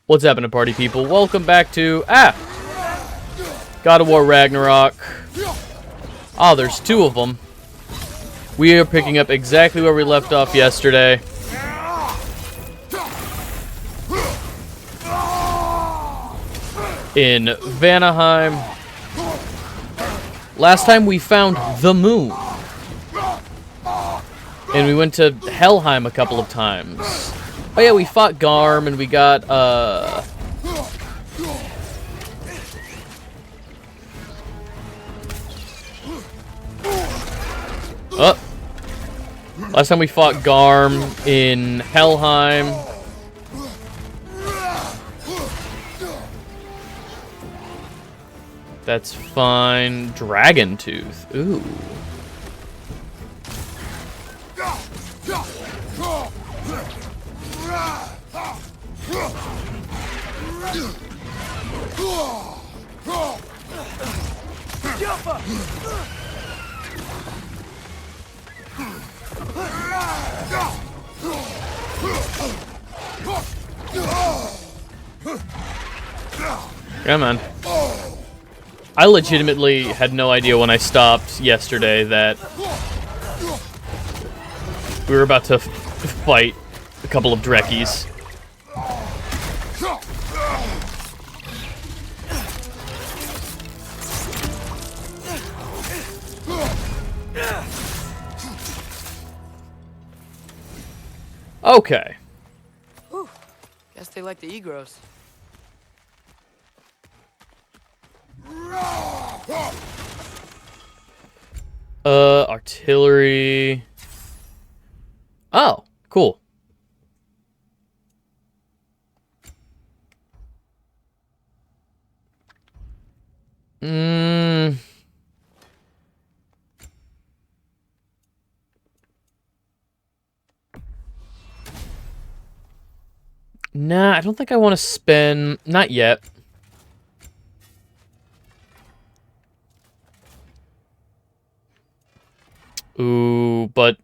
What's happening, party people? Welcome back to God of War Ragnarok. Oh, there's two of them. We are picking up exactly where we left off yesterday. In Vanaheim. Last time we found the moon. And we went to Helheim a couple of times. Oh yeah, we fought Garm and we got, Oh. Last time we fought Garm in Helheim. That's fine. Dragon Tooth. Ooh. Come on. I legitimately had no idea when I stopped yesterday that we were about to fight a couple of Drekkies. Okay. Whew. Guess they like the Egros. Artillery. Oh, cool. Nah, I don't think I want to spend... Not yet. Ooh, but...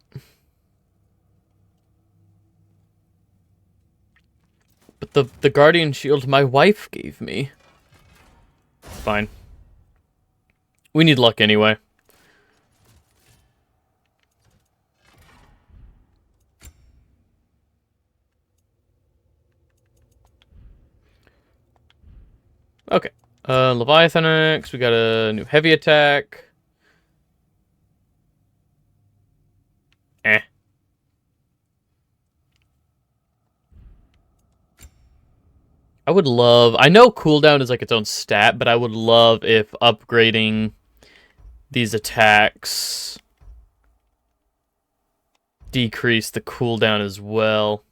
the Guardian Shield my wife gave me. Fine. We need luck anyway. Okay. Leviathan X, we got a new heavy attack. I would love... I know cooldown is like its own stat, but I would love if upgrading these attacks decrease the cooldown as well.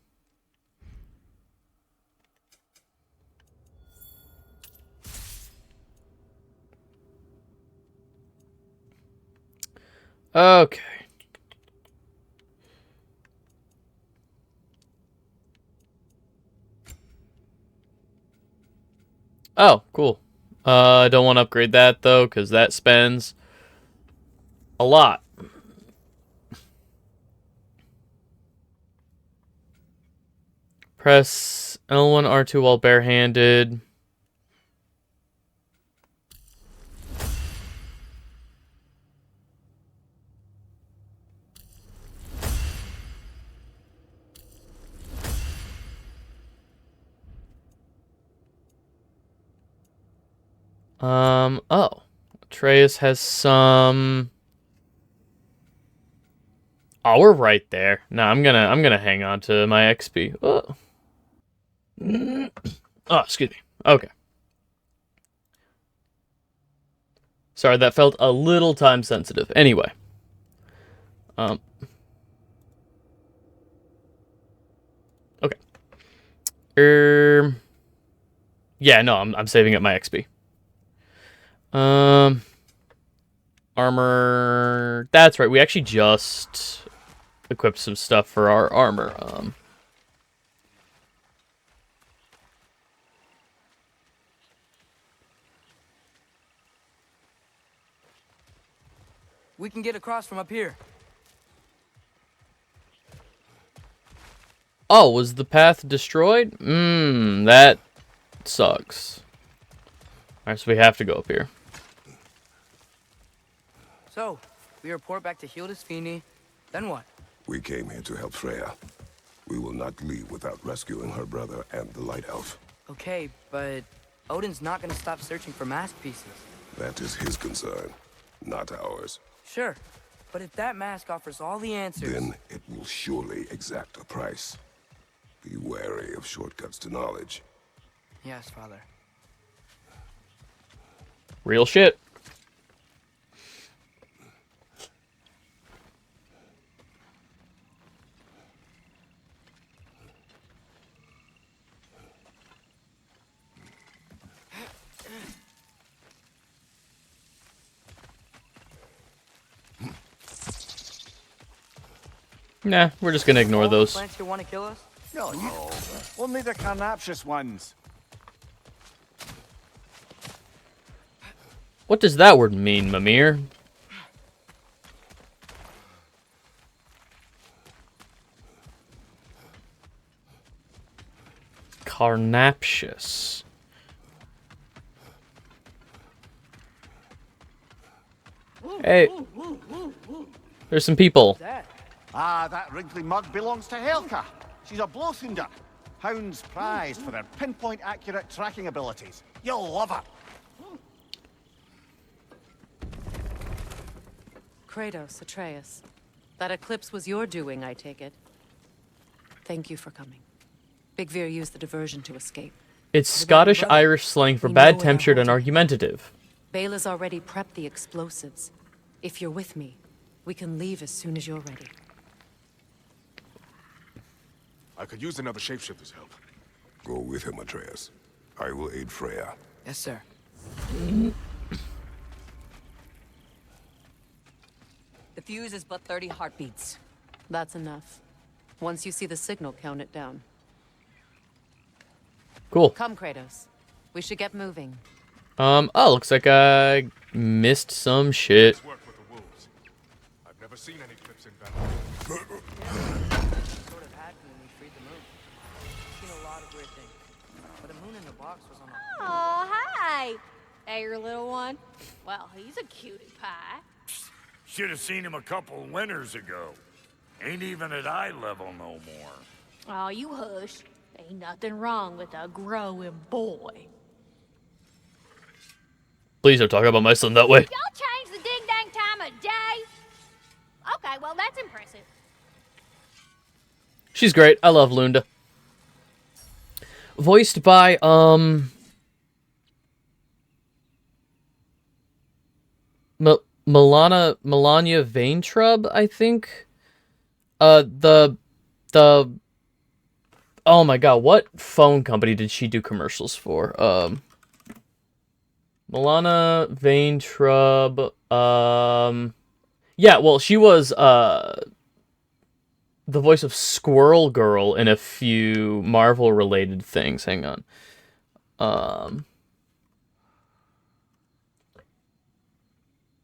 Okay. Oh, cool. I don't want to upgrade that, though, because that spends a lot. Press L1, R2 while barehanded. Oh. Atreus has some... Oh, we're right there. No, I'm gonna hang on to my XP. Oh. Oh, excuse me. Okay. Sorry, that felt a little time sensitive. Anyway. Okay. Yeah, no, I'm saving up my XP. Armor. That's right. We actually just equipped some stuff for our armor. We can get across from up here. Oh, was the path destroyed? That sucks. Alright, so we have to go up here. So, we report back to Hildisvini. Then what? We came here to help Freya. We will not leave without rescuing her brother and the Light Elf. Okay, but Odin's not gonna stop searching for mask pieces. That is his concern, not ours. Sure, but if that mask offers all the answers... Then it will surely exact a price. Be wary of shortcuts to knowledge. Yes, Father. Real shit. Nah, we're just gonna ignore those. Plants here want to kill us? No, only the carnivorous ones. What does that word mean, Mimir? Carnaptious. Hey. There's some people. That. Ah, that wrinkly mug belongs to Helka. She's a blowthunder. Hounds prized for their pinpoint accurate tracking abilities. You'll love her. Kratos, Atreus. That eclipse was your doing, I take it. Thank you for coming. Big Veer used the diversion to escape. It's Scottish-Irish slang for bad-tempered and argumentative. Bela's already prepped the explosives. If you're with me, we can leave as soon as you're ready. I could use another shapeshifter's help. Go with him, Atreus. I will aid Freya. Yes, sir. The fuse is but 30 heartbeats. That's enough. Once you see the signal, count it down. Cool. Come, Kratos. We should get moving. Oh, looks like I missed some shit. Let's work with the wolves. I've never seen any clips in battle. Sort of had when we freed the moon. Seen a lot of weird things. But a moon in the box was on a... Oh, hi. Hey, your little one. Well, he's a cutie pie. Should have seen him a couple winters ago. Ain't even at eye level no more. Oh, you hush. Ain't nothing wrong with a growing boy. Please don't talk about my son that way. Y'all changed the ding-dang time of day? Okay, well, that's impressive. She's great. I love Lunda. Voiced by, Melania Vaintrub, I think. Oh my god, what phone company did she do commercials for? Milana Vaintrub, yeah, well, she was, the voice of Squirrel Girl in a few Marvel-related things. Hang on.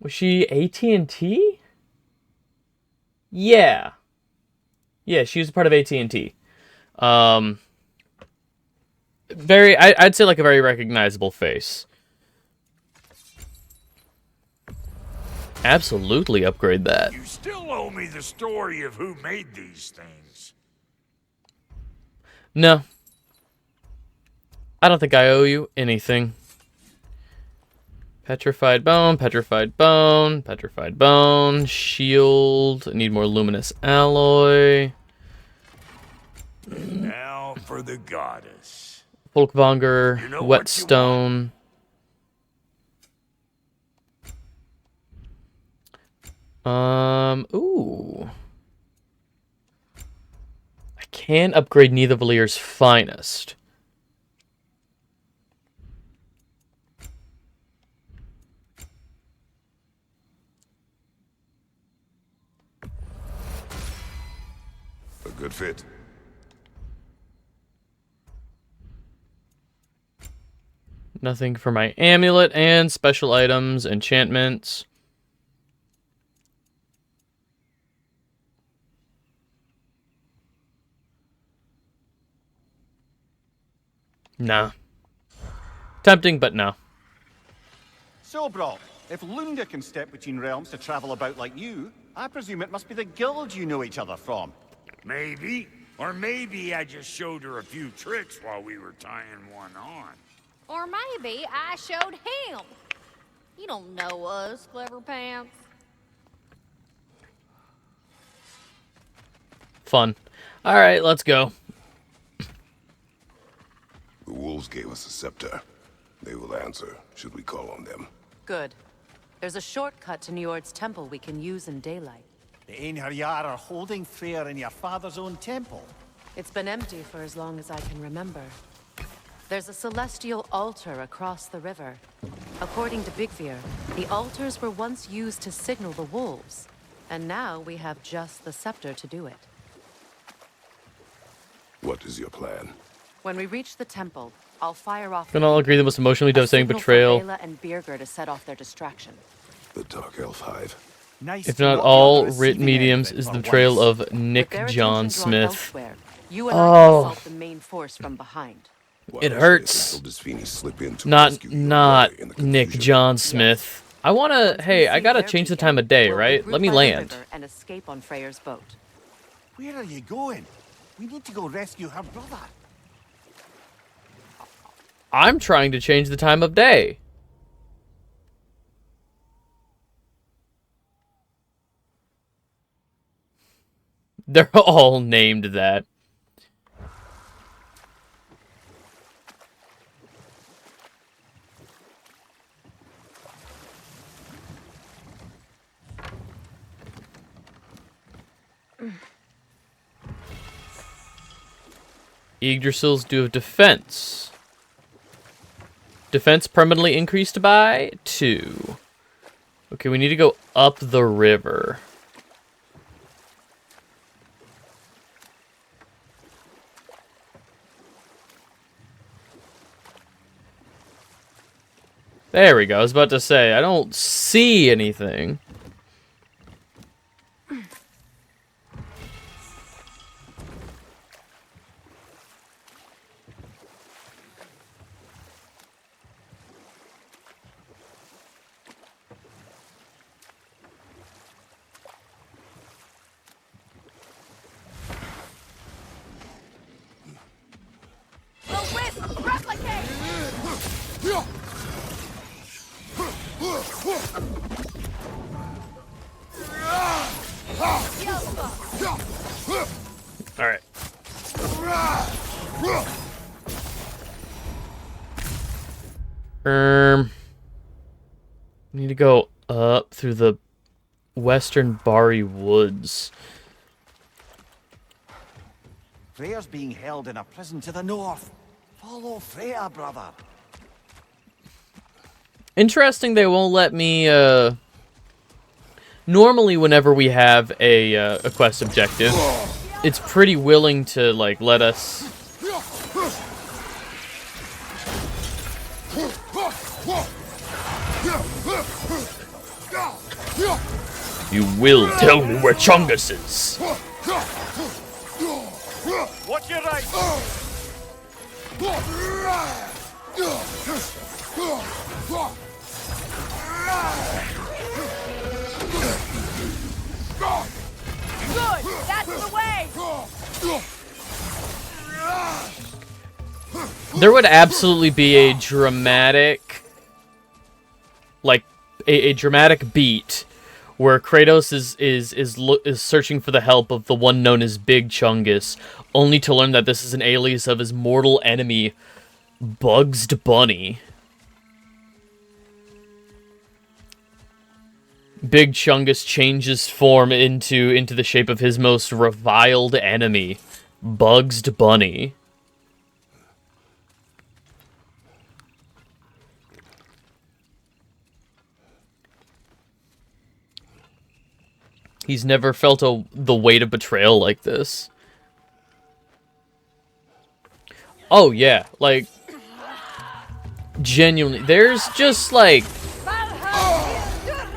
Was she AT&T? Yeah. Yeah, she was a part of AT&T. I'd say like a very recognizable face. Absolutely upgrade that. You still owe me the story of who made these things. No. I don't think I owe you anything. Petrified bone, petrified bone, petrified bone, shield. I need more luminous alloy. Now for the goddess. Folkvanger, You know what you whetstone. Ooh. I can upgrade Nidavelir's finest. A good fit. Nothing for my amulet and special items, enchantments. Nah. Tempting, but no. So, Brock, if Lunda can step between realms to travel about like you, I presume it must be the guild you know each other from. Maybe. Or maybe I just showed her a few tricks while we were tying one on. Or maybe I showed him. You don't know us, Clever Pants. Fun. Alright, let's go. The wolves gave us a scepter. They will answer, should we call on them. Good. There's a shortcut to Njord's temple we can use in daylight. The Einherjar are holding Freyr in your father's own temple. It's been empty for as long as I can remember. There's a celestial altar across the river. According to Bigvir, the altars were once used to signal the wolves, and now we have just the scepter to do it. What is your plan? When we reach the temple, I'll fire off. Can all agree the most emotionally a devastating signal betrayal, for Layla and Birger to set off their distraction. The Dark Elf Hive. Nice if to not be all on the written receiving mediums, end is of the it for betrayal once. of Nick With their John attention drawn Smith. elsewhere, you and I Oh. can assault the main force from behind. Why It should hurts. Hildisvini slip in to Not rescue your brother in the Nick confusion? John Smith. I wanna. Once we Hey, I see gotta their change the beacon, time of day, we'll right? regroup Let me by the land. river and escape on Freyr's boat. Where are you going? We need to go rescue her brother. I'm trying to change the time of day. They're all named that. Yggdrasils do have defense. Defense permanently increased by 2. Okay, we need to go up the river. There we go. I was about to say, I don't see anything. The wisp! Replicate! All right. We need to go up through the western Bari woods. Freyr's being held in a prison to the north. Follow Freyr, brother. Interesting, they won't let me, normally whenever we have a quest objective, it's pretty willing to, like, let us... You will tell me where Chungus is. Watch your right! Good! That's the way! There would absolutely be a dramatic, like, a dramatic beat where Kratos is searching for the help of the one known as Big Chungus, only to learn that this is an alias of his mortal enemy, Bugs Bunny. Big Chungus changes form into the shape of his most reviled enemy, Bugs Bunny. He's never felt the weight of betrayal like this. Oh yeah, like, genuinely, there's just like...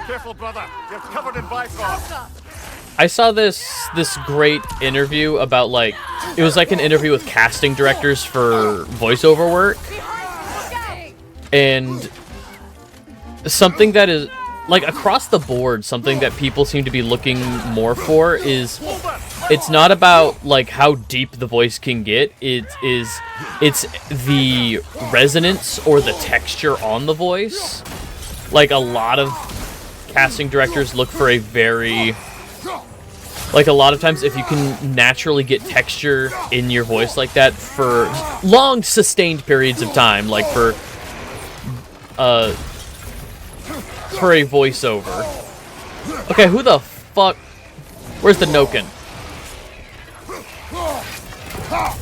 Careful, brother. You're covered in bifrost. I saw this great interview about, like, it was like an interview with casting directors for voiceover work. And something that is, like, across the board, something that people seem to be looking more for is, it's not about, like, how deep the voice can get. It's the resonance or the texture on the voice. Like, a lot of casting directors look for a very... Like, a lot of times, if you can naturally get texture in your voice like that for long, sustained periods of time, like for a voiceover. Okay, who the fuck? Where's the Noken? Look out!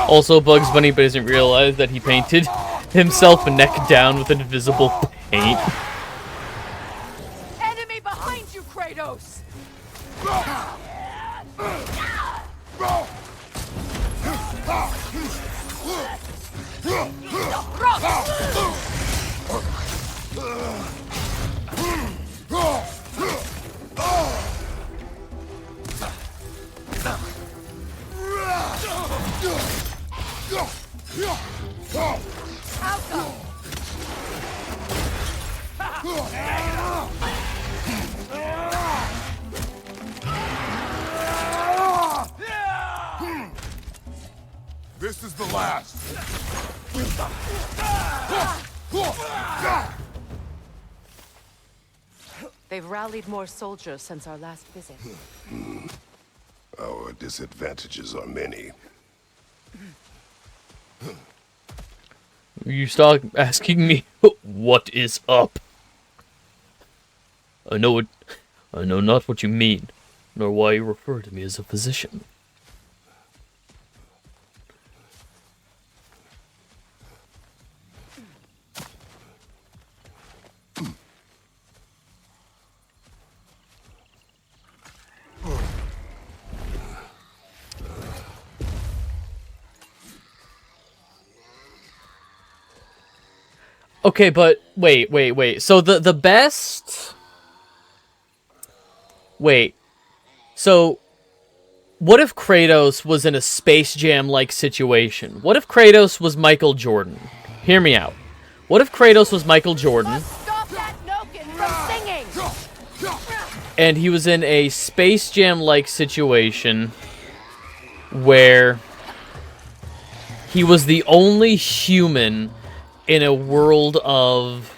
Also, Bugs Bunny doesn't realize that he painted himself neck down with invisible paint. Enemy behind you, Kratos! This is the last. They've rallied more soldiers since our last visit. Our disadvantages are many. You start asking me, what is up? I know not what you mean, nor why you refer to me as a physician. Okay, but wait. So the best... Wait. So, what if Kratos was in a Space Jam-like situation? What if Kratos was Michael Jordan? Hear me out. What if Kratos was Michael Jordan? Stop that Noken from singing! And he was in a Space Jam-like situation where he was the only human in a world of,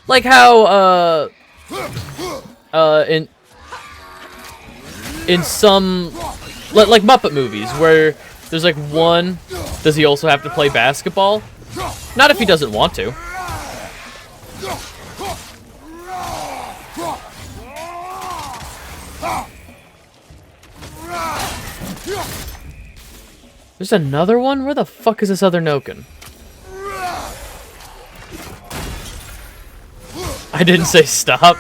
like how in some like Muppet movies where there's like one. Does he also have to play basketball? Not if he doesn't want to. There's another one? Where the fuck is this other Noken? I didn't say stop.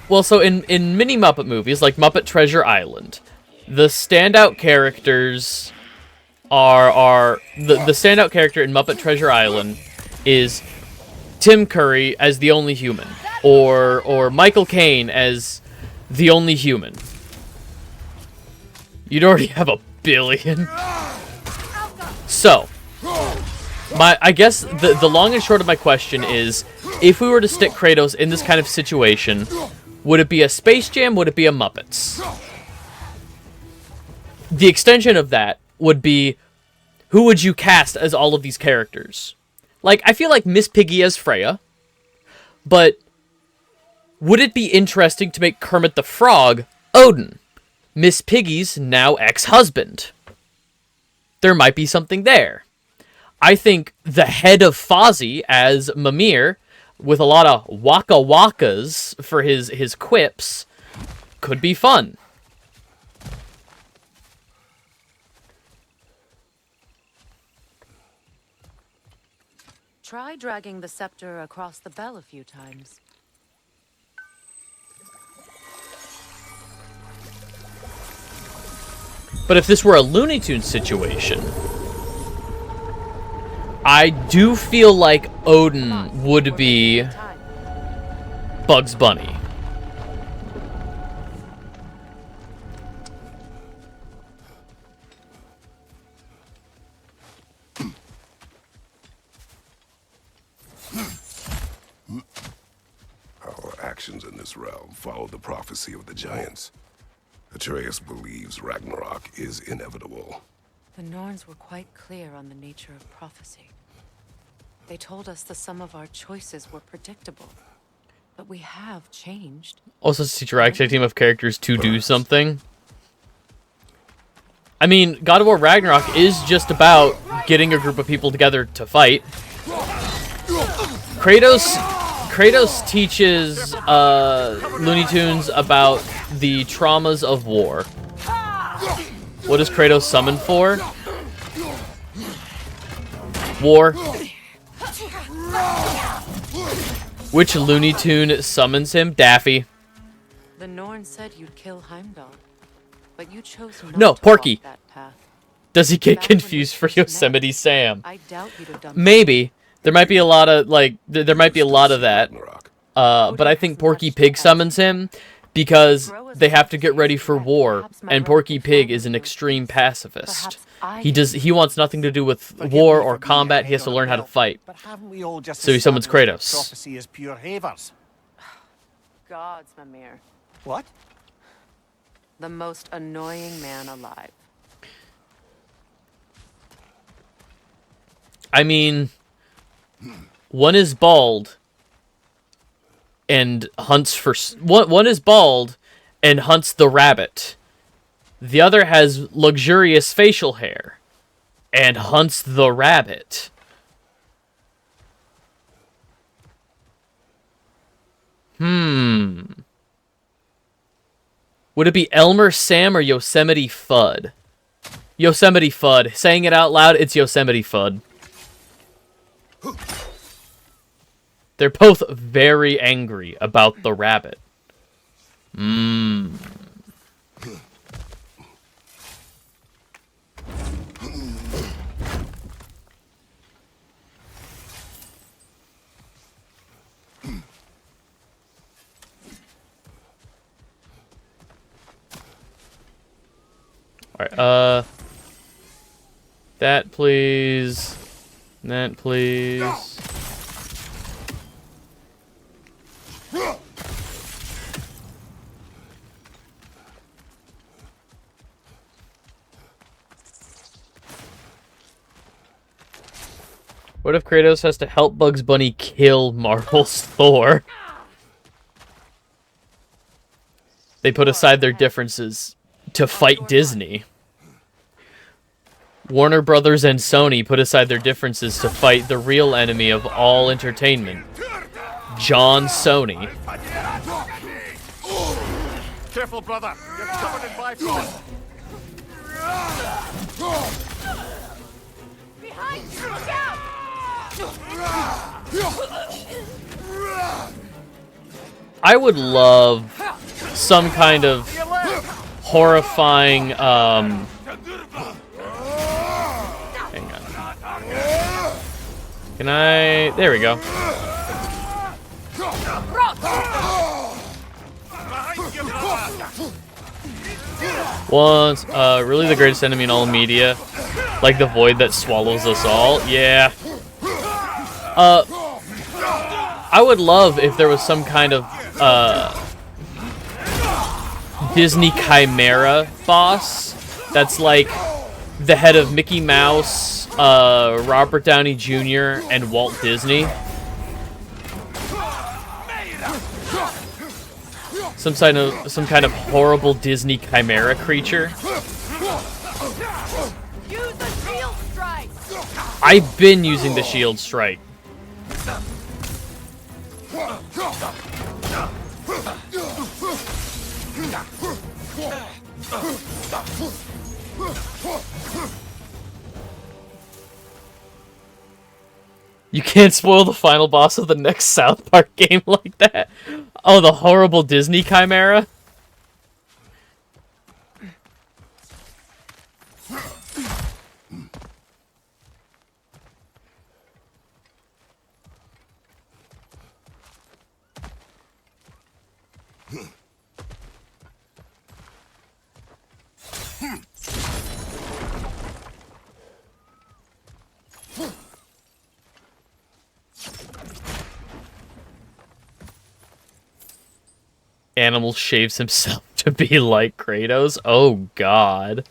Well, so in mini Muppet movies, like Muppet Treasure Island, the standout characters are the standout character in Muppet Treasure Island is Tim Curry as the only human, or Michael Caine as the only human. You'd already have a billion. So, I guess the long and short of my question is, if we were to stick Kratos in this kind of situation, would it be a Space Jam? Would it be a Muppets? The extension of that would be, who would you cast as all of these characters? Like, I feel like Miss Piggy as Freya, but would it be interesting to make Kermit the Frog Odin, Miss Piggy's now ex-husband? There might be something there. I think the head of Fozzie as Mimir, with a lot of waka wakas for his quips, could be fun. Try dragging the scepter across the bell a few times. But if this were a Looney Tunes situation, I do feel like Odin would be Bugs Bunny. Our actions in this realm follow the prophecy of the giants. Atreus believes Ragnarok is inevitable. The Norns were quite clear on the nature of prophecy. They told us the sum of our choices were predictable. But we have changed. Also, to teach your acting team of characters to do something. I mean, God of War Ragnarok is just about getting a group of people together to fight. Kratos teaches Looney Tunes about the traumas of war. What does Kratos summon for? War. Which Looney Tune summons him? Daffy. The Norn said you'd kill Heimdall, but you chose not No, to Porky. walk that path. Does he get Back when confused we for first met, Yosemite Sam? I doubt you'd have done Maybe. There might be a lot of, like, there might be a lot of that. But I think Porky Pig summons him because they have to get ready for war, and Porky Pig is an extreme pacifist. He wants nothing to do with war or combat. He has to learn how to fight. But haven't we all just So he summons established that Kratos. prophecy is pure havers? Gods, Mimir. What? The most annoying man alive. I mean, one is bald and hunts for... One is bald and hunts the rabbit. The other has luxurious facial hair and hunts the rabbit. Would it be Elmer Sam or Yosemite Fudd? Yosemite Fudd. Saying it out loud, it's Yosemite Fudd. They're both very angry about the rabbit. Alright, that please. That please. What if Kratos has to help Bugs Bunny kill Marvel's Thor? They put aside their differences to fight Disney. Warner Brothers and Sony put aside their differences to fight the real enemy of all entertainment, John Sony. Careful, brother. You're covered in bifrost. Behind you! Look out! I would love some kind of horrifying, hang on. Can I, there we go. Once, really the greatest enemy in all media, like the void that swallows us all. Yeah. I would love if there was some kind of Disney Chimera boss that's like the head of Mickey Mouse, Robert Downey Jr., and Walt Disney. Some kind of horrible Disney Chimera creature. Use the shield strike! I've been using the shield strike. You can't spoil the final boss of the next South Park game like that. Oh, the horrible Disney Chimera. Animal shaves himself to be like Kratos. Oh, God.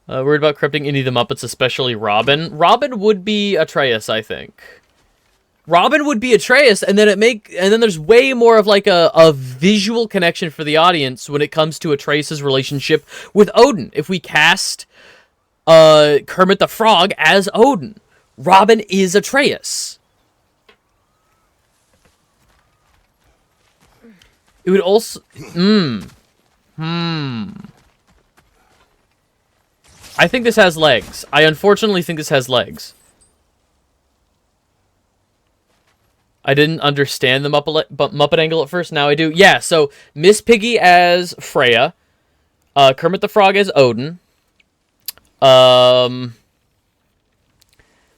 Worried about corrupting any of the Muppets, especially Robin. Robin would be Atreus, I think. Robin would be Atreus, and then there's way more of like a visual connection for the audience when it comes to Atreus' relationship with Odin. If we cast Kermit the Frog as Odin, Robin is Atreus. It would also... I think this has legs. I unfortunately think this has legs. I didn't understand the Muppet angle at first. Now I do. Yeah, so Miss Piggy as Freya. Kermit the Frog as Odin.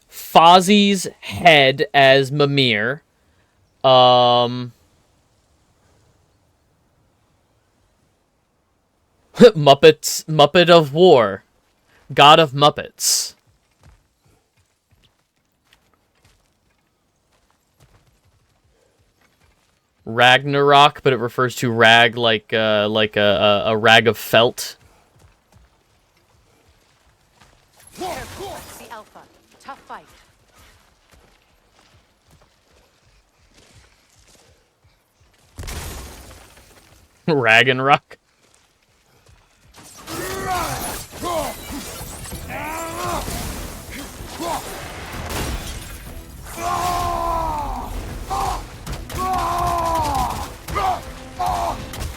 Fozzie's head as Mimir. Muppet of War. God of Muppets. Ragnarok, but it refers to rag like a rag of felt. The Alpha. Tough fight. Ragnarok.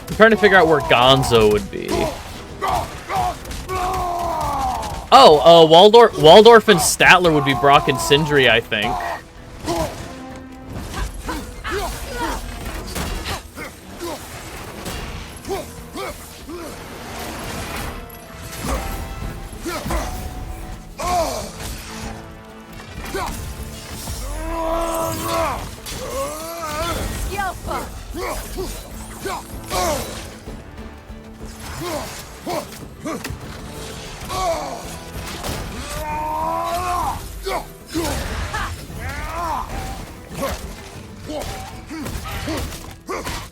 I'm trying to figure out where Gonzo would be. Oh, Waldorf and Statler would be Brock and Sindri, I think.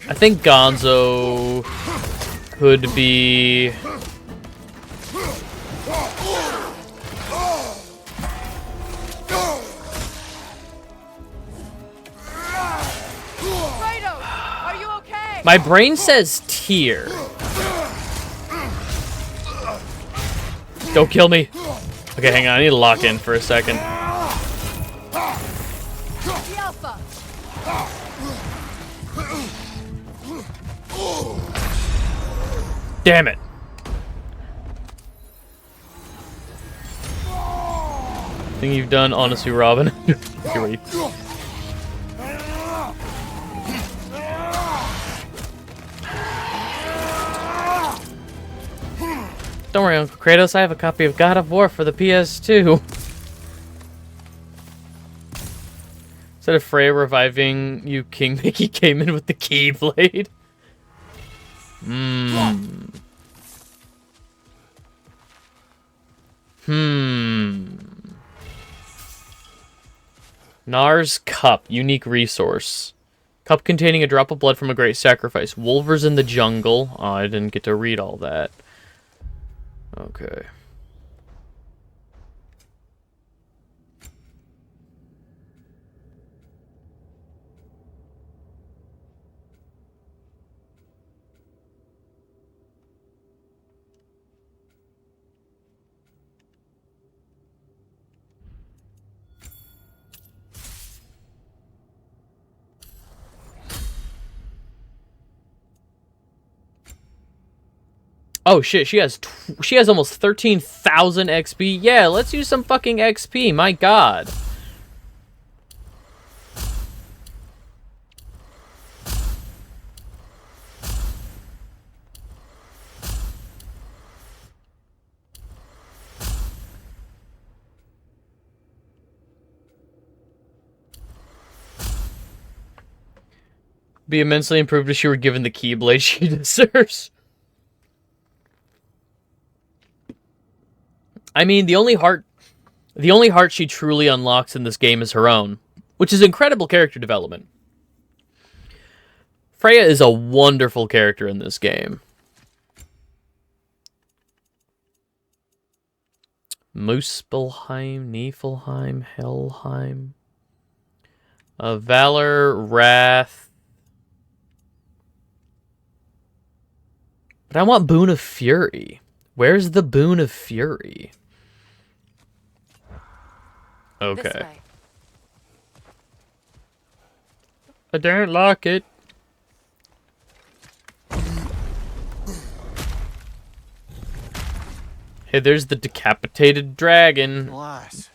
I think Gonzo could be... Kratos, are you okay? My brain says Tyr. Don't kill me. Okay, hang on. I need to lock in for a second. The Alpha. Damn it. Thing you've done, honestly, Robin. You're right. Don't worry, Uncle Kratos. I have a copy of God of War for the PS2. Instead of Freya reviving you, King Mickey came in with the Keyblade. Nar's Cup, unique resource. Cup containing a drop of blood from a great sacrifice. Wolvers in the jungle. Oh, I didn't get to read all that. Okay. Oh shit, she has almost 13,000 XP. Yeah, let's use some fucking XP. My god. Be immensely improved if she were given the Keyblade she deserves. I mean, the only heart she truly unlocks in this game is her own, which is incredible character development. Freya is a wonderful character in this game. Muspelheim, Niflheim, Helheim. Valor, Wrath. But I want Boon of Fury. Where's the Boon of Fury? Okay. I don't like it. Hey, there's the decapitated dragon. Lass,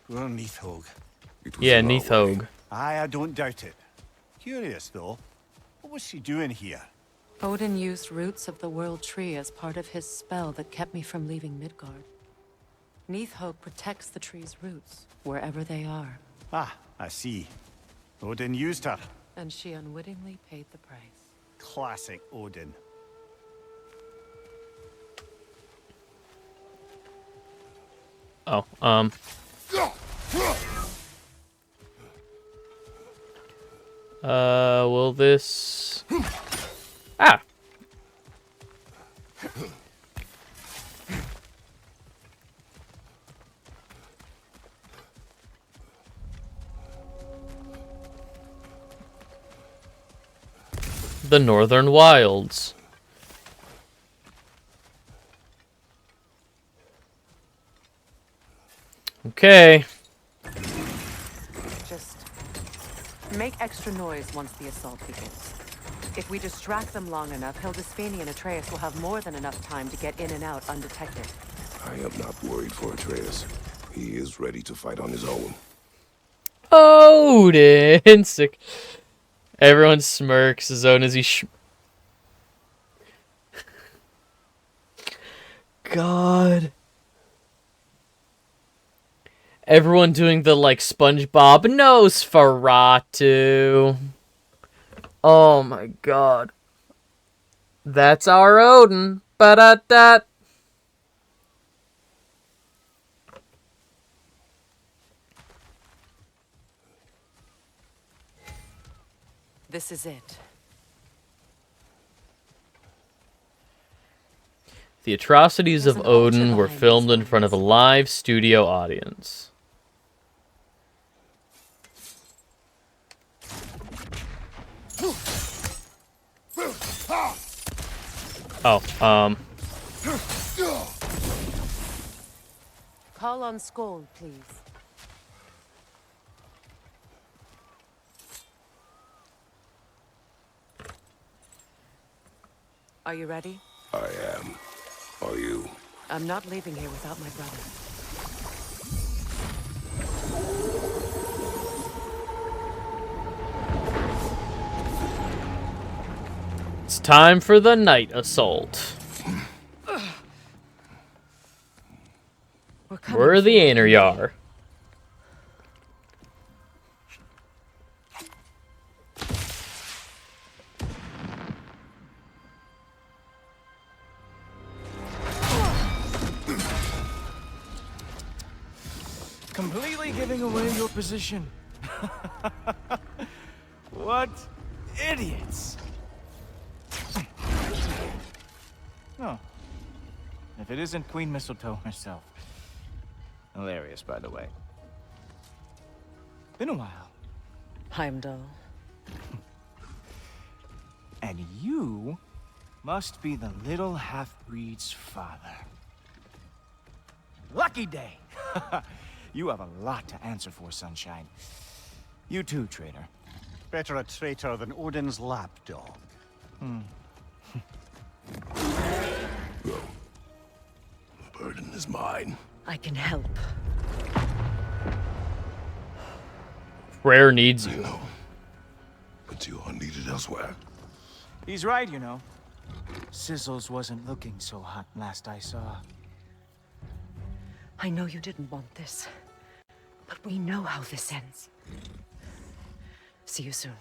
we're on Neathhog. Yeah, Neathhog. Aye, I don't doubt it. Curious, though. What was she doing here? Odin used roots of the World Tree as part of his spell that kept me from leaving Midgard. Neathhog protects the tree's roots, wherever they are. Ah, I see. Odin used her. And she unwittingly paid the price. Classic Odin. Oh, will this... Ah! The Northern Wilds. Okay. Just make extra noise once the assault begins. If we distract them long enough, Hildisfini and Atreus will have more than enough time to get in and out undetected. I am not worried for Atreus. He is ready to fight on his own. Odin! Sick. Everyone smirks as soon as he God. Everyone doing the, like, SpongeBob Nosferatu. Oh my god. That's our Odin. Ba-da-da. This is it. The atrocities of Odin were filmed in front of a live studio audience. Oh, Call on Skoll, please. Are you ready? I am. Are you? I'm not leaving here without my brother. it's time for the night assault. We're the Ainur. Completely giving away your position. What idiots. Oh. If it isn't Queen Mistletoe herself. Hilarious, by the way. Been a while. Heimdall. And you must be the little half-breed's father. Lucky day! You have a lot to answer for, Sunshine. You too, traitor. Better a traitor than Odin's lapdog. Go. The burden is mine. I can help. Rare needs you. No. But you are needed elsewhere. He's right, you know. Sizzles wasn't looking so hot last I saw. I know you didn't want this, but we know how this ends. See you soon.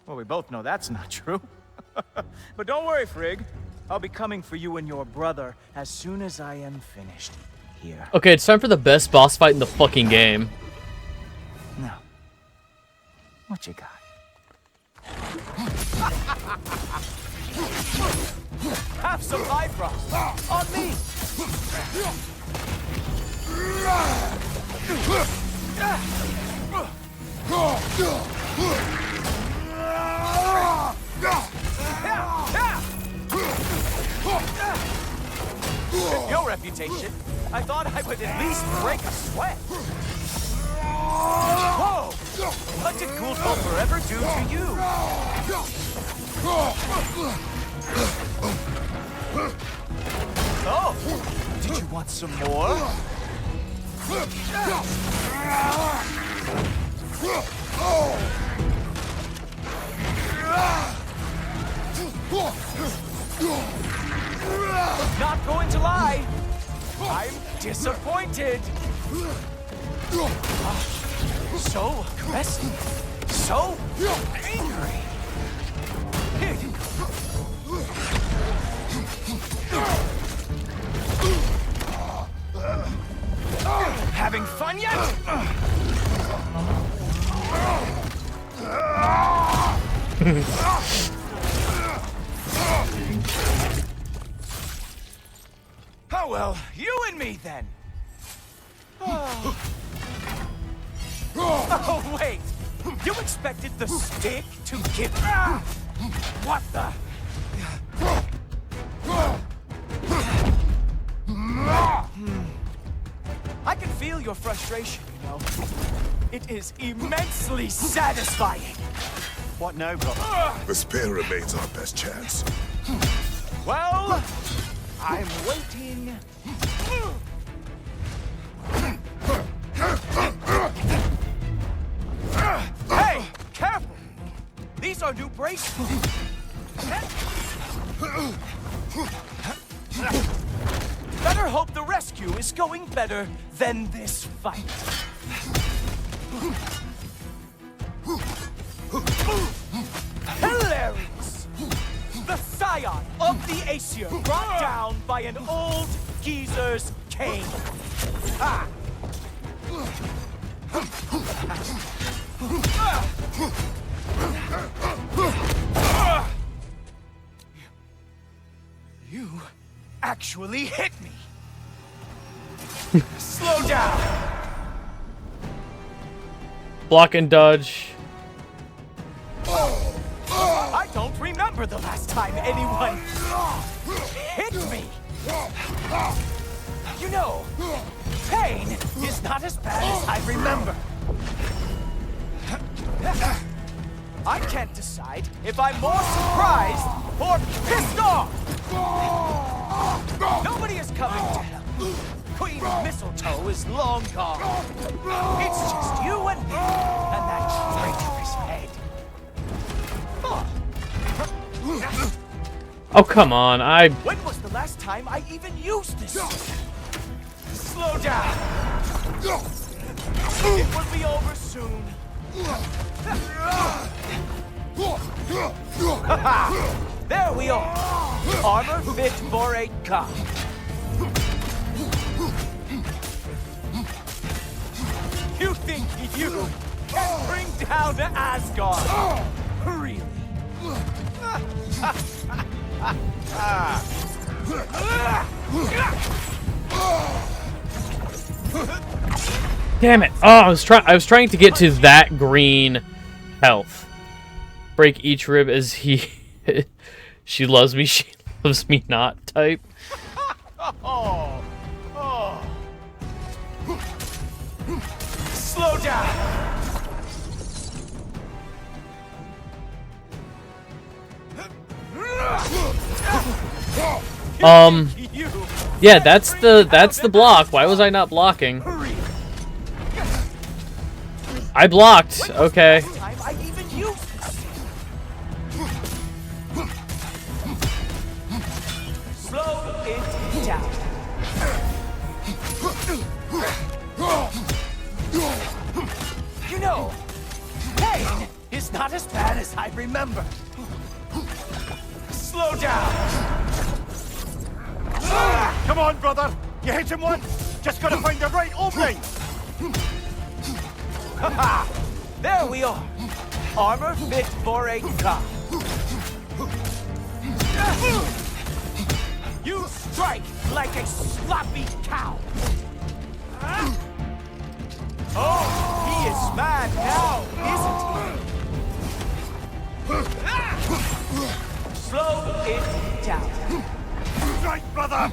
Well, we both know that's not true. But don't worry, Frigg. I'll be coming for you and your brother as soon as I am finished here. Okay, it's time for the best boss fight in the fucking game. Now, what you got? Have some Bifrost on me! With your reputation, I thought I would at least break a sweat. Whoa! What did Ghoul forever do to you? Oh! Did you want some more? Not going to lie, I'm disappointed. So aggressive, so angry. Here you go. Having fun yet? Oh well, you and me then. Oh wait, you expected the stick to give? What the? I can feel your frustration, you know. It is immensely satisfying. What now, brother? The spear remains our best chance. Well, I'm waiting. Hey, careful! These are new bracelets. Better hope the rescue is going better than this fight. Hilarious! The scion of the Aesir brought down by an old geezer's cane. Ah! You actually hit me. Slow down. Block and dodge. I don't remember the last time anyone hit me. You know, pain is not as bad as I remember. I can't decide if I'm more surprised or pissed off. Nobody is coming to help. Queen Mistletoe is long gone. It's just you and me and that traitorous head. Oh, come on. When was the last time I even used this? Slow down. It will be over soon. There we are. Armor fit for a cop. You think you can bring down Asgard? Really? Damn it. Oh, I was trying to get to that green health. Break each rib as he she loves me, she loves me not type. Slow down. Yeah, that's the block. Why was I not blocking? I blocked. Okay. Slow it down. You know, pain is not as bad as I remember. Slow down. Come on, brother. You hit him once. Just gotta find the right opening. Haha! There we are. Armor fit for a god. You strike like a sloppy cow. Oh, he is mad now, isn't he? Slow it down. Right, brother.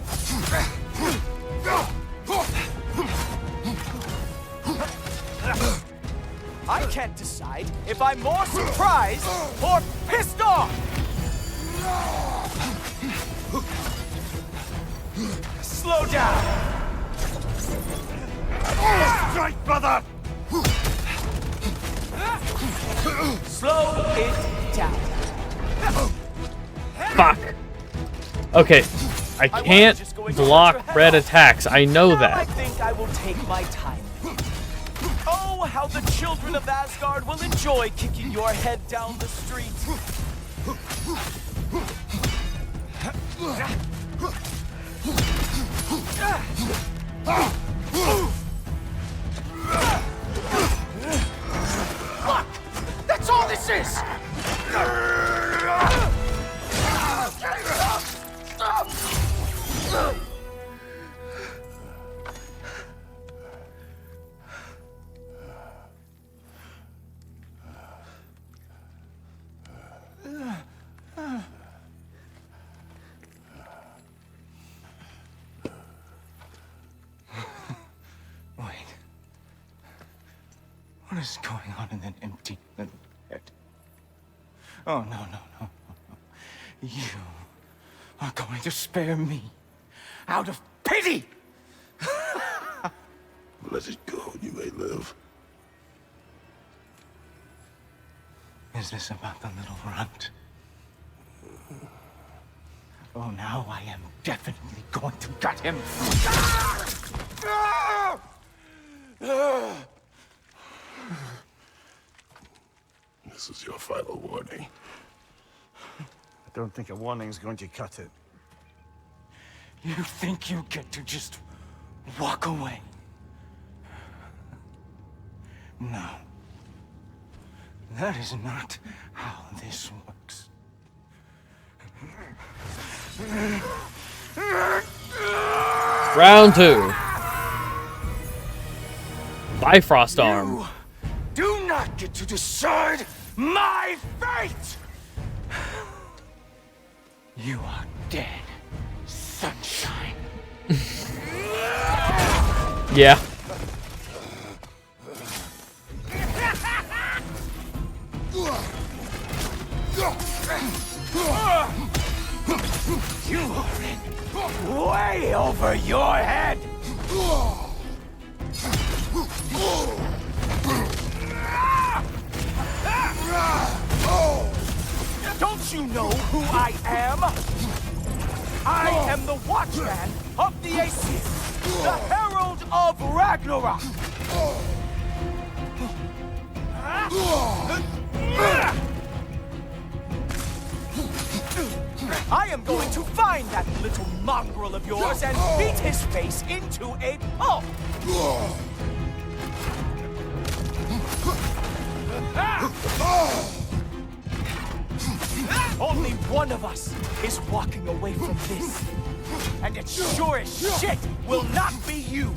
I can't decide if I'm more surprised or pissed off. Slow down. Right, brother. Slow it down. Fuck. Okay, I can't block red attacks. I know Now I that. think I will take my time. Oh, how the children of Asgard will enjoy kicking your head down the street. Look! That's all this is! Wait. What is going on in that empty little head? Oh, no. You are going to spare me out of pity! Let it go, you may live. Is this about the little runt? Oh, now I am definitely going to gut him. This is your final warning. I don't think a warning's going to cut it. You think you get to just walk away? No. That is not how this works. Round 2. Bifrost arm. You do not get to decide my fate! You are dead, sunshine. Yeah. You are in way over your head! Don't you know who I am? I am the Watchman of the Aesir, the Herald of Ragnarok! I am going to find that little mongrel of yours and beat his face into a pulp! Only one of us is walking away from this. And it sure as shit will not be you!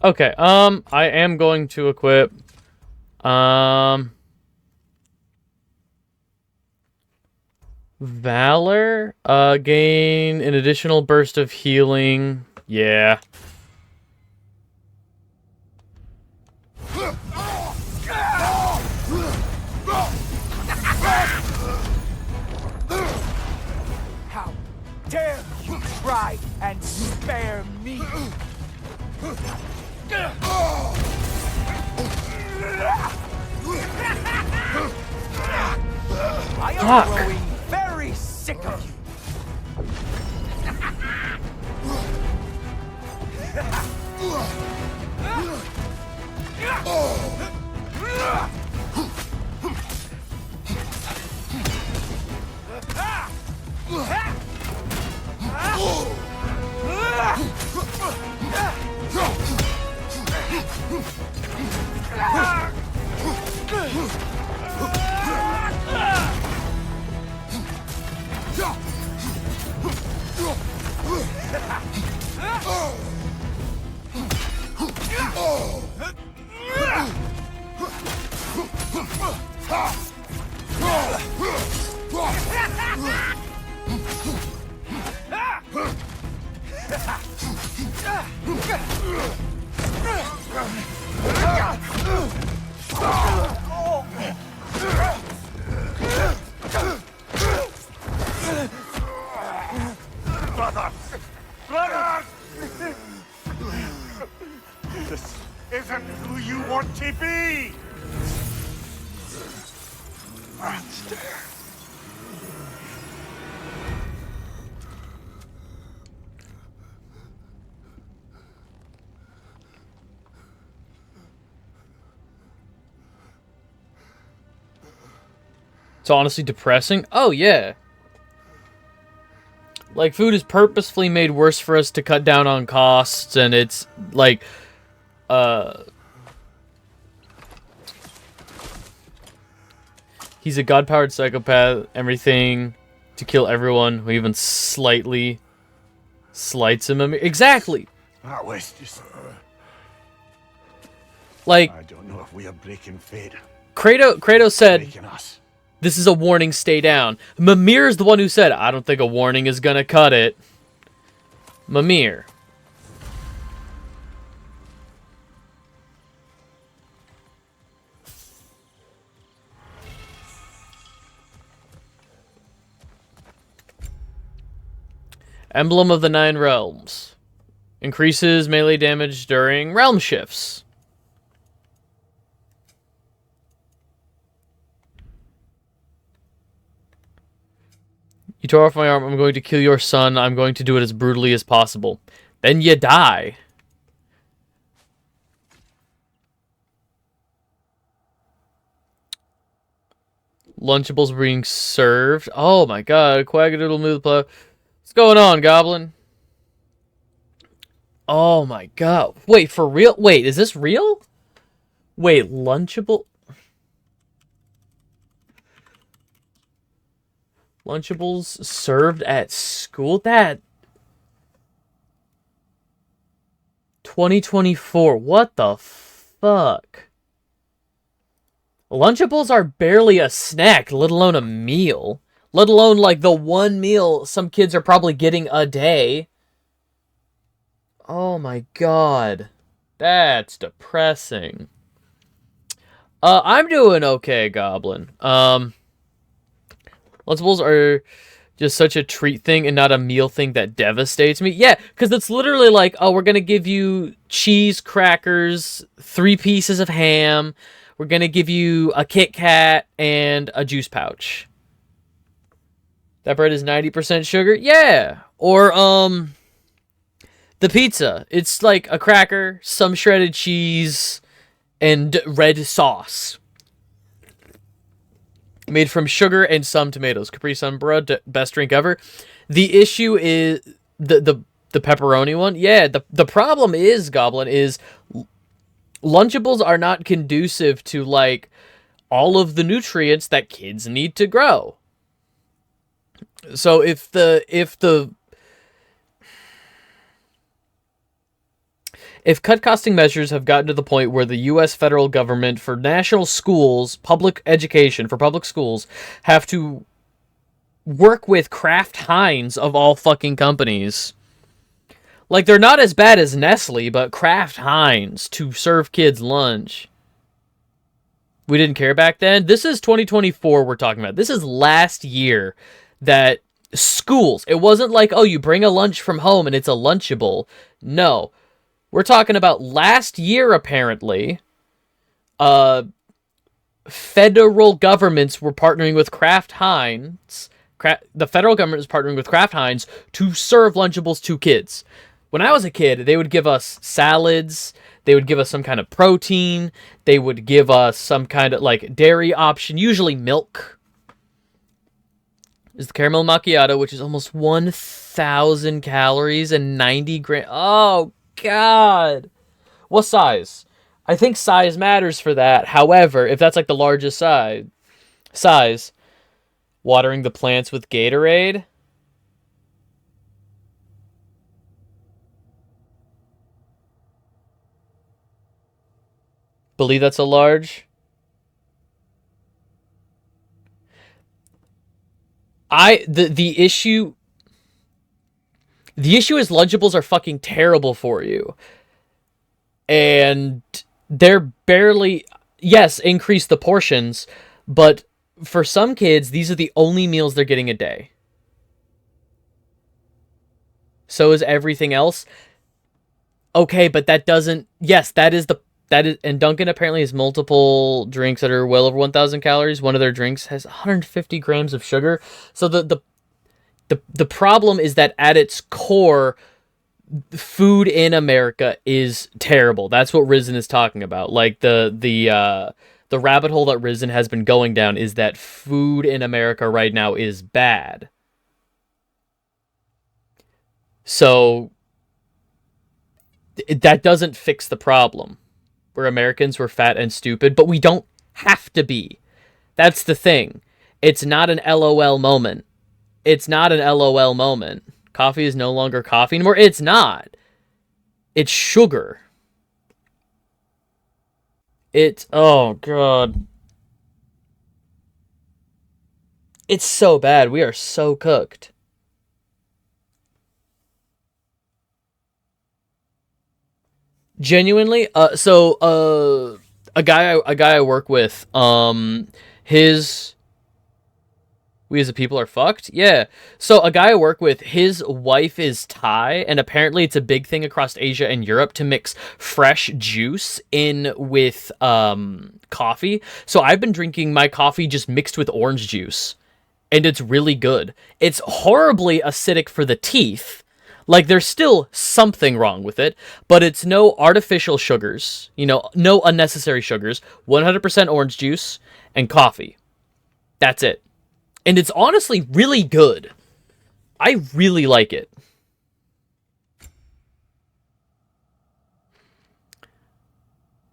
Okay, I am going to equip, Valor, gain an additional burst of healing. Yeah. How dare you try and spare me? I am growing very sick of you. Brother! Brother! This isn't who you want to be! Monster. It's honestly depressing. Oh, yeah. Like, food is purposefully made worse for us to cut down on costs, and it's, like, he's a god-powered psychopath, everything to kill everyone who even slightly slights him. Exactly! That was just... Like, I don't know if we are breaking fate. Kratos said, Breaking us. this is a warning, stay down. Mimir is the one who said, I don't think a warning is gonna cut it. Mimir. Emblem of the Nine Realms. Increases melee damage during realm shifts. You tore off my arm. I'm going to kill your son. I'm going to do it as brutally as possible. Then you die. Lunchables being served. Oh my god. Quagadoodle move plow. What's going on, Goblin? Oh my god. Wait, for real? Wait, is this real? Wait, Lunchable... Lunchables served at school? That... 2024. What the fuck? Lunchables are barely a snack, let alone a meal. Let alone, like, the one meal some kids are probably getting a day. Oh my god. That's depressing. I'm doing okay, Goblin. Lunchables are just such a treat thing and not a meal thing that devastates me. Yeah, because it's literally like, oh, we're going to give you cheese, crackers, 3 pieces of ham. We're going to give you a Kit Kat and a juice pouch. That bread is 90% sugar? Yeah. Or, the pizza. It's like a cracker, some shredded cheese, and red sauce. Made from sugar and some tomatoes. Capri Sun bread, best drink ever. The issue is the pepperoni one. Yeah, the problem is, Goblin, is Lunchables are not conducive to, like, all of the nutrients that kids need to grow. So if cut costing measures have gotten to the point where the U.S. federal government for national schools, public education, for public schools, have to work with Kraft Heinz of all fucking companies. Like, they're not as bad as Nestle, but Kraft Heinz to serve kids lunch. We didn't care back then. This is 2024 we're talking about. This is last year that schools, it wasn't like, oh, you bring a lunch from home and it's a Lunchable. No. We're talking about last year, apparently. Federal governments were partnering with Kraft Heinz. The federal government is partnering with Kraft Heinz to serve Lunchables to kids. When I was a kid, they would give us salads. They would give us some kind of protein. They would give us some kind of, like, dairy option, usually milk. Is the caramel macchiato, which is almost 1,000 calories and 90 grams. Oh, God. What size? I think size matters for that. However, if that's like the largest size, watering the plants with Gatorade. Believe that's a large. The issue is Lunchables are fucking terrible for you. And they're barely, yes, increase the portions, but for some kids, these are the only meals they're getting a day. So is everything else. Okay, but that doesn't, yes, and Dunkin' apparently has multiple drinks that are well over 1,000 calories. One of their drinks has 150 grams of sugar. So the problem is that at its core, food in America is terrible. That's what Risen is talking about. Like the rabbit hole that Risen has been going down is that food in America right now is bad. So that doesn't fix the problem. Where Americans were fat and stupid, but we don't have to be. That's the thing. It's not an LOL moment. It's not an LOL moment. Coffee is no longer coffee anymore. It's not. It's sugar. It's, oh God. It's so bad. We are so cooked. Genuinely, a guy I work with, we as a people are fucked? Yeah. So a guy I work with, his wife is Thai, and apparently it's a big thing across Asia and Europe to mix fresh juice in with coffee. So I've been drinking my coffee just mixed with orange juice, and it's really good. It's horribly acidic for the teeth. Like, there's still something wrong with it, but it's no artificial sugars, no unnecessary sugars, 100% orange juice, and coffee. That's it. And it's honestly really good. I really like it.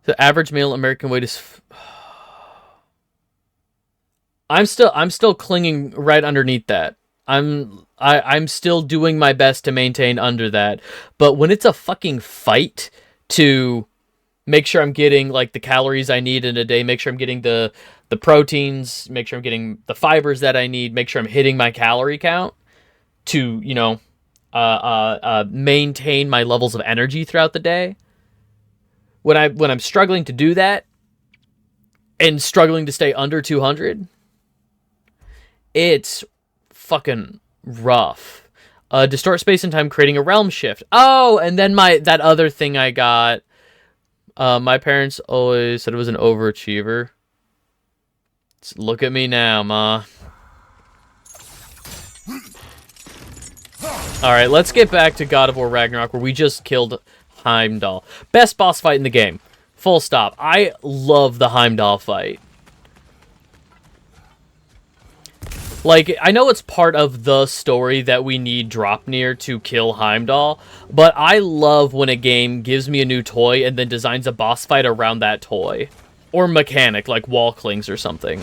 The average male American weight is... I'm still clinging right underneath that. I'm still doing my best to maintain under that. But when it's a fucking fight to make sure I'm getting like the calories I need in a day, make sure I'm getting the proteins, make sure I'm getting the fibers that I need, make sure I'm hitting my calorie count to, maintain my levels of energy throughout the day. When I'm struggling to do that and struggling to stay under 200, it's fucking rough. Distort space and time, creating a realm shift. Oh, and then that other thing I got. My parents always said it was an overachiever. Look at me now, Ma. Alright, let's get back to God of War Ragnarok, where we just killed Heimdall. Best boss fight in the game. Full stop. I love the Heimdall fight. Like, I know it's part of the story that we need Dropnir to kill Heimdall, but I love when a game gives me a new toy and then designs a boss fight around that toy. Or mechanic, like wall clings or something.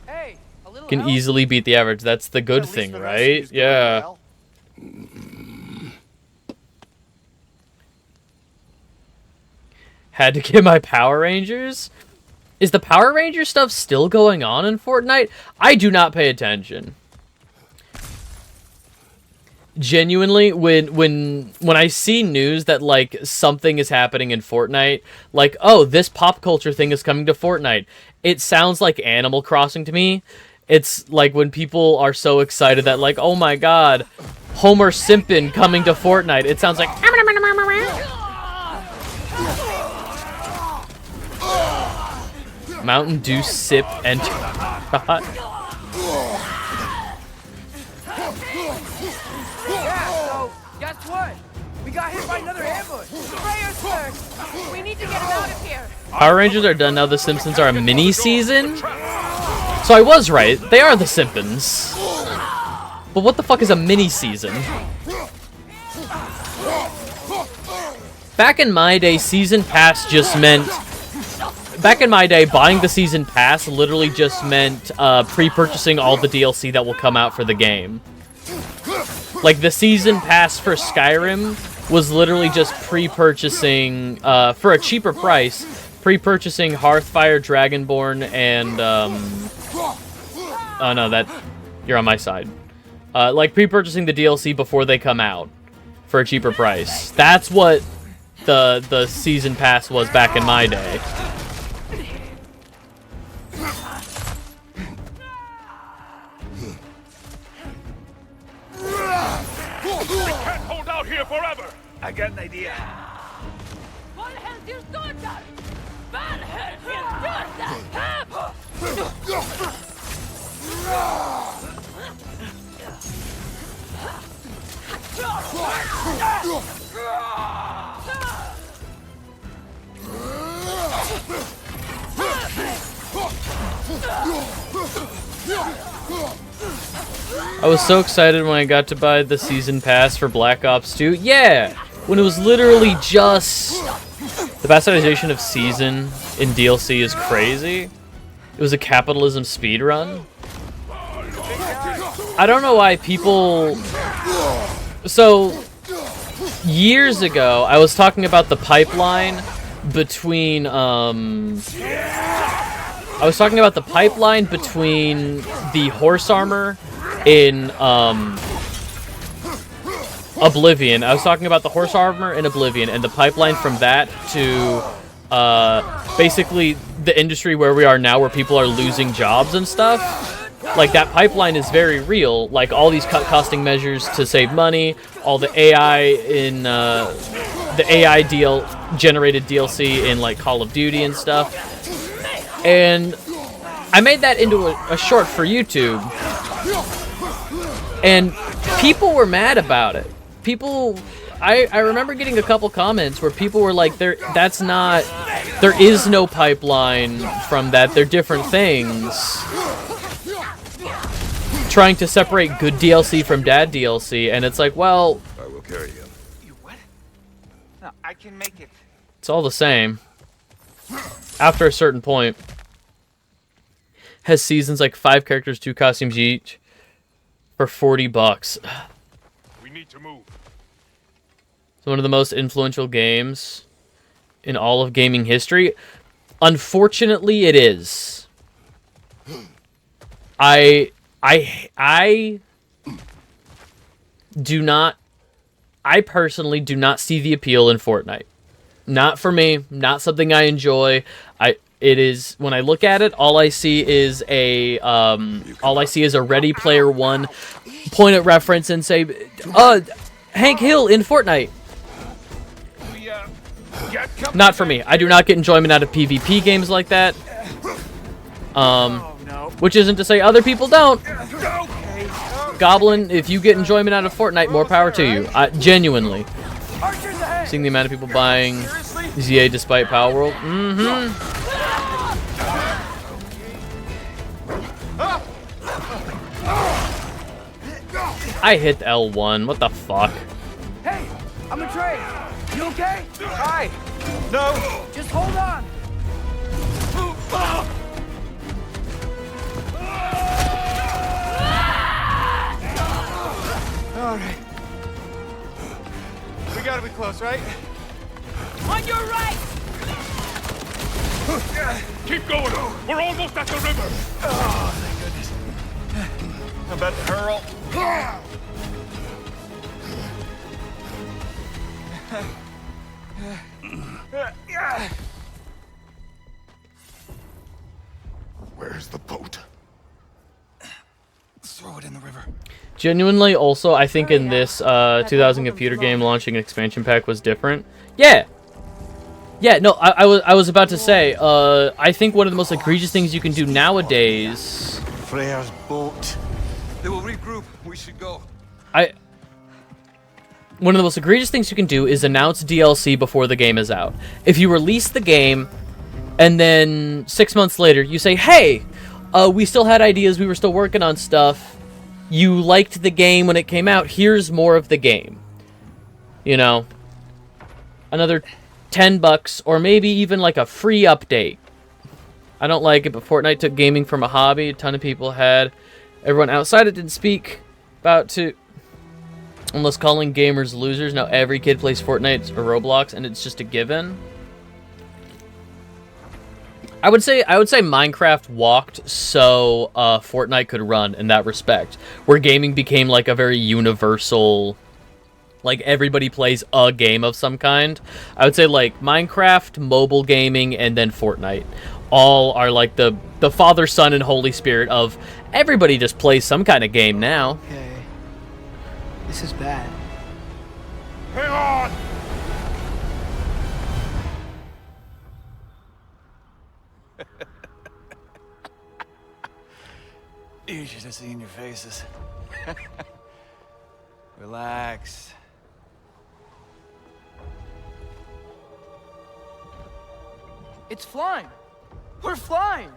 Hey, a little Can help? easily beat the average. That's the good At least thing, the right? rescue's going Yeah. well. Had to get my Power Rangers? Is the Power Ranger stuff still going on in Fortnite? I do not pay attention. Genuinely, when I see news that, like, something is happening in Fortnite, like, oh, this pop culture thing is coming to Fortnite, it sounds like Animal Crossing to me. It's like when people are so excited that, like, oh my god, Homer Simpson coming to Fortnite. It sounds like... Mountain Dew sip and... Yeah, so, guess what? We got hit by another ambush. Prayers first. We need to get him out of here. Power Rangers are done now. The Simpsons are a mini-season? So I was right. They are the Simpsons. But what the fuck is a mini-season? back in my day, season pass just meant... Back in my day, buying the season pass literally just meant pre-purchasing all the DLC that will come out for the game. Like, the season pass for Skyrim was literally just pre-purchasing, for a cheaper price, pre-purchasing Hearthfire, Dragonborn, and, oh no, you're on my side. Like, pre-purchasing the DLC before they come out for a cheaper price. That's what the season pass was back in my day. Can't hold out here forever. I got an idea. I was so excited when I got to buy the season pass for Black Ops 2. Yeah! When it was literally just... The bastardization of season in DLC is crazy. It was a capitalism speedrun. I don't know why people... So, years ago, I was talking about the pipeline between, I was talking about the pipeline between the horse armor in, Oblivion. I was talking about the horse armor in Oblivion and the pipeline from that to, basically the industry where we are now, where people are losing jobs and stuff. Like, that pipeline is very real. Like, all these cut-costing measures to save money, all the AI in, the AI generated DLC in, like, Call of Duty and stuff. And I made that into a short for YouTube. And people were mad about it. People... I remember getting a couple comments where people were like, there is no pipeline from that. They're different things. Trying to separate good DLC from bad DLC, and it's like, well... I will carry him. You what? No, I can make it. It's all the same. After a certain point. Has seasons like 5 characters, 2 costumes each, for $40. We need to move. It's one of the most influential games in all of gaming history. Unfortunately, it is. I personally do not see the appeal in Fortnite. Not for me, not something I enjoy. It is, when I look at it, all I see is a Ready Player One point at reference and say, Hank Hill in Fortnite. Not for me. I do not get enjoyment out of PvP games like that. Which isn't to say other people don't. Goblin, if you get enjoyment out of Fortnite, more power to you. Genuinely. Seeing the amount of people buying ZA despite Power World. I hit L1. What the fuck? Hey, I'm a Trey. You okay? Hi. No. Just hold on. All right. We gotta be close, right? On your right! Keep going. We're almost at the river. Oh, thank goodness. I'm about to hurl. Where's the boat? Throw it in the river. Genuinely, also, I think in this 2000 computer game, launching an expansion pack was different. Yeah! Yeah, no, I was about to say, I think one of the most egregious things you can do nowadays... Freya's boat. They will regroup. We should go. One of the most egregious things you can do is announce DLC before the game is out. If you release the game, and then 6 months later, you say, hey, we still had ideas, we were still working on stuff, you liked the game when it came out, here's more of the game. You know? another $10, or maybe even like a free update. I don't like it, but Fortnite took gaming from a hobby. A ton of people had. Everyone outside it didn't speak about to, unless calling gamers losers. Now every kid plays Fortnite or Roblox, and it's just a given. I would say Minecraft walked so Fortnite could run in that respect, where gaming became like a very universal, like everybody plays a game of some kind. I would say like Minecraft, mobile gaming, and then Fortnite. All are like the Father, Son, and Holy Spirit of everybody just plays some kind of game now. Okay. This is bad. Hang on! You should have seen your faces. Relax. It's flying. We're flying.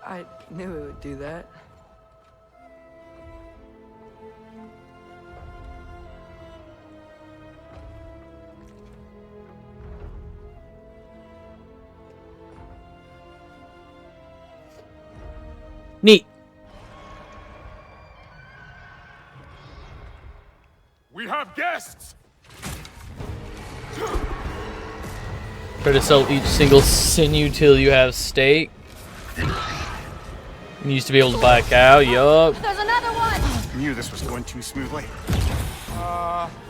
I knew it would do that. Neat. We have guests! Try to sell each single sinew till you have steak. You used to be able to buy a cow, yup. There's another one! Knew this was going too smoothly.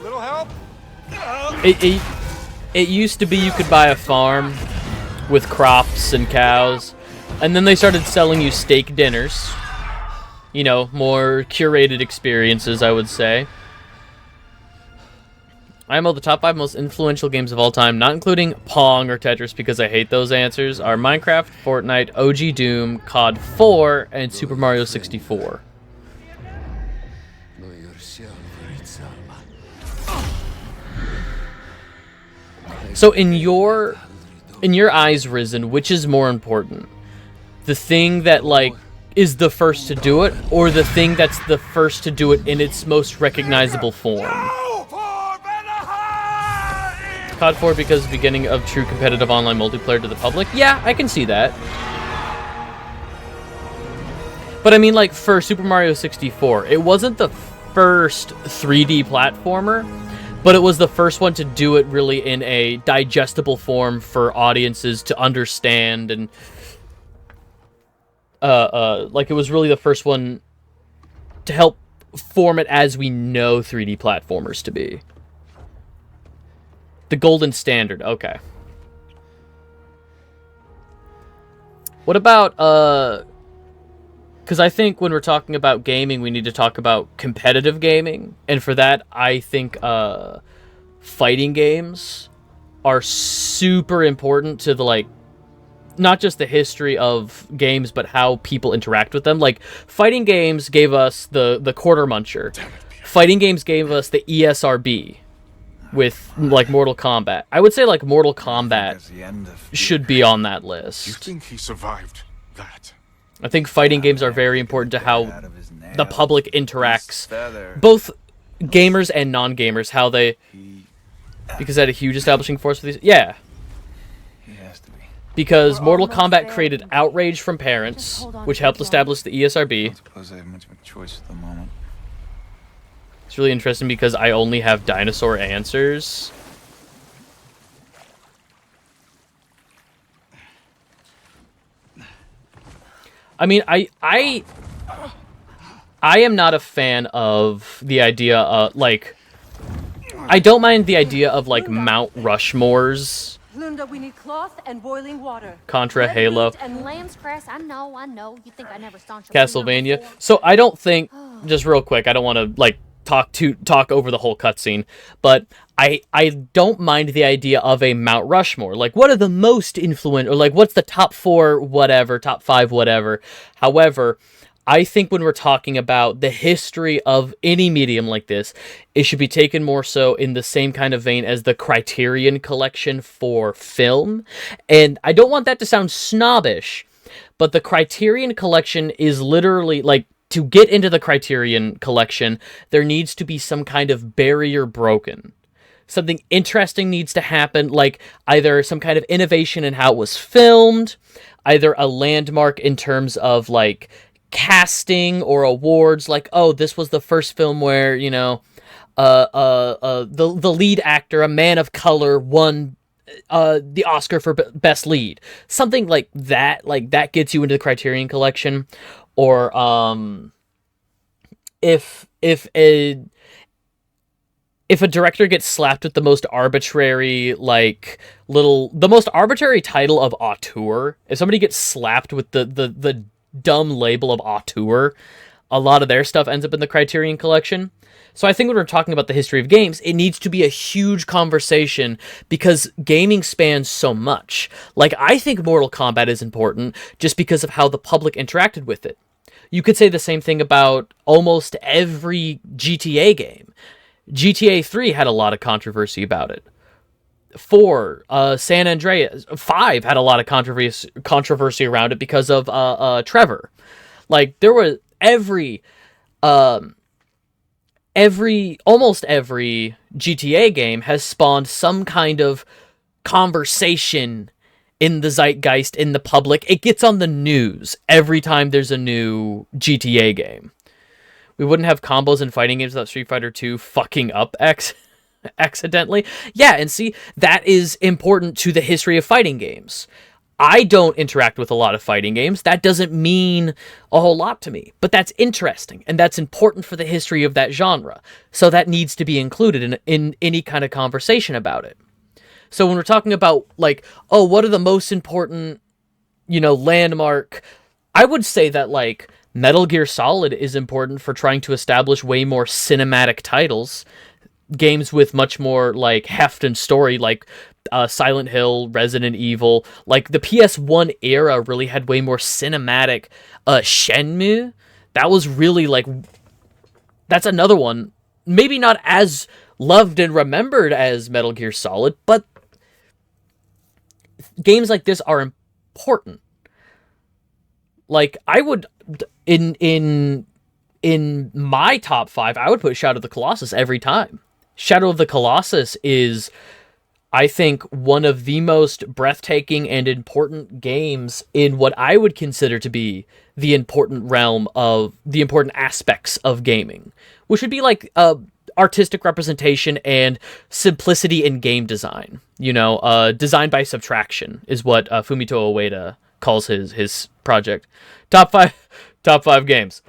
Little help? It used to be you could buy a farm with crops and cows, and then they started selling you steak dinners. You know, more curated experiences, I would say. IMO, the top 5 most influential games of all time, not including Pong or Tetris because I hate those answers, are Minecraft, Fortnite, OG Doom, COD 4, and Super Mario 64. So in your eyes, Risen, which is more important? The thing that, like, is the first to do it, or the thing that's the first to do it in its most recognizable form? COD 4 because the beginning of true competitive online multiplayer to the public? Yeah, I can see that. But I mean, like, for Super Mario 64, it wasn't the first 3D platformer, but it was the first one to do it really in a digestible form for audiences to understand, and like, it was really the first one to help form it as we know 3D platformers to be. The golden standard, okay. What about, because I think when we're talking about gaming, we need to talk about competitive gaming. And for that, I think fighting games are super important to the, like, not just the history of games, but how people interact with them. Like, fighting games gave us the Quarter Muncher. Fighting games gave us the ESRB with, like, Mortal Kombat. I would say, like, Mortal Kombat should be on that list. You think he survived that? I think fighting games are very important to how the public interacts. Both gamers and non-gamers, how they... Because that a huge establishing force for these... Yeah. Because Mortal Kombat created outrage from parents, which helped establish the ESRB. Suppose I have much of a choice at the moment. It's really interesting because I only have dinosaur answers. I mean, I am not a fan of the idea, like... I don't mind the idea of, like, Mount Rushmores. Lunda, we need cloth and boiling water. Contra, Halo. And lamb's cress, I know. You think I never staunched Castlevania. So I don't think, just real quick, I don't want to, like, talk over the whole cutscene, but I don't mind the idea of a Mount Rushmore. Like, what are the most influential, or like, what's the top 4 whatever, top 5 whatever. However, I think when we're talking about the history of any medium like this, it should be taken more so in the same kind of vein as the Criterion Collection for film. And I don't want that to sound snobbish, but the Criterion Collection is literally, like, to get into the Criterion Collection, there needs to be some kind of barrier broken. Something interesting needs to happen, like either some kind of innovation in how it was filmed, either a landmark in terms of, like, casting or awards, like, oh, this was the first film where, you know, the lead actor, a man of color, won the Oscar for best lead. Something like that gets you into the Criterion Collection. Or if a director gets slapped with the most arbitrary, the most arbitrary title of auteur, if somebody gets slapped with the dumb label of auteur, a lot of their stuff ends up in the Criterion Collection. So I think when we're talking about the history of games, it needs to be a huge conversation because gaming spans so much. Like, I think Mortal Kombat is important just because of how the public interacted with it. You could say the same thing about almost every GTA game. GTA 3 had a lot of controversy about it. 4, San Andreas, 5 had a lot of controversy around it because of Trevor. Like, there was almost every GTA game has spawned some kind of conversation in the zeitgeist, in the public. It gets on the news every time there's a new GTA game. We wouldn't have combos in fighting games without Street Fighter 2 fucking up accidentally. Yeah, and see, that is important to the history of fighting games. I don't interact with a lot of fighting games. That doesn't mean a whole lot to me. But that's interesting, and that's important for the history of that genre. So that needs to be included in any kind of conversation about it. So when we're talking about, like, oh, what are the most important, you know, landmark, I would say that, like, Metal Gear Solid is important for trying to establish way more cinematic titles. Games with much more, like, heft and story, like Silent Hill, Resident Evil. Like, the PS1 era really had way more cinematic. Shenmue, that was really, like, that's another one. Maybe not as loved and remembered as Metal Gear Solid, but games like this are important. Like, I would, in my top 5, I would put Shadow of the Colossus every time. Shadow of the Colossus is, I think, one of the most breathtaking and important games in what I would consider to be the important realm of the important aspects of gaming, which would be like artistic representation and simplicity in game design. You know, design by subtraction is what Fumito Ueda calls his project. Top five games: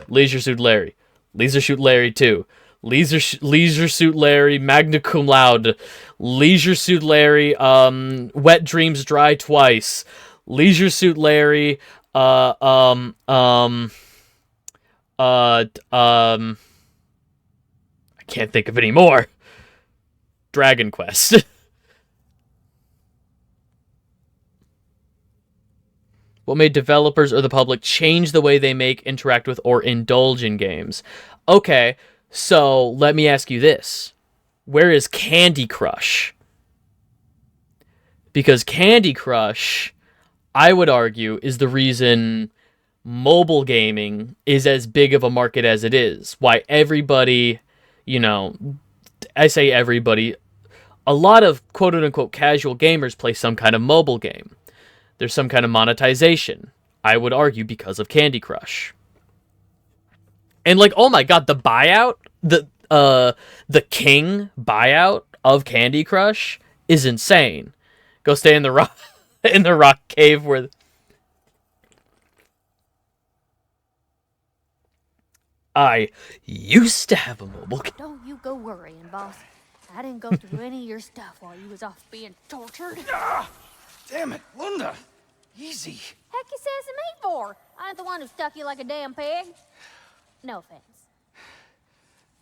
Leisure Suit Larry, Leisure Suit Larry 2, Leisure Suit Larry Magna Cum Laude, Leisure Suit Larry Wet Dreams Dry Twice, Leisure Suit Larry I can't think of any more. Dragon Quest. What made developers or the public change the way they make, interact with, or indulge in games? Okay, so let me ask you this. Where is Candy Crush? Because Candy Crush, I would argue, is the reason mobile gaming is as big of a market as it is. Why everybody, you know, I say everybody, a lot of quote-unquote casual gamers play some kind of mobile game. There's some kind of monetization, I would argue, because of Candy Crush. And, like, oh my god, the buyout, the king buyout of Candy Crush is insane. Go stay in the rock cave where I used to have a mobile game. Don't you go worrying, boss. I didn't go through any of your stuff while you was off being tortured. Damn it, Lunda. Easy. Heck you sassing me for? I ain't the one who stuck you like a damn pig. No offense.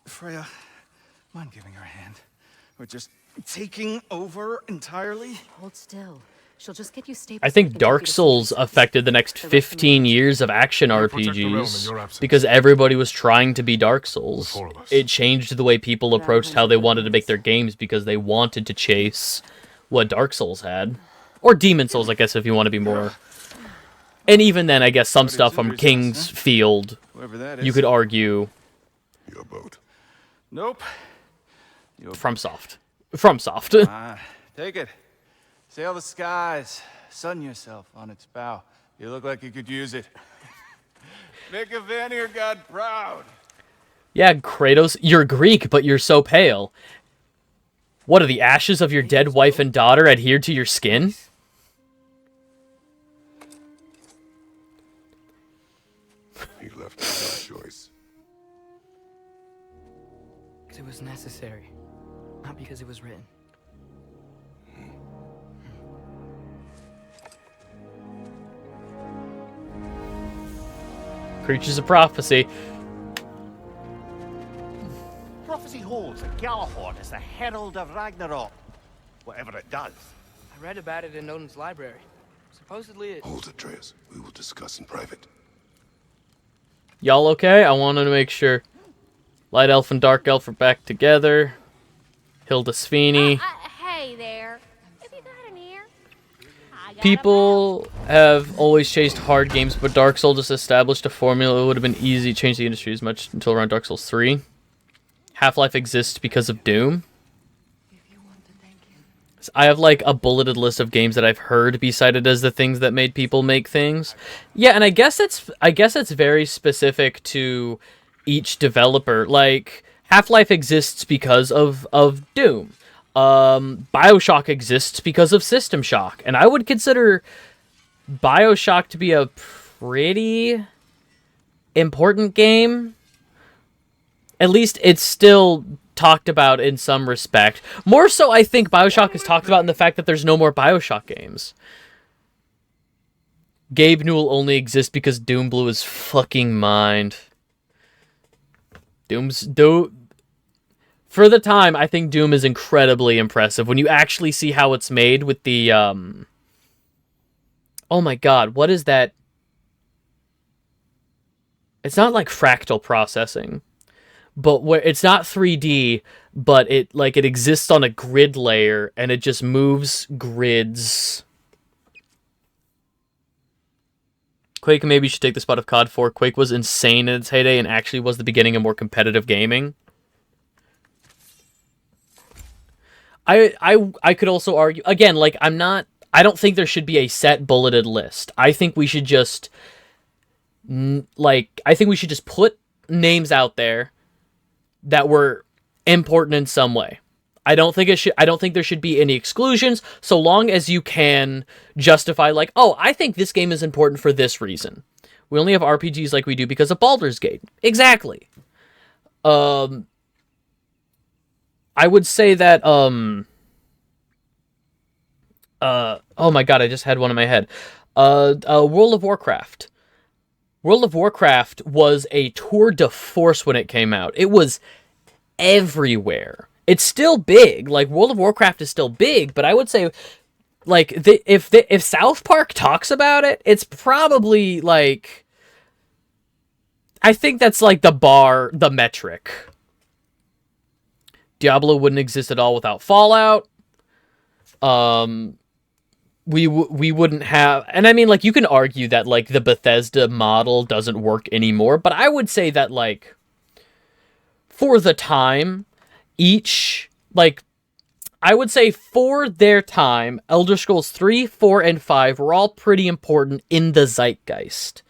Freya, mind giving her a hand? Or just taking over entirely? Hold still. She'll just get you stable. I think Dark Souls affected the next 15 years of action RPGs because everybody was trying to be Dark Souls. It changed the way people approached how they wanted to make their games because they wanted to chase what Dark Souls had. Or Demon Souls, I guess, if you want to be more. And even then, I guess some stuff from King's Field Whoever that is. You could argue Your boat. Nope. FromSoft. FromSoft. Take it. Sail the skies. Sun yourself on its bow. You look like you could use it. Make a Vanir god proud. Yeah, Kratos, you're Greek, but you're so pale. What, are the ashes of your dead wife and daughter adhered to your skin? You left us no choice. It was necessary, not because it was written. Creatures of prophecy. Prophecy holds that Galahorn is the herald of Ragnarok. Whatever it does. I read about it in Odin's library. Supposedly it... Hold it, Atreus. We will discuss in private. Y'all okay? I wanted to make sure. Light Elf and Dark Elf are back together. Hilda Sweeney. Hey there. Have you got an ear? I got People have always chased hard games, but Dark Souls just established a formula. It would have been easy to change the industry as much until around Dark Souls 3. Half-Life exists because of Doom. I have like a bulleted list of games that I've heard be cited as the things that made people make things. Yeah, and I guess it's very specific to each developer. Like Half-Life exists because of Doom. BioShock exists because of System Shock, and I would consider BioShock to be a pretty important game. At least it's still talked about in some respect. More so, I think BioShock is talked about in the fact that there's no more BioShock games. Gabe Newell only exists because Doom blew his fucking mind. For the time, I think Doom is incredibly impressive. When you actually see how it's made with the, oh my god, what is that? It's not like fractal processing. But where it's not 3D, but it exists on a grid layer, and it just moves grids. Quake maybe should take the spot of COD 4. Quake was insane in its heyday and actually was the beginning of more competitive gaming. I could also argue again, like I don't think there should be a set bulleted list. I think we should just put names out there that were important in some way. I don't think there should be any exclusions, so long as you can justify, like, oh, I think this game is important for this reason. We only have RPGs like we do because of Baldur's Gate. Exactly. I would say that, oh my god, I just had one in my head. World of Warcraft. World of Warcraft was a tour de force when it came out. It was everywhere. It's still big. Like, World of Warcraft is still big, but I would say, like, if South Park talks about it, it's probably, like, I think that's, like, the metric. Diablo wouldn't exist at all without Fallout. We wouldn't have, and I mean, like, you can argue that, like, the Bethesda model doesn't work anymore, but I would say that, like, for the time, I would say for their time, Elder Scrolls 3, 4, and 5 were all pretty important in the zeitgeist.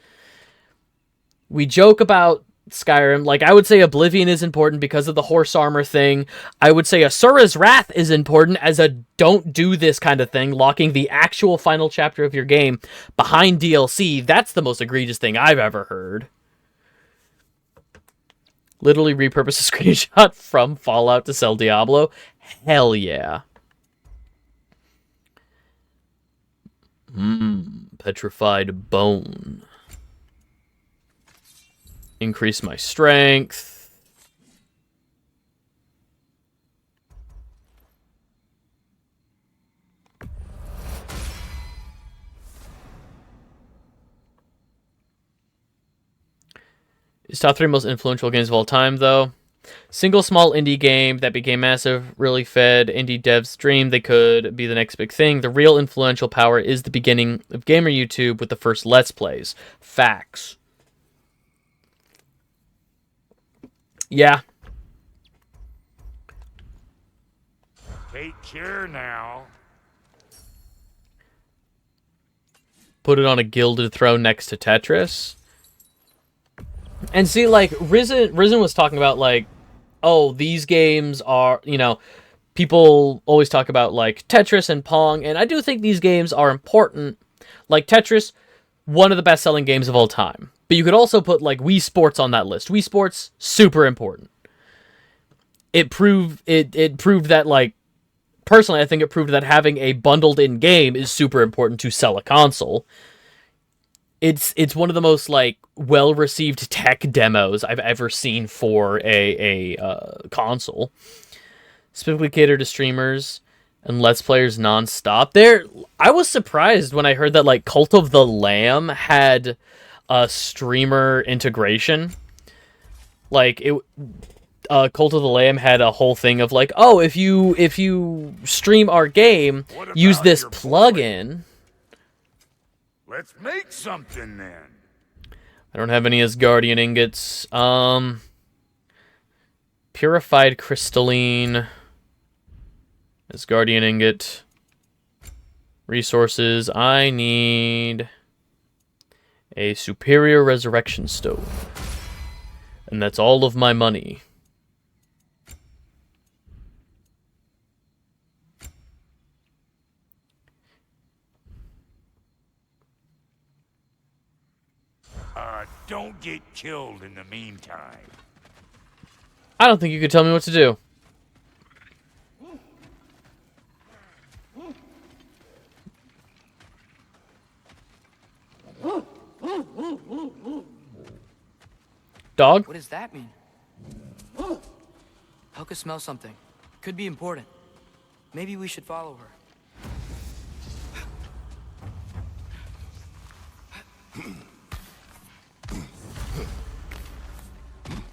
We joke about Skyrim. Like, I would say Oblivion is important because of the horse armor thing. I would say Asura's Wrath is important as a don't do this kind of thing, locking the actual final chapter of your game behind DLC. That's the most egregious thing I've ever heard. Literally repurpose a screenshot from Fallout to sell Diablo. Hell yeah. Petrified bone. Increase my strength. It's top 3 most influential games of all time, though. Single small indie game that became massive, really fed indie devs' dream they could be the next big thing. The real influential power is the beginning of gamer YouTube with the first Let's Plays. Facts. Yeah. Take care now. Put it on a gilded throne next to Tetris. And see, like, Risen was talking about, like, oh, these games are, you know, people always talk about, like, Tetris and Pong, and I do think these games are important. Like, Tetris, one of the best-selling games of all time. But you could also put, like, Wii Sports on that list. Wii Sports, super important. It proved that, like, personally, I think it proved that having a bundled-in game is super important to sell a console. It's one of the most, like, well-received tech demos I've ever seen for a console. Specifically catered to streamers and Let's Players non-stop. I was surprised when I heard that, like, Cult of the Lamb had a streamer integration. Like, Cult of the Lamb had a whole thing of, like, oh, if you stream our game, use this plugin. Let's make something then. I don't have any Asgardian ingots. Purified crystalline. Asgardian ingot. Resources. I need a superior resurrection stove. And that's all of my money. Don't get killed in the meantime. I don't think you could tell me what to do. Dog? What does that mean? Helka smells something. Could be important. Maybe we should follow her.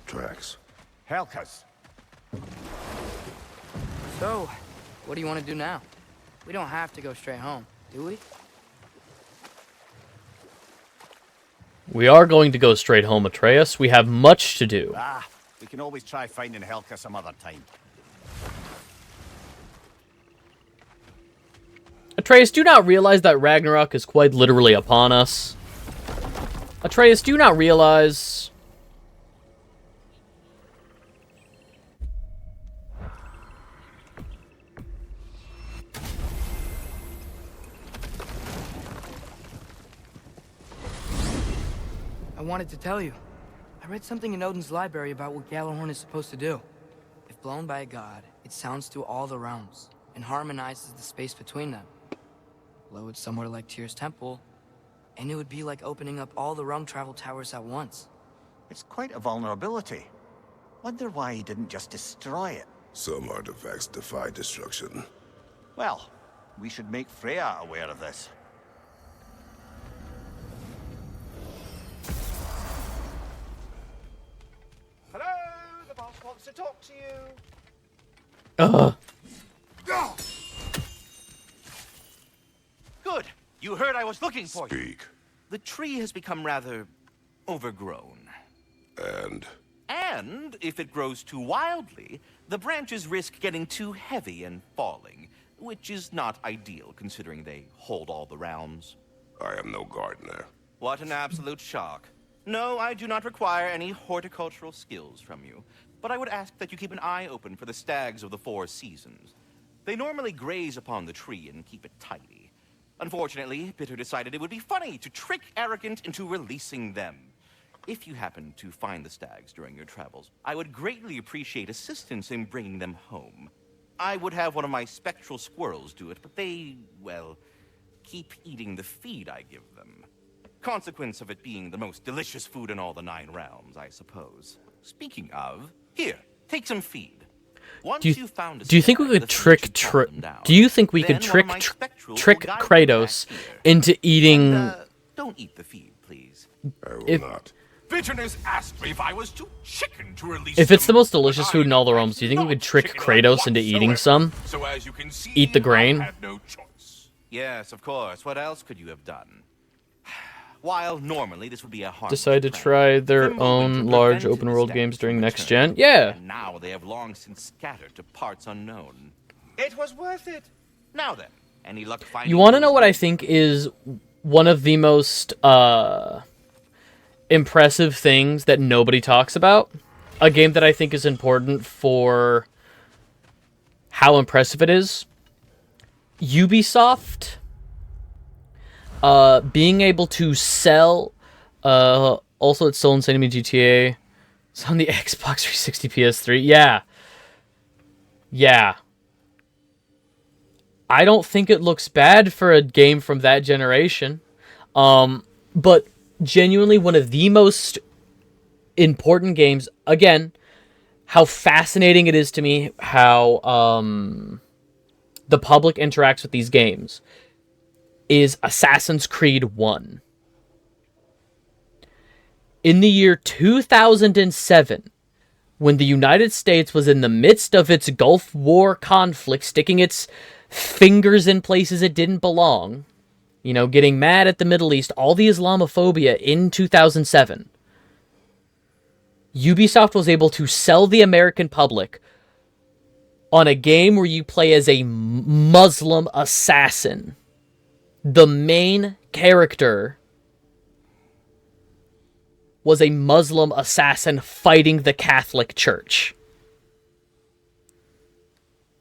Tracks. Helka's. So, what do you want to do now? We don't have to go straight home, do we? We are going to go straight home, Atreus. We have much to do. We can always try finding Helka some other time. Atreus, do you not realize that Ragnarok is quite literally upon us? Atreus, do you not realize... I wanted to tell you. I read something in Odin's library about what Gjallarhorn is supposed to do. If blown by a god, it sounds through all the realms and harmonizes the space between them. Blow it somewhere like Tyr's temple, and it would be like opening up all the realm travel towers at once. It's quite a vulnerability. Wonder why he didn't just destroy it. Some artifacts defy destruction. Well, we should make Freya aware of this. Hello, the boss wants to talk to you. Good. You heard I was looking for you. Speak. The tree has become rather overgrown. And if it grows too wildly, the branches risk getting too heavy and falling, which is not ideal considering they hold all the realms. I am no gardener. What an absolute shock. No, I do not require any horticultural skills from you, but I would ask that you keep an eye open for the stags of the four seasons. They normally graze upon the tree and keep it tidy. Unfortunately, Bitter decided it would be funny to trick Arrogant into releasing them. If you happen to find the stags during your travels, I would greatly appreciate assistance in bringing them home. I would have one of my spectral squirrels do it, but they, well, keep eating the feed I give them. Consequence of it being the most delicious food in all the 9 realms, I suppose. Speaking of, here, take some feed. Once Do you think we could trick Kratos into eating? Don't eat the feed, please. I will not. Bitterness asked me if I was too chicken to release If it's the them, most delicious but food in all the I realms, do you think we am could trick not Kratos chicken into eating some? So as you can see, Eat the grain? I had no choice. Yes, of course. What else could you have done? While normally this would be a hard decide to try their own large open world games during next gen. Yeah. And now they have long since scattered to parts unknown. It was worth it. Now then, any luck finding... You want to know what I think is one of the most impressive things that nobody talks about? A game that I think is important for how impressive it is. Ubisoft being able to sell, also it's still in Enemy GTA. It's on the Xbox 360 PS3. Yeah. I don't think it looks bad for a game from that generation. But genuinely one of the most important games, again, how fascinating it is to me how the public interacts with these games, is Assassin's Creed 1. In the year 2007, when the United States was in the midst of its Gulf War conflict, sticking its fingers in places it didn't belong, you know, getting mad at the Middle East, all the Islamophobia in 2007, Ubisoft was able to sell the American public on a game where you play as a Muslim assassin. The main character was a Muslim assassin fighting the Catholic Church.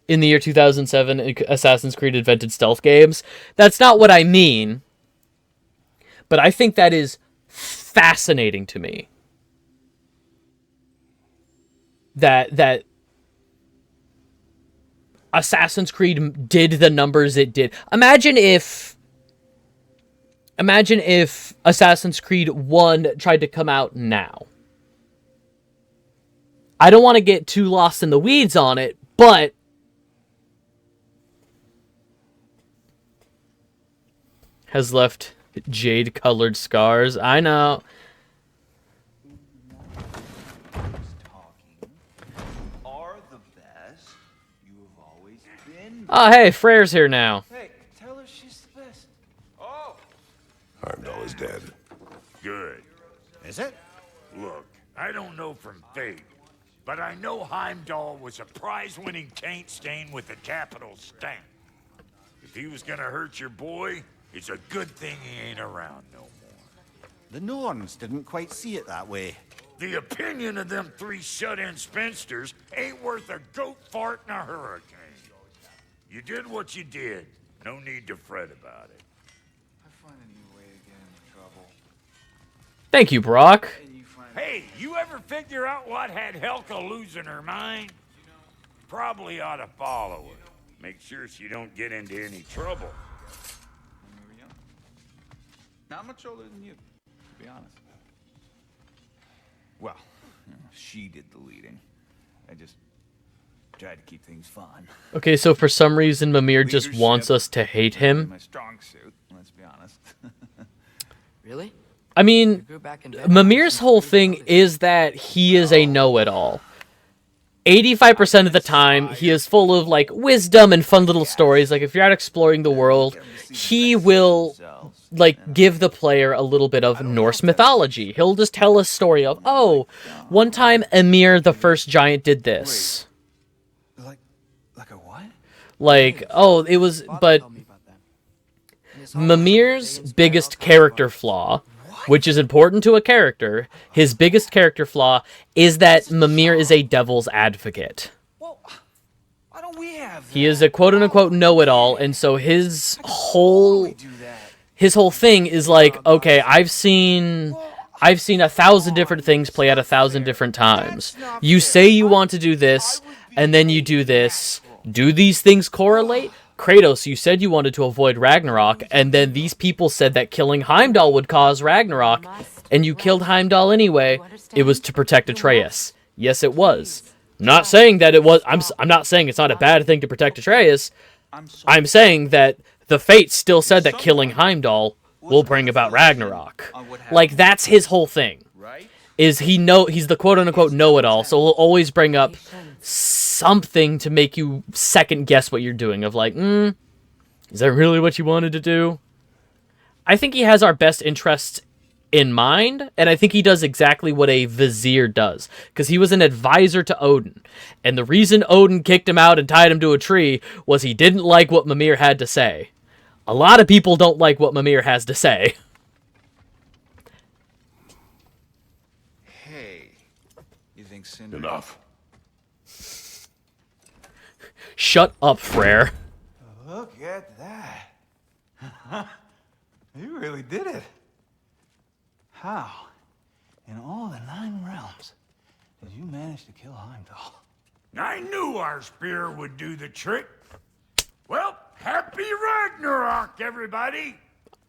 In the year 2007, Assassin's Creed invented stealth games. That's not what I mean, but I think that is fascinating to me. That Assassin's Creed did the numbers it did. Imagine if Assassin's Creed 1 tried to come out now. I don't want to get too lost in the weeds on it, but has left jade-colored scars. I know. Oh, hey, Freyr's here now. Hey, tell her she's the best. Oh! Heimdall is dead. Good. Is it? Look, I don't know from fate, but I know Heimdall was a prize-winning taint stain with a capital stamp. If he was gonna hurt your boy, it's a good thing he ain't around no more. The Norns didn't quite see it that way. The opinion of them three shut-in spinsters ain't worth a goat fart in a hurricane. You did what you did. No need to fret about it. I find a new way to get into trouble. Thank you, Brock. Hey, you ever figure out what had Helka losing her mind? Probably ought to follow her. Make sure she don't get into any trouble. When we were young. Not much older than you, to be honest. Well, she did the leading. I just tried to keep things fun. Okay, so for some reason, Mimir just wants us to hate him. My strong suit, let's be honest. Really? I mean, Mimir's whole thing is that he is a know-it-all. 85% of the time, he is full of, like, wisdom and fun little stories. Like, if you're out exploring the world, he will, like, give the player a little bit of Norse mythology. He'll just tell a story of, oh, one time Ymir, the first giant, did this. Like a what? Like, oh, it was, but Mimir's biggest character flaw, which is important to a character, his biggest character flaw is that Mimir is a devil's advocate. Well, why don't we have that? He is a quote-unquote know-it-all, and so his whole thing is like, okay, I've seen 1,000 different things play out 1,000 different times. You say you want to do this, and then you do this. Do these things correlate? Kratos, you said you wanted to avoid Ragnarok, and then these people said that killing Heimdall would cause Ragnarok, and you killed Heimdall anyway. It was to protect Atreus. Yes, it was. Not saying that it was. I'm not saying it's not a bad thing to protect Atreus. I'm saying that the Fates still said that killing Heimdall will bring about Ragnarok. Like, that's his whole thing. Is he's the quote-unquote know-it-all, so he'll always bring up something to make you second-guess what you're doing, of like, is that really what you wanted to do? I think he has our best interests in mind, and I think he does exactly what a vizier does, because he was an advisor to Odin, and the reason Odin kicked him out and tied him to a tree was he didn't like what Mimir had to say. A lot of people don't like what Mimir has to say. Hey, you think Cinder... Enough. Shut up, Frere. Look at that. You really did it. How, in all the 9 realms, did you manage to kill Heimdall? I knew our spear would do the trick. Well, happy Ragnarok, everybody!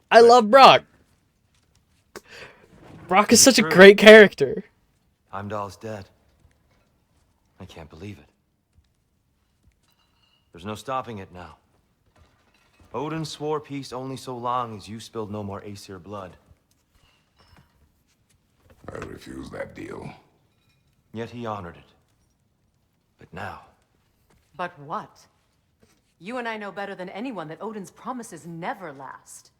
I love Brock. Brock is such a great character. Heimdall's dead. I can't believe it. There's no stopping it now. Odin swore peace only so long as you spilled no more Aesir blood. I refuse that deal. Yet he honored it. But now... But what? You and I know better than anyone that Odin's promises never last.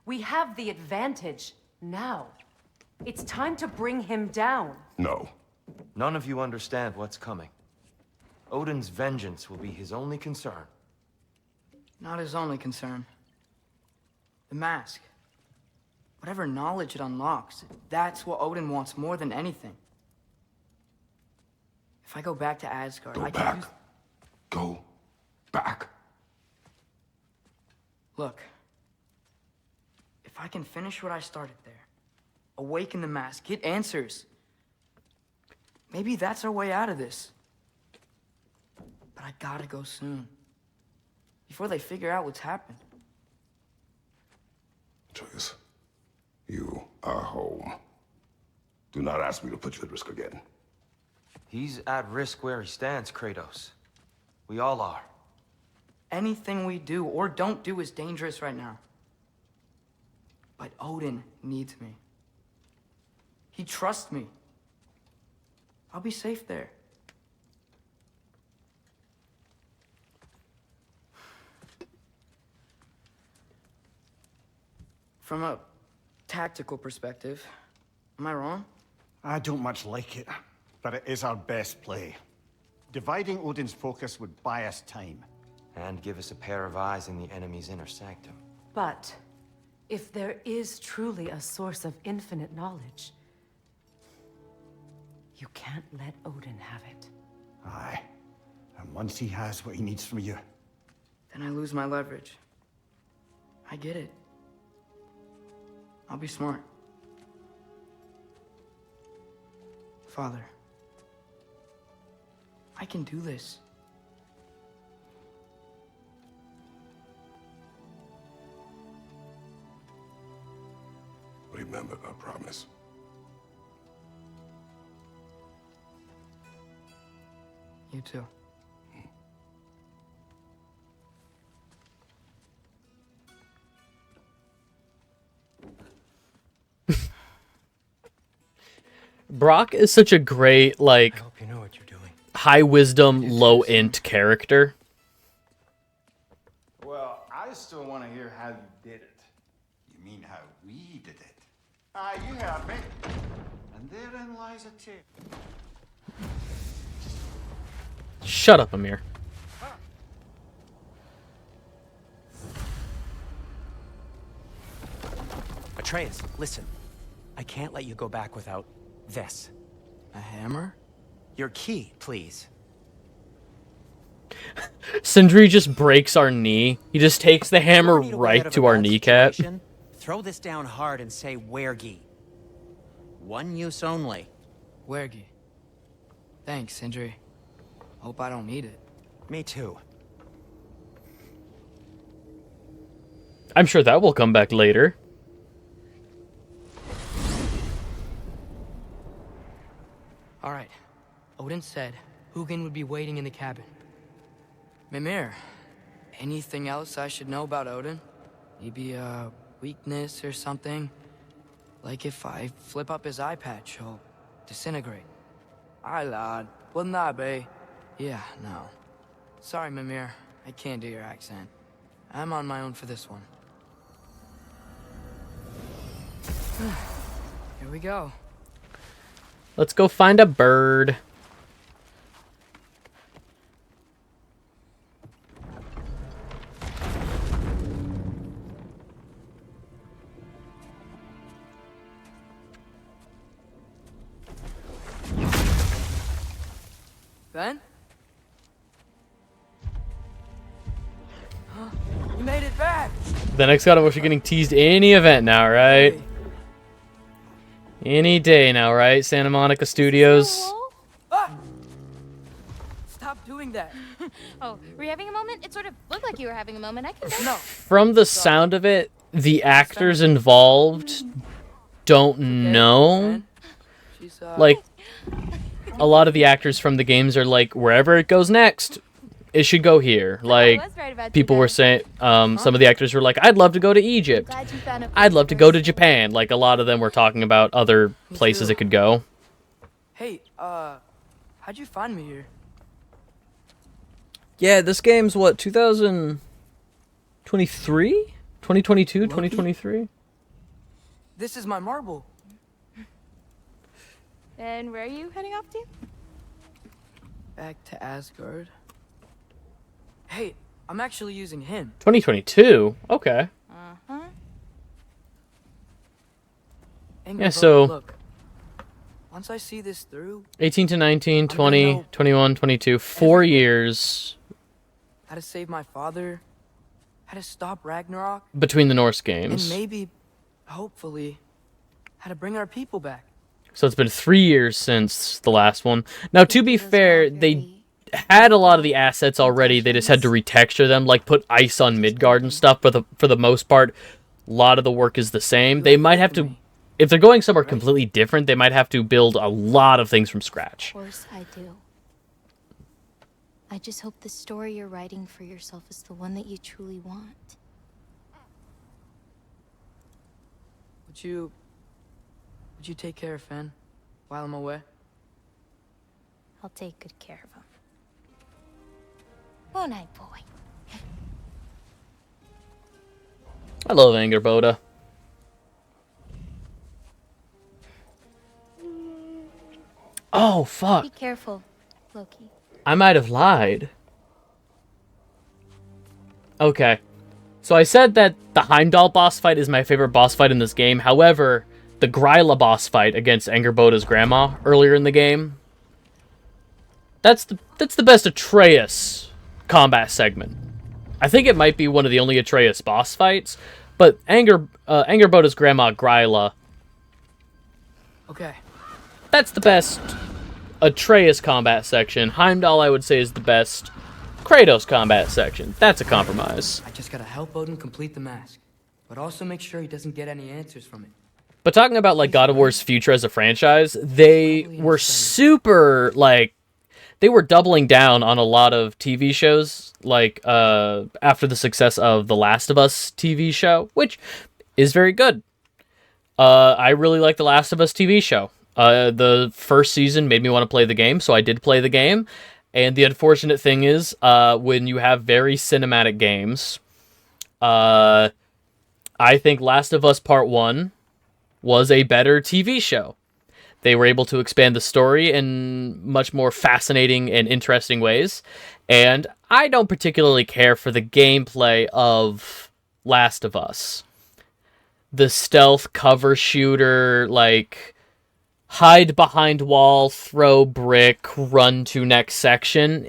We have the advantage now. It's time to bring him down. No. None of you understand what's coming. Odin's vengeance will be his only concern. Not his only concern. The mask. Whatever knowledge it unlocks, that's what Odin wants more than anything. If I go back to Asgard, Go I back. can use... Go back. Look. If I can finish what I started there, awaken the mask, get answers, maybe that's our way out of this. But I gotta go soon. Before they figure out what's happened. Atreus, you are home. Do not ask me to put you at risk again. He's at risk where he stands, Kratos. We all are. Anything we do or don't do is dangerous right now. But Odin needs me. He trusts me. I'll be safe there. From a tactical perspective, am I wrong? I don't much like it, but it is our best play. Dividing Odin's focus would buy us time. And give us a pair of eyes in the enemy's inner sanctum. But if there is truly a source of infinite knowledge, you can't let Odin have it. Aye. And once he has what he needs from you... Then I lose my leverage. I get it. I'll be smart. Father, I can do this. Remember our promise. You too. Brock is such a great, like, I hope you know what you're doing. high wisdom, low int character. Well, I still want to hear how you did it. You mean how we did it? Ah, you heard me. And therein lies a tale. Shut up, Amir. Atreus, listen. I can't let you go back without this. A hammer? Your key, please. Sindri just breaks our knee. He just takes the hammer You need a way out right of to a our bad kneecap. situation? Throw this down hard and say wergi. One use only. Wergi. Thanks, Sindri. Hope I don't need it. Me too. I'm sure that will come back later. All right. Odin said Hugin would be waiting in the cabin. Mimir, anything else I should know about Odin? Maybe a weakness or something? Like if I flip up his eye patch, he'll disintegrate. Aye, lad. Wouldn't that be? Yeah, no. Sorry, Mimir. I can't do your accent. I'm on my own for this one. Here we go. Let's go find a bird. Ben? You made it back! The next God of War, you're getting teased any event now, right? Hey. Any day now, right? Santa Monica Studios. Ah! Stop doing that. Oh, were you having a moment? It sort of looked like you were having a moment. I can go. No. From the sound of it, the actors involved don't know. Ben? She's, Like, a lot of the actors from the games are like, wherever it goes next, it should go here. Like, was right about people you were then. saying, some of the actors were like, I'd love to go to Egypt. Glad you found a I'd love to go to person. Japan. Like, a lot of them were talking about other places too. it could go. Hey, how'd you find me here? Yeah, this game's what, 2023? 2022, 2023? This is my marble. And where are you heading off to? Back to Asgard. Hey, I'm actually using him. 2022? Okay. Uh-huh. Ingrid, so- look. Once I see this through, 18 to 19, I'm gonna 20, know 21, 22. 4 years how to save my father, how to stop Ragnarok, between the Norse and games. maybe, hopefully, how to bring our people back. So it's been 3 years since the last one. Now, to be fair, they had a lot of the assets already. They just had to retexture them, like put ice on Midgard and stuff. But for the most part, a lot of the work is the same. They might have to, if they're going somewhere completely different, they might have to build a lot of things from scratch. Of course I do. I just hope the story you're writing for yourself is the one that you truly want. Would you take care of Finn while I'm away? I'll take good care of him. Won't I, boy? I love Angerboda. Oh, fuck. Be careful, Loki. I might have lied. Okay. So I said that the Heimdall boss fight is my favorite boss fight in this game. However, the Gryla boss fight against Angerboda's grandma earlier in the game, that's the best Atreus combat segment. I think it might be one of the only Atreus boss fights, but Angerboda's grandma Gryla, Okay. that's the best Atreus combat section. Heimdall, I would say, is the best Kratos combat section. That's a compromise. I just gotta help Odin complete the mask, but also make sure he doesn't get any answers from it. But talking about, like, God of War's future as a franchise, they were super, like, they were doubling down on a lot of TV shows, like, after the success of the Last of Us TV show, which is very good. I really like the Last of Us TV show. The first season made me want to play the game, so I did play the game. And the unfortunate thing is, when you have very cinematic games, I think Last of Us Part 1 was a better TV show. They were able to expand the story in much more fascinating and interesting ways. And I don't particularly care for the gameplay of Last of Us. The stealth cover shooter, like, hide behind wall, throw brick, run to next section.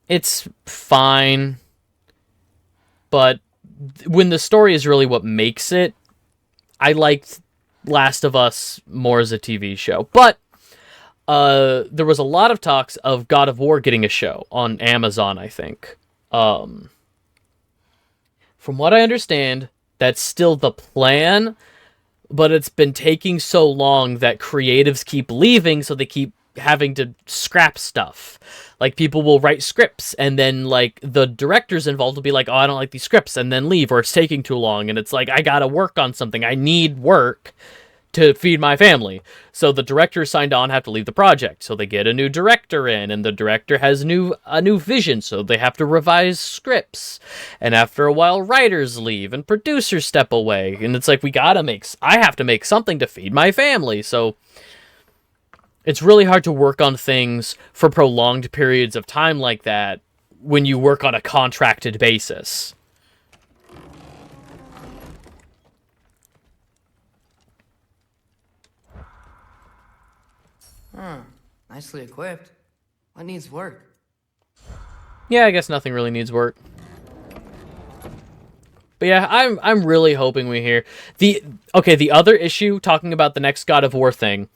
It's fine. But when the story is really what makes it, I liked Last of Us more as a TV show. But there was a lot of talks of God of War getting a show on Amazon, I think. From what I understand, that's still the plan, but it's been taking so long that creatives keep leaving, so they keep having to scrap stuff. Like, people will write scripts, and then, like, the directors involved will be like, oh, I don't like these scripts, and then leave, or it's taking too long, and it's like, I gotta work on something. I need work to feed my family. So the directors signed on have to leave the project. So they get a new director in, and the director has a new vision. So they have to revise scripts. And after a while, writers leave and producers step away. And it's like, I have to make something to feed my family. So it's really hard to work on things for prolonged periods of time like that when you work on a contracted basis. Nicely equipped. What needs work? Yeah, I guess nothing really needs work. But yeah, I'm really hoping we hear the other issue talking about the next God of War thing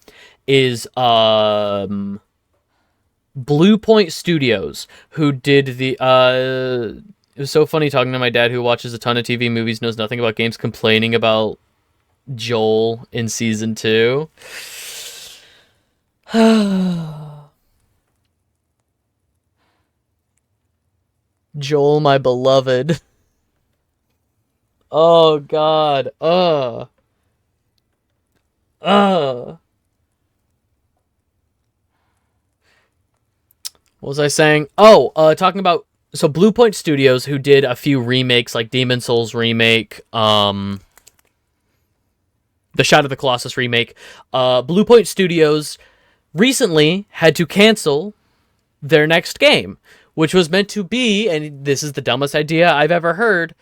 is Blue Point Studios, who did the it was so funny talking to my dad, who watches a ton of TV movies, knows nothing about games, complaining about Joel in season 2. Joel, my beloved. Oh God. What was I saying? Talking about Blue Point Studios, who did a few remakes like Demon Souls remake, the Shadow of the Colossus remake. Blue Point Studios recently had to cancel their next game, which was meant to be, and this is the dumbest idea I've ever heard,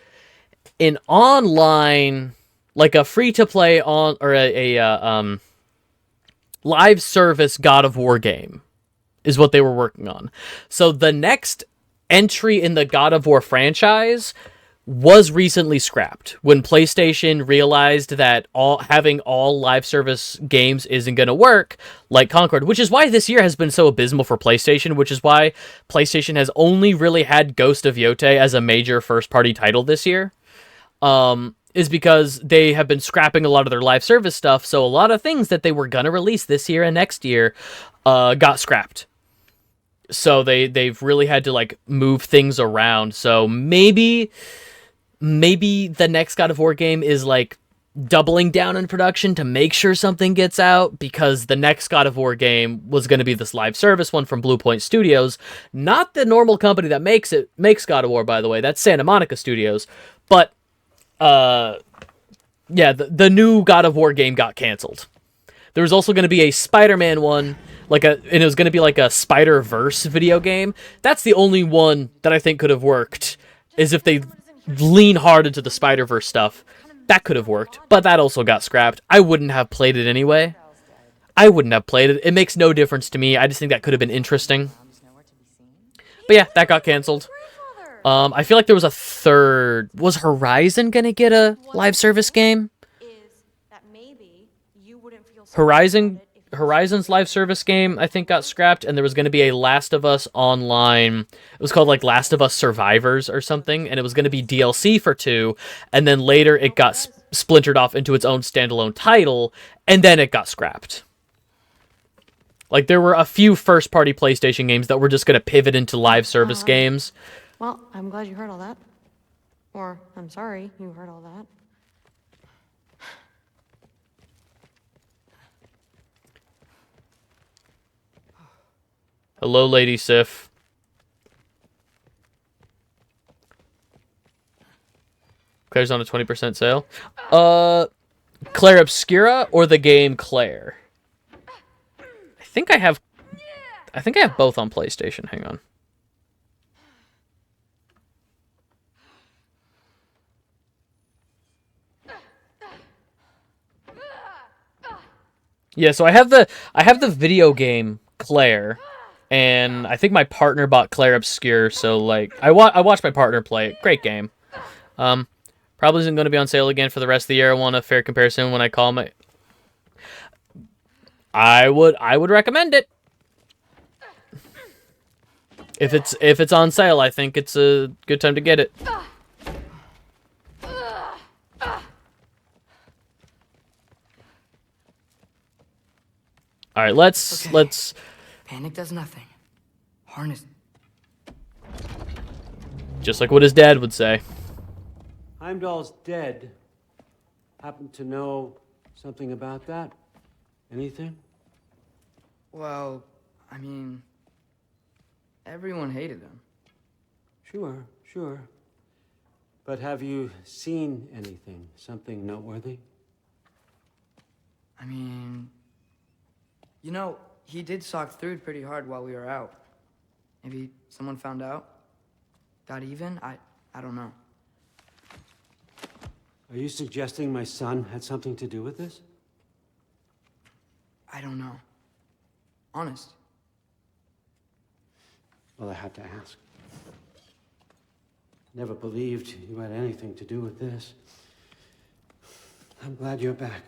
an online, like a free-to-play on or a live service God of War game is what they were working on. So the next entry in the God of War franchise was recently scrapped when PlayStation realized that having all live service games isn't going to work like Concord, which is why this year has been so abysmal for PlayStation, which is why PlayStation has only really had Ghost of Yotei as a major first-party title this year, is because they have been scrapping a lot of their live service stuff, so a lot of things that they were going to release this year and next year got scrapped. So they've really had to like move things around. So maybe the next God of War game is like doubling down in production to make sure something gets out, because the next God of War game was going to be this live service one from Blue Point Studios, not the normal company that makes God of War, by the way. That's Santa Monica Studios. But yeah, the new God of War game got canceled. There was also going to be a Spider-Man one, and it was going to be like a Spider-Verse video game. That's the only one that I think could have worked, is if they lean hard into the Spider-Verse stuff. That could have worked, but that also got scrapped. I wouldn't have played it anyway. It makes no difference to me. I just think that could have been interesting. But yeah, that got canceled. I feel like there was a third. Was Horizon going to get a live service game? Horizon's live service game, I think, got scrapped, and there was going to be a Last of Us Online. It was called like Last of Us Survivors or something, and it was going to be DLC for 2, and then later it got splintered off into its own standalone title, and then it got scrapped. Like, there were a few first-party PlayStation games that were just going to pivot into live service games. Well, I'm glad you heard all that. Or, I'm sorry you heard all that. Hello, Lady Sif. Claire's on a 20% sale. Claire Obscura or the game Claire? I think I have both on PlayStation. Hang on. Yeah, so I have the video game Claire, and I think my partner bought Claire Obscure, so like I watched my partner play it. Great game. Probably isn't going to be on sale again for the rest of the year. I want a fair comparison when I call my. I would recommend it. If it's on sale, I think it's a good time to get it. All right, let's. Panic does nothing. Harness. Just like what his dad would say. Heimdall's dead. Happen to know Something about that? Anything? Well, I mean, everyone hated him. Sure, sure. But have you seen anything? Something noteworthy? I mean, you know, he did sock through pretty hard while we were out. Maybe someone found out? Got even? I don't know. Are you suggesting my son had something to do with this? I don't know. Honest. Well, I had to ask. Never believed you had anything to do with this. I'm glad you're back.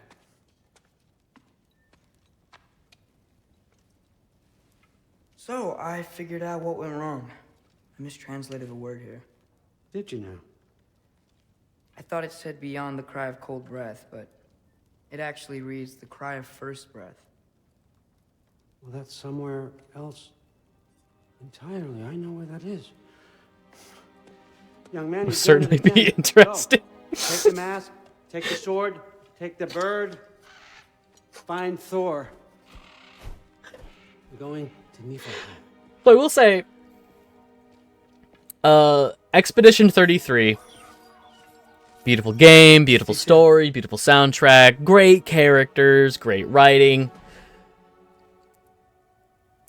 So, I figured out what went wrong. I mistranslated a word here. Did you now? I thought it said beyond the cry of cold breath, but it actually reads the cry of first breath. Well, that's somewhere else entirely. I know where that is. Young man, Would you've certainly done it be again. interesting. Go. Take the mask, take the sword, take the bird, find Thor. We're going to Niflheim. So I will say, Expedition 33. Beautiful game, beautiful story, beautiful soundtrack, great characters, great writing.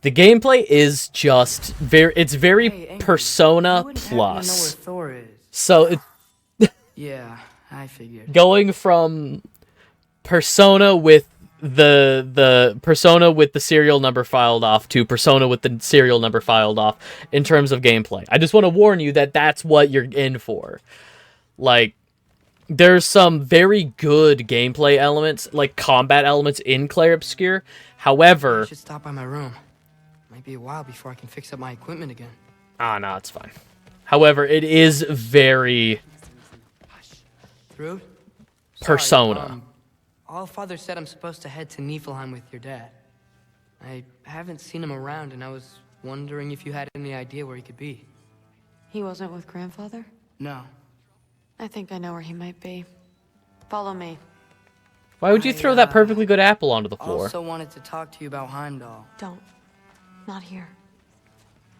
The gameplay is just it's very Persona Plus. Thor is. So Yeah, I figured. going from Persona with the Persona with the serial number filed off to Persona with the serial number filed off in terms of gameplay. I just want to warn you that that's what you're in for. Like, there's some very good gameplay elements, like combat elements in Clair Obscur. However, I should stop by my room. Might be a while before I can fix up my equipment again. no, it's fine. However, it is very Through? Persona. Allfather said I'm supposed to head to Niflheim with your dad. I haven't seen him around, and I was wondering if you had any idea where he could be. He wasn't with grandfather? No. I think I know where he might be. Follow me. Why would you throw that perfectly good apple onto the floor? Also wanted to talk to you about Heimdall. Don't. Not here.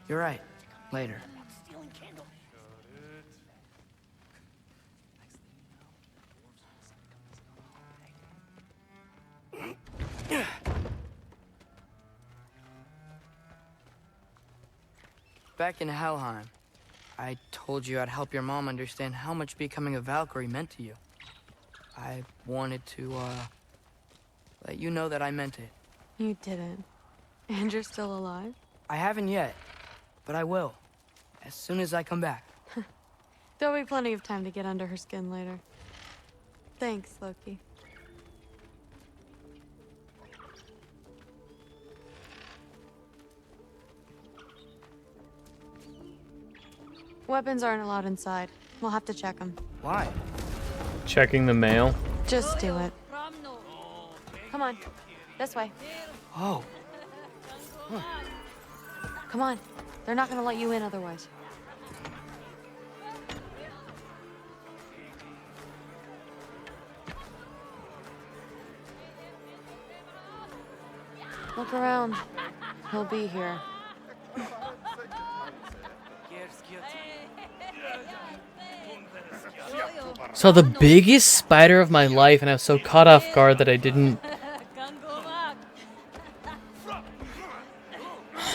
You're right. Later. Back in Helheim, I told you I'd help your mom understand how much becoming a Valkyrie meant to you. I wanted to, let you know that I meant it. You didn't. And you're still alive? I haven't yet, but I will. As soon as I come back. There'll be plenty of time to get under her skin later. Thanks, Loki. Weapons aren't allowed inside. We'll have to check them. Why? Checking the mail. Just do it. Come on. This way. Oh. Come on. They're not gonna let you in otherwise. Look around. He'll be here. Saw the biggest spider of my life, and I was so caught off guard that I didn't.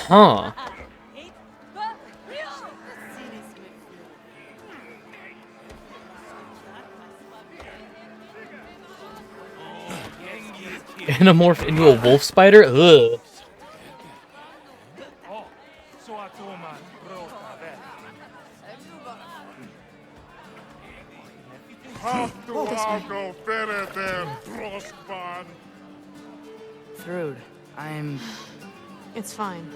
Huh. Anamorph into a wolf spider? Ugh. Thrud, I'm... It's fine.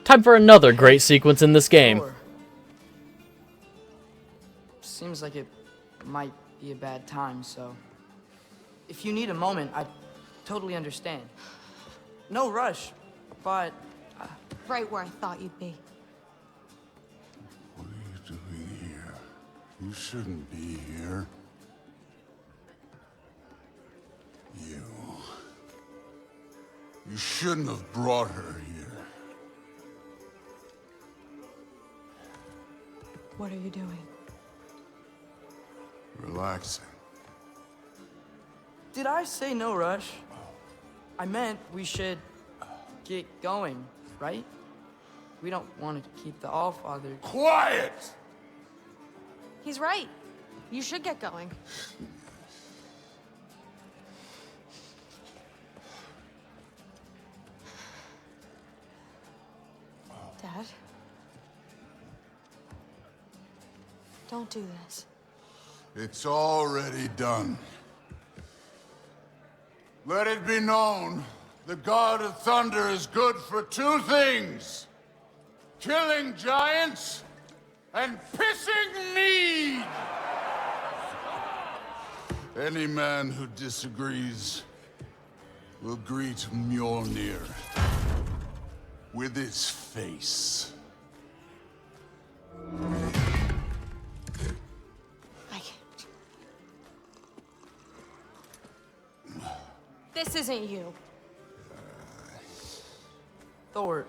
Time for another great sequence in this game. Seems like it might be a bad time, so... If you need a moment, I totally understand. No rush, but... Right where I thought you'd be. What are you doing here? You shouldn't be here. You shouldn't have brought her here. What are you doing? Relaxing. Did I say no rush? I meant we should get going, right? We don't want to keep the Allfather... Quiet! He's right. You should get going. Dad? Don't do this. It's already done. Let it be known, the God of Thunder is good for two things. Killing giants and pissing me! Any man who disagrees will greet Mjolnir with his face. This isn't you. Thor...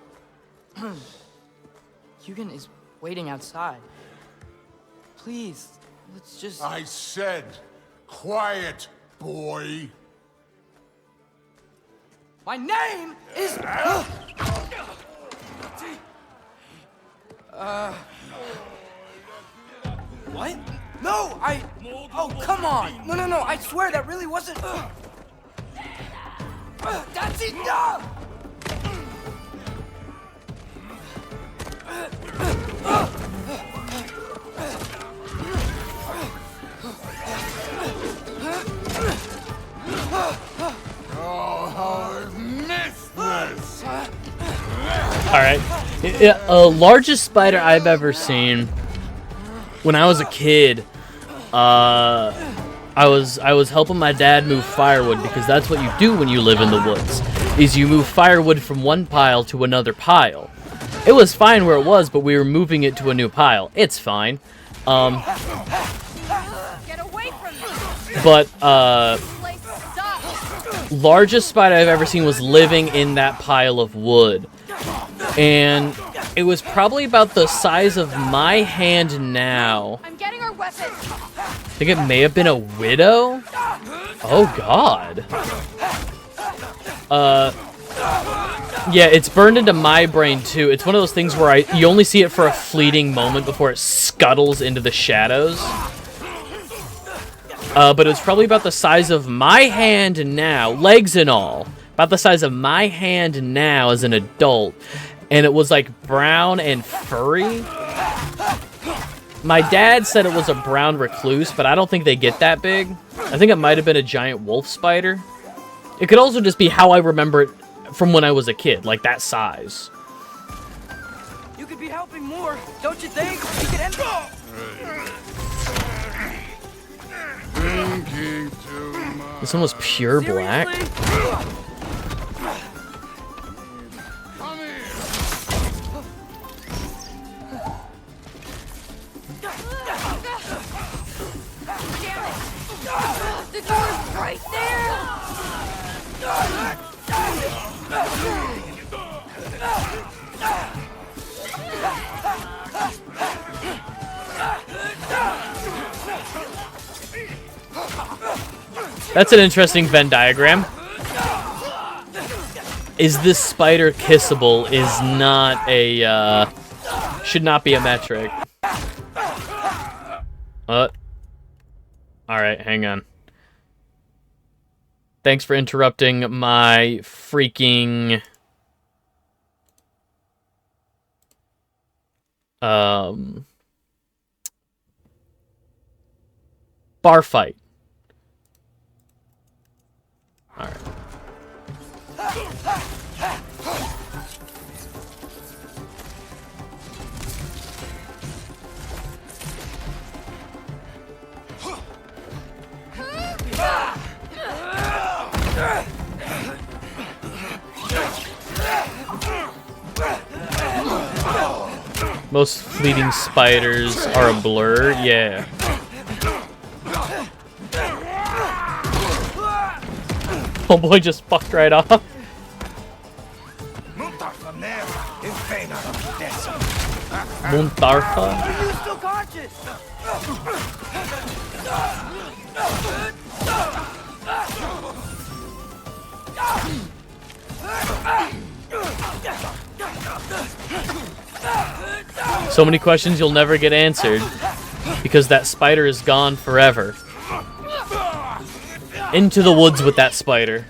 Hugin is waiting outside. Please, let's just... I said, quiet, boy. My name is... What? No, Oh, come on! No, I swear that really wasn't... That's enough! Oh, how I've missed this! Alright. Largest spider I've ever seen. When I was a kid, I was helping my dad move firewood, because that's what you do when you live in the woods, is you move firewood from one pile to another pile. It was fine where it was, but we were moving it to a new pile. It's fine. Get away from me. But, largest spider I've ever seen was living in that pile of wood. And it was probably about the size of my hand now. I'm getting our weapons. I think it may have been a widow? Oh, God. Yeah, it's burned into my brain, too. It's one of those things where you only see it for a fleeting moment before it scuttles into the shadows. But it's probably about the size of my hand now, legs and all. About the size of my hand now as an adult. And it was like brown and furry. My dad said it was a brown recluse, but I don't think they get that big. I think it might have been a giant wolf spider. It could also just be how I remember it from when I was a kid, like that size. You could be helping more, don't you think? You could end Thinking too much. This one was pure black. The door's right there! That's an interesting Venn diagram. Is this spider kissable is not a, should not be a metric. Alright, hang on. Thanks for interrupting my freaking... bar fight. Alright. Most fleeting spiders are a blur, yeah. Homeboy just fucked right off. Muntarfa? Are you still conscious? So many questions you'll never get answered because that spider is gone forever. Into the woods with that spider.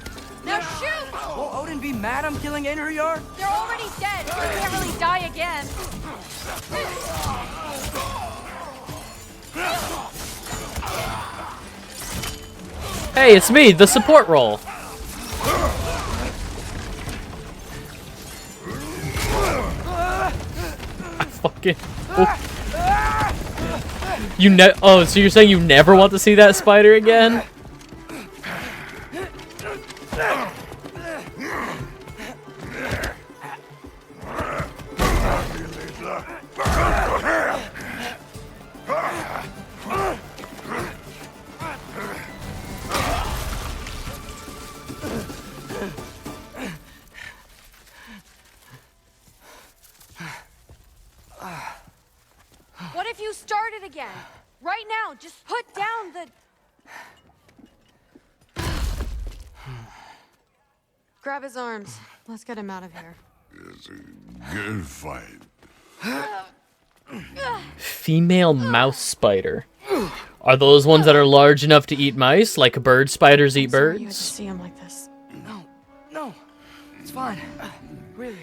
Now shoot! Will Odin be mad I'm killing Einherjar? They're already dead. You can't really die again. Hey, it's me, the support role. I fucking... Oh. Oh, so you're saying you never want to see that spider again? What if you started again? Right now, just put down the... Grab his arms. Let's get him out of here. It's a good fight. Female mouse spider. Are those ones that are large enough to eat mice, like bird spiders eat Sorry you had birds? to see him like this. No. It's fine. Really.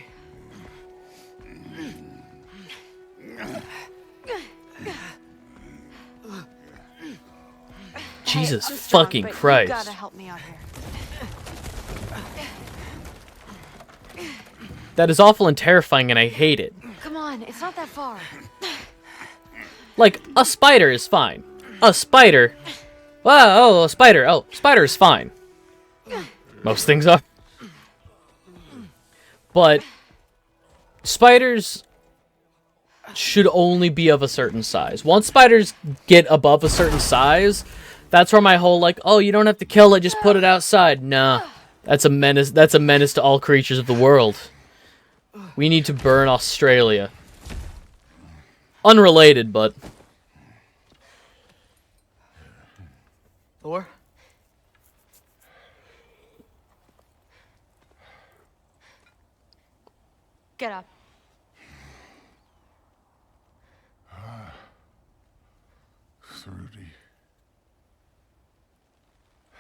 Jesus I'm strong, fucking but Christ. You gotta help me out here. That is awful and terrifying, and I hate it. Come on, it's not that far. Like, a spider is fine. A spider... Oh, a spider. Oh, spider is fine. Most things are. But spiders should only be of a certain size. Once spiders get above a certain size, that's where my whole, like, oh, you don't have to kill it, just put it outside. Nah. That's a menace. That's a menace to all creatures of the world. We need to burn Australia. Unrelated, but... Thor? Get up. Thrudy.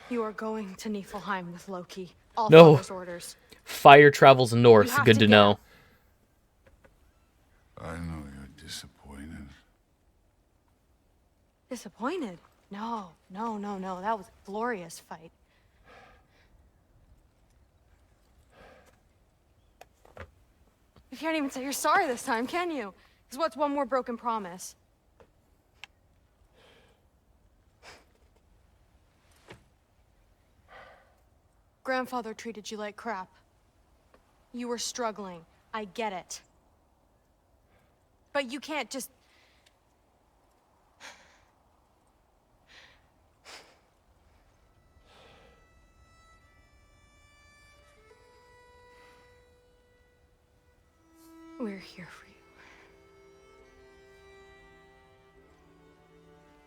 You are going to Niflheim with Loki. All No. Father's orders. Fire travels You north. have Good to to get know. up. I know you're disappointed. Disappointed? No. That was a glorious fight. You can't even say you're sorry this time, can you? Because what's one more broken promise? Grandfather treated you like crap. You were struggling. I get it. But you can't just... We're here for you.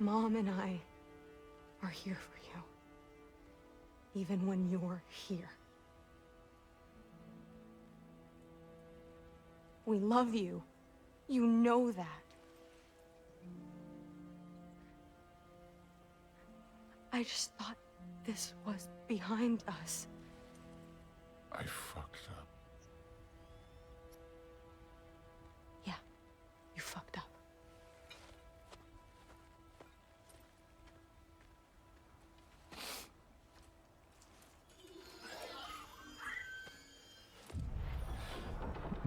Mom and I are here for you. Even when you're here. We love you. You know that. I just thought this was behind us. I fucked up. Yeah, you fucked up.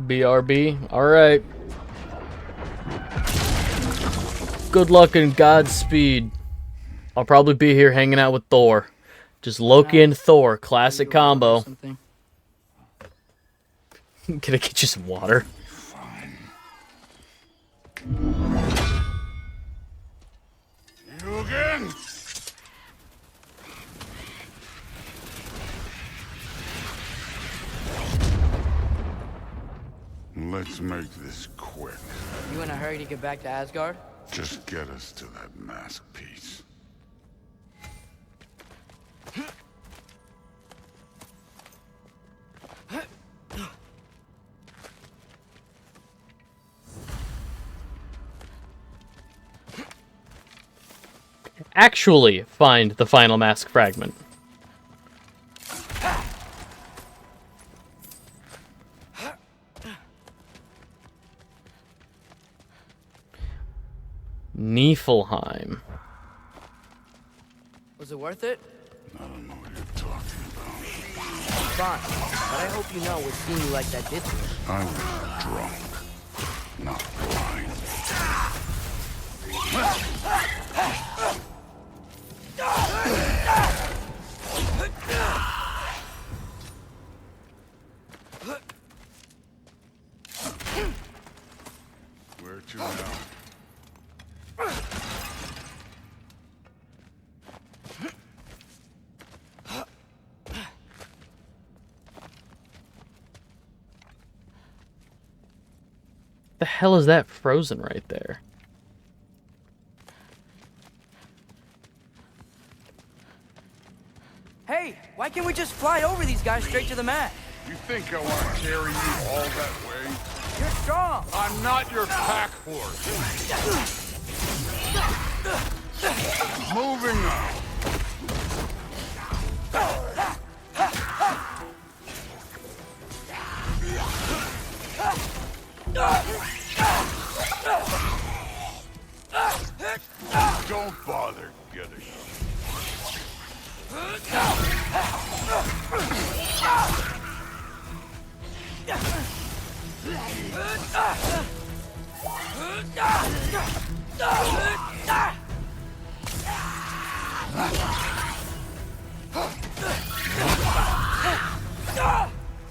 BRB. Alright. Good luck and Godspeed. I'll probably be here hanging out with Thor. Just Loki and Thor. Classic combo. Can I get you some water? You again? Let's make this quick. You in a hurry to get back to Asgard? Just get us to that mask piece. Actually find the final mask fragment. Niflheim. Was it worth it? I don't know what you're talking about. Fine, but I hope you know what seeing you like that did to me. I was drunk, not blind. Where to now? The hell is that frozen right there? Hey, why can't we just fly over these guys straight to the mat? You think I want to carry you all that way? You're strong. I'm not your pack horse. Moving on. Don't bother getting up.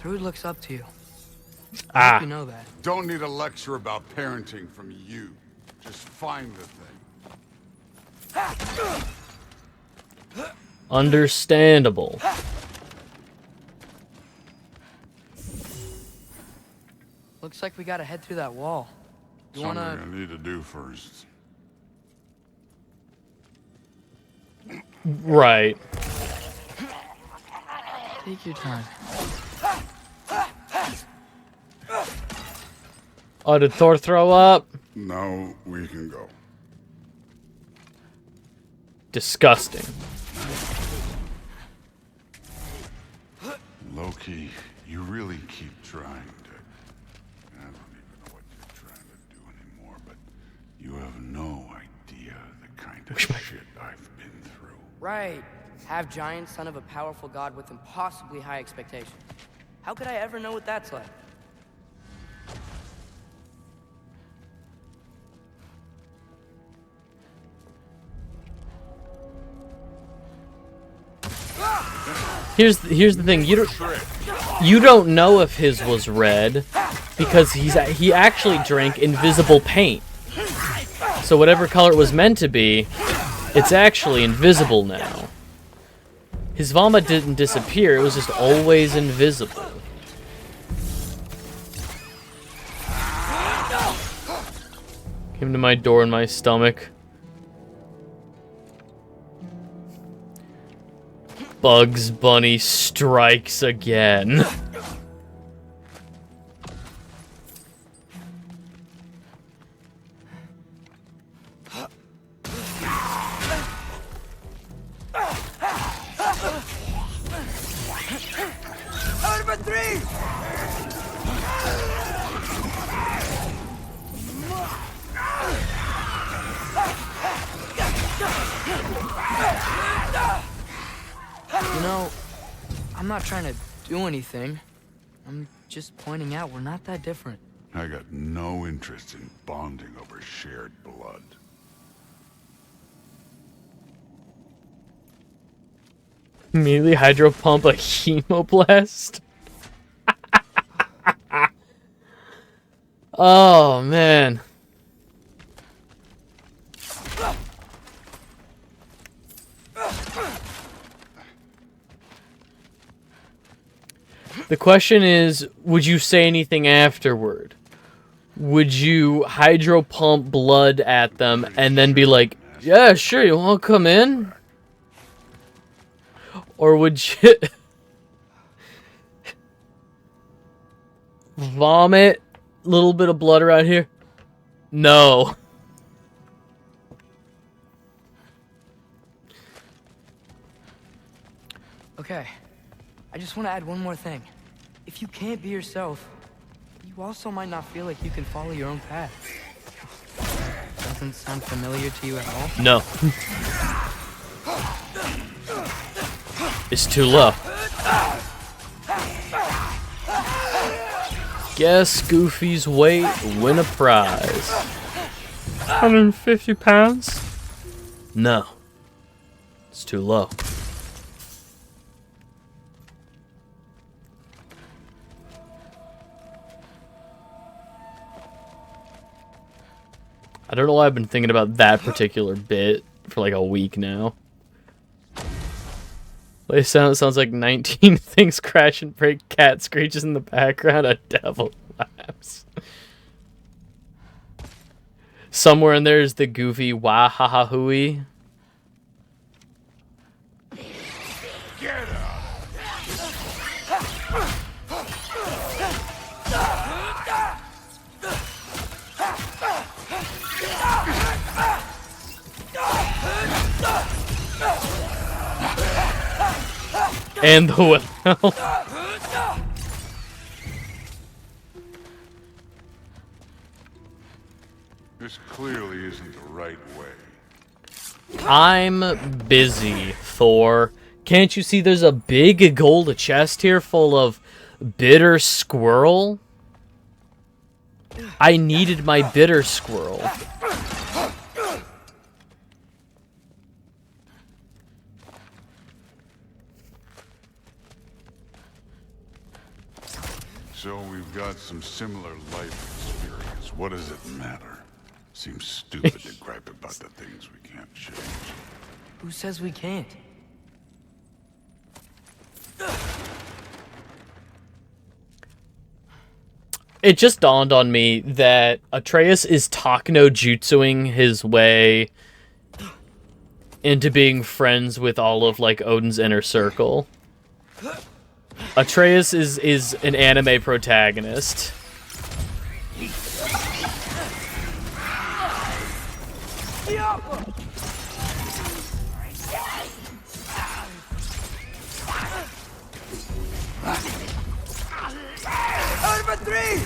Thrud looks up to you. I Ah. hope you know that. Don't need a lecture about parenting from you. Just find the thing. Understandable. Looks like we gotta head through that wall. You Something wanna... I need to do first. Right. Take your time. Oh, did Thor throw up? Now we can go. Disgusting. Loki, you really keep trying to... I don't even know what you're trying to do anymore, but you have no idea the kind of shit I've been through. Right. Half giant, son of a powerful god with impossibly high expectations. How could I ever know what that's like? Here's the thing. You don't know if his was red because he actually drank invisible paint. So whatever color it was meant to be, it's actually invisible now. His vomit didn't disappear, it was just always invisible. Came to my door in my stomach. Bugs Bunny strikes again. Number 3! You know, I'm not trying to do anything. I'm just pointing out we're not that different. I got no interest in bonding over shared blood. Immediately hydro pump a hemoblast. Oh man. The question is, would you say anything afterward? Would you hydro pump blood at them and then be like, yeah, sure, you want to come in? Or would you vomit a little bit of blood around here? No. Okay, I just want to add one more thing. If you can't be yourself, you also might not feel like you can follow your own path. Doesn't sound familiar to you at all? No. It's too low. Guess Goofy's weight, win a prize. 150 pounds? No. It's too low. I don't know why I've been thinking about that particular bit for like a week now. It sounds like 19 things crash and break, cat screeches in the background, a devil laughs. Somewhere in there is the Goofy wah ha ha hooey. Get up! And the well. This clearly isn't the right way. I'm busy, Thor. Can't you see there's a big gold chest here full of bitter squirrel? I needed my bitter squirrel. So we've got some similar life experience. What does it matter? Seems stupid to gripe about the things we can't change. Who says we can't? It just dawned on me that Atreus is Takano Jutsuing his way into being friends with all of, like, Odin's inner circle. Atreus is an anime protagonist. Number 3!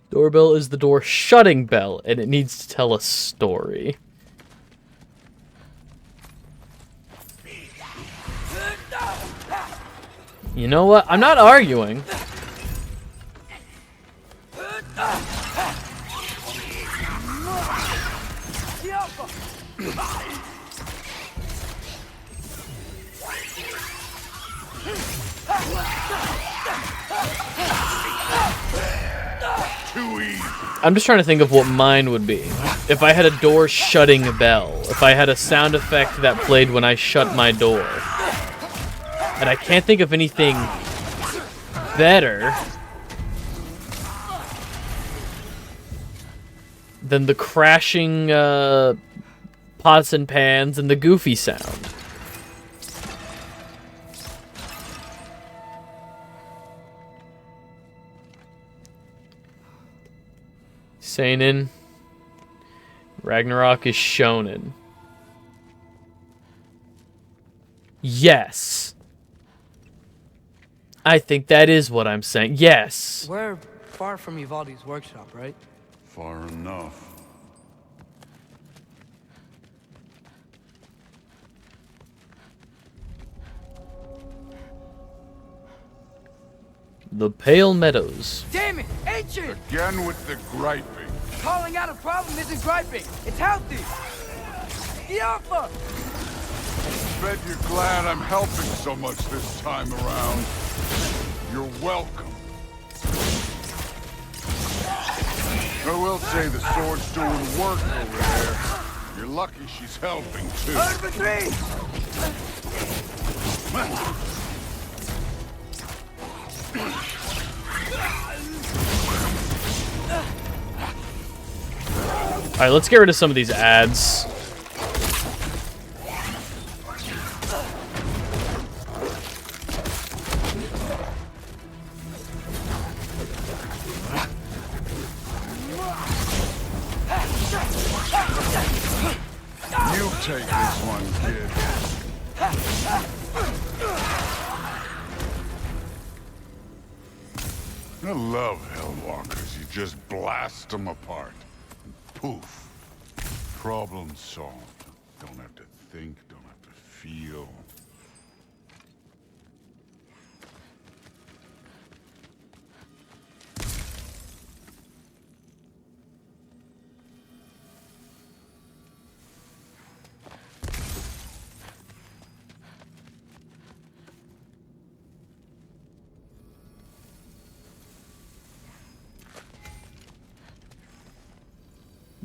Doorbell is the door shutting bell, and it needs to tell a story. You know what? I'm not arguing. I'm just trying to think of what mine would be. If I had a door shutting bell. If I had a sound effect that played when I shut my door. And I can't think of anything better than the crashing pots and pans and the Goofy sound. Seinen. Ragnarok is shonen. Yes. I think that is what I'm saying. Yes. We're far from Uvalde's workshop, right? Far enough. The Pale Meadows. Damn it! Ancient! Again with the griping. Calling out a problem isn't griping. It's healthy. Yoppa! Bet you're glad I'm helping so much this time around. You're welcome. I will say the sword's doing work over there. You're lucky she's helping, too. For three! Alright, let's get rid of some of these ads. You take this one, kid. I love Hellwalkers. You just blast them apart. Poof. Problem solved. Don't have to think, don't have to feel.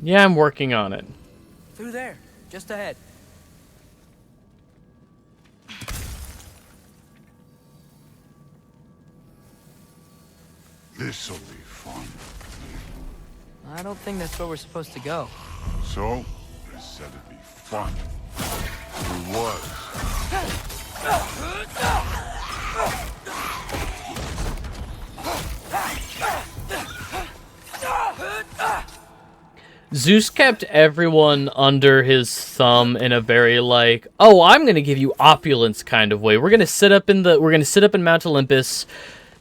Yeah, I'm working on it. Through there, just ahead. This'll be fun. I don't think that's where we're supposed to go. So, I said it'd be fun. It was. Zeus kept everyone under his thumb in a very like, oh, I'm gonna give you opulence kind of way. We're gonna sit up in Mount Olympus,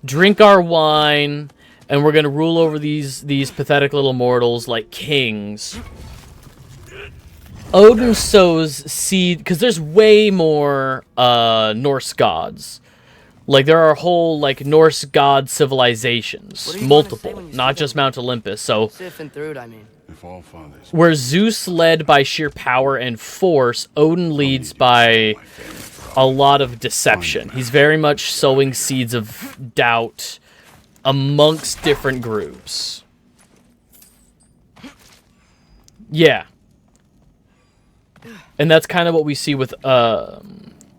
drink our wine, and we're gonna rule over these pathetic little mortals like kings. Odin sows seed because there's way more Norse gods. Like there are whole like Norse god civilizations, multiple, not just Mount Olympus. So Sif and Thrud, I mean. where Zeus led by sheer power and force, Odin leads by a lot of deception. He's very much sowing seeds of doubt amongst different groups. Yeah. And that's kind of what we see with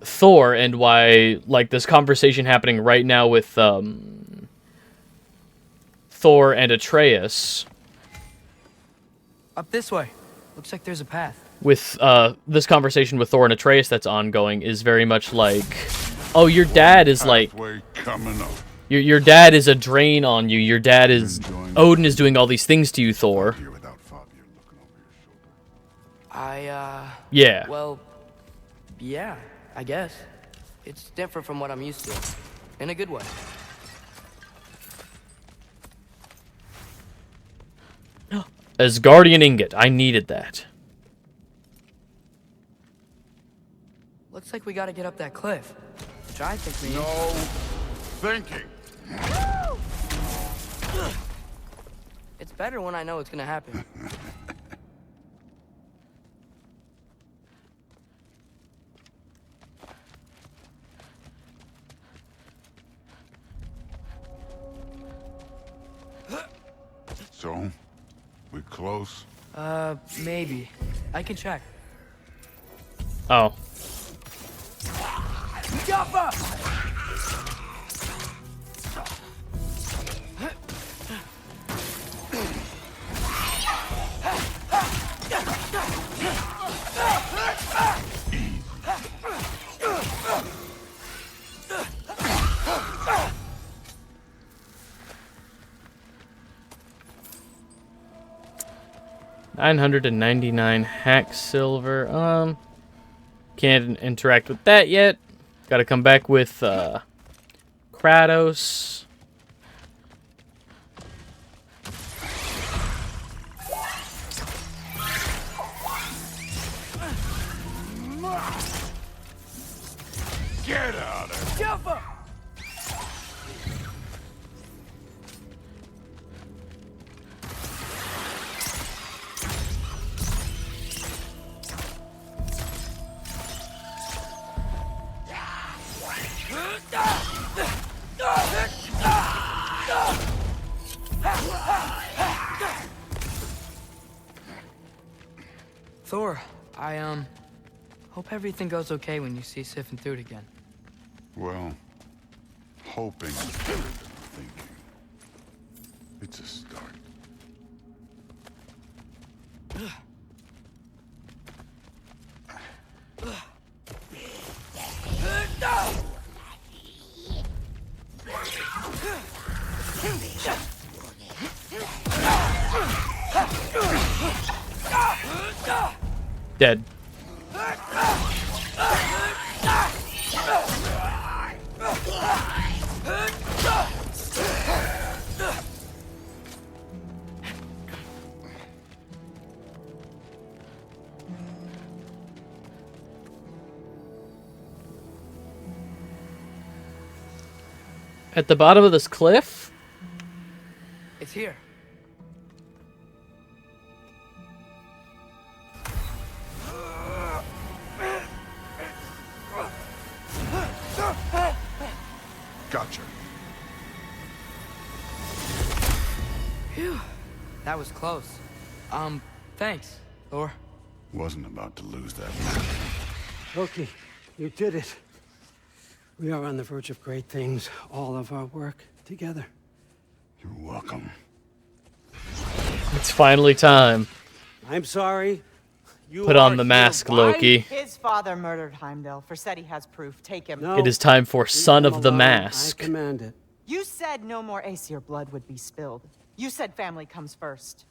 Thor, and why, like, this conversation happening right now with Thor and Atreus. Up this way. Looks like there's a path. With this conversation with Thor and Atreus that's ongoing is very much like, oh, your dad is like, your dad is a drain on you. Your dad is, Odin is doing all these things to you, Thor. Yeah. Well, yeah, I guess. It's different from what I'm used to. In a good way. As Guardian Ingot, I needed that. Looks like we gotta get up that cliff. Which I think means... No thinking. It's better when I know it's gonna happen. So, we close? Maybe. I can check. Oh. Jumper! 999 hack silver. Can't interact with that yet. Gotta come back with Kratos. Get out of here! Jumper! Thor, I hope everything goes okay when you see Sif and Thud again. Well, hoping, thinking. It's a start. Dead. At the bottom of this cliff? It's here. Gotcha. Phew. That was close. Thanks, Thor. Wasn't about to lose that. Loki, you did it. We are on the verge of great things. All of our work together. You're welcome. It's finally time. I'm sorry. You Put on the mask, Loki. His father murdered Heimdall. Forseti has proof. Take him. No. It is time for Son of the alone. Mask. I command it. You said no more Aesir blood would be spilled. You said family comes first.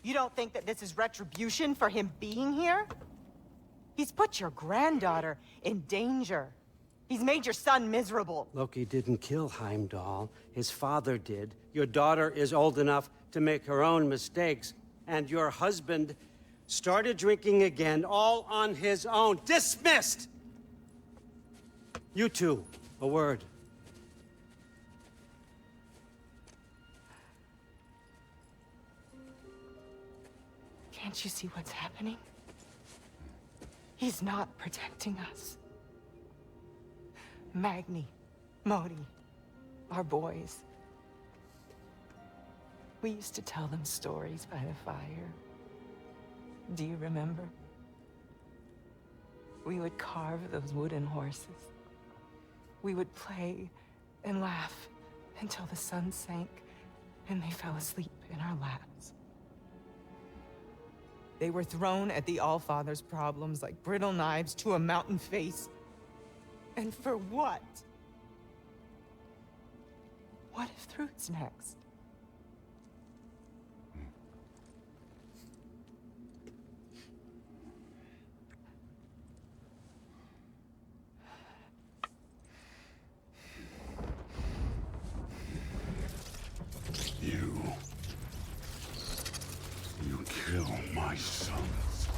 You don't think that this is retribution for him being here? He's put your granddaughter in danger. He's made your son miserable. Loki didn't kill Heimdall. His father did. Your daughter is old enough to make her own mistakes. And your husband started drinking again, all on his own. Dismissed! You two, a word. Can't you see what's happening? He's not protecting us. Magni, Modi, our boys. We used to tell them stories by the fire. Do you remember? We would carve those wooden horses. We would play and laugh until the sun sank and they fell asleep in our laps. They were thrown at the Allfather's problems like brittle knives to a mountain face. And for what? What if Thrud's next? You kill my sons.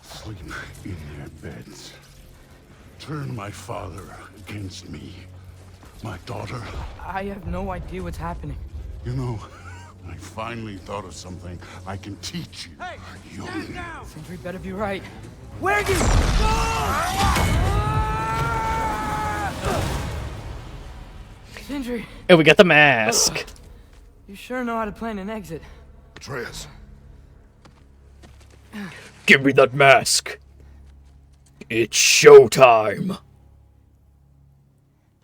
Sleep in their beds. Turn my father against me. My daughter. I have no idea what's happening. You know, I finally thought of something I can teach you. Hey, young. stand down! Sindri better be right. Where you? Sindri. And we got the mask. You sure know how to plan an exit. Atreus. Give me that mask. It's showtime.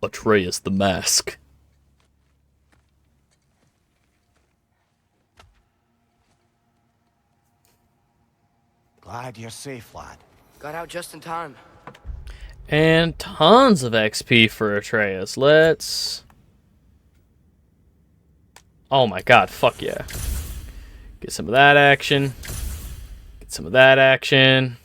Atreus the Mask. Glad you're safe, lad. Got out just in time. And tons of XP for Atreus. Let's... Oh my god, fuck yeah. Get some of that action. Get some of that action.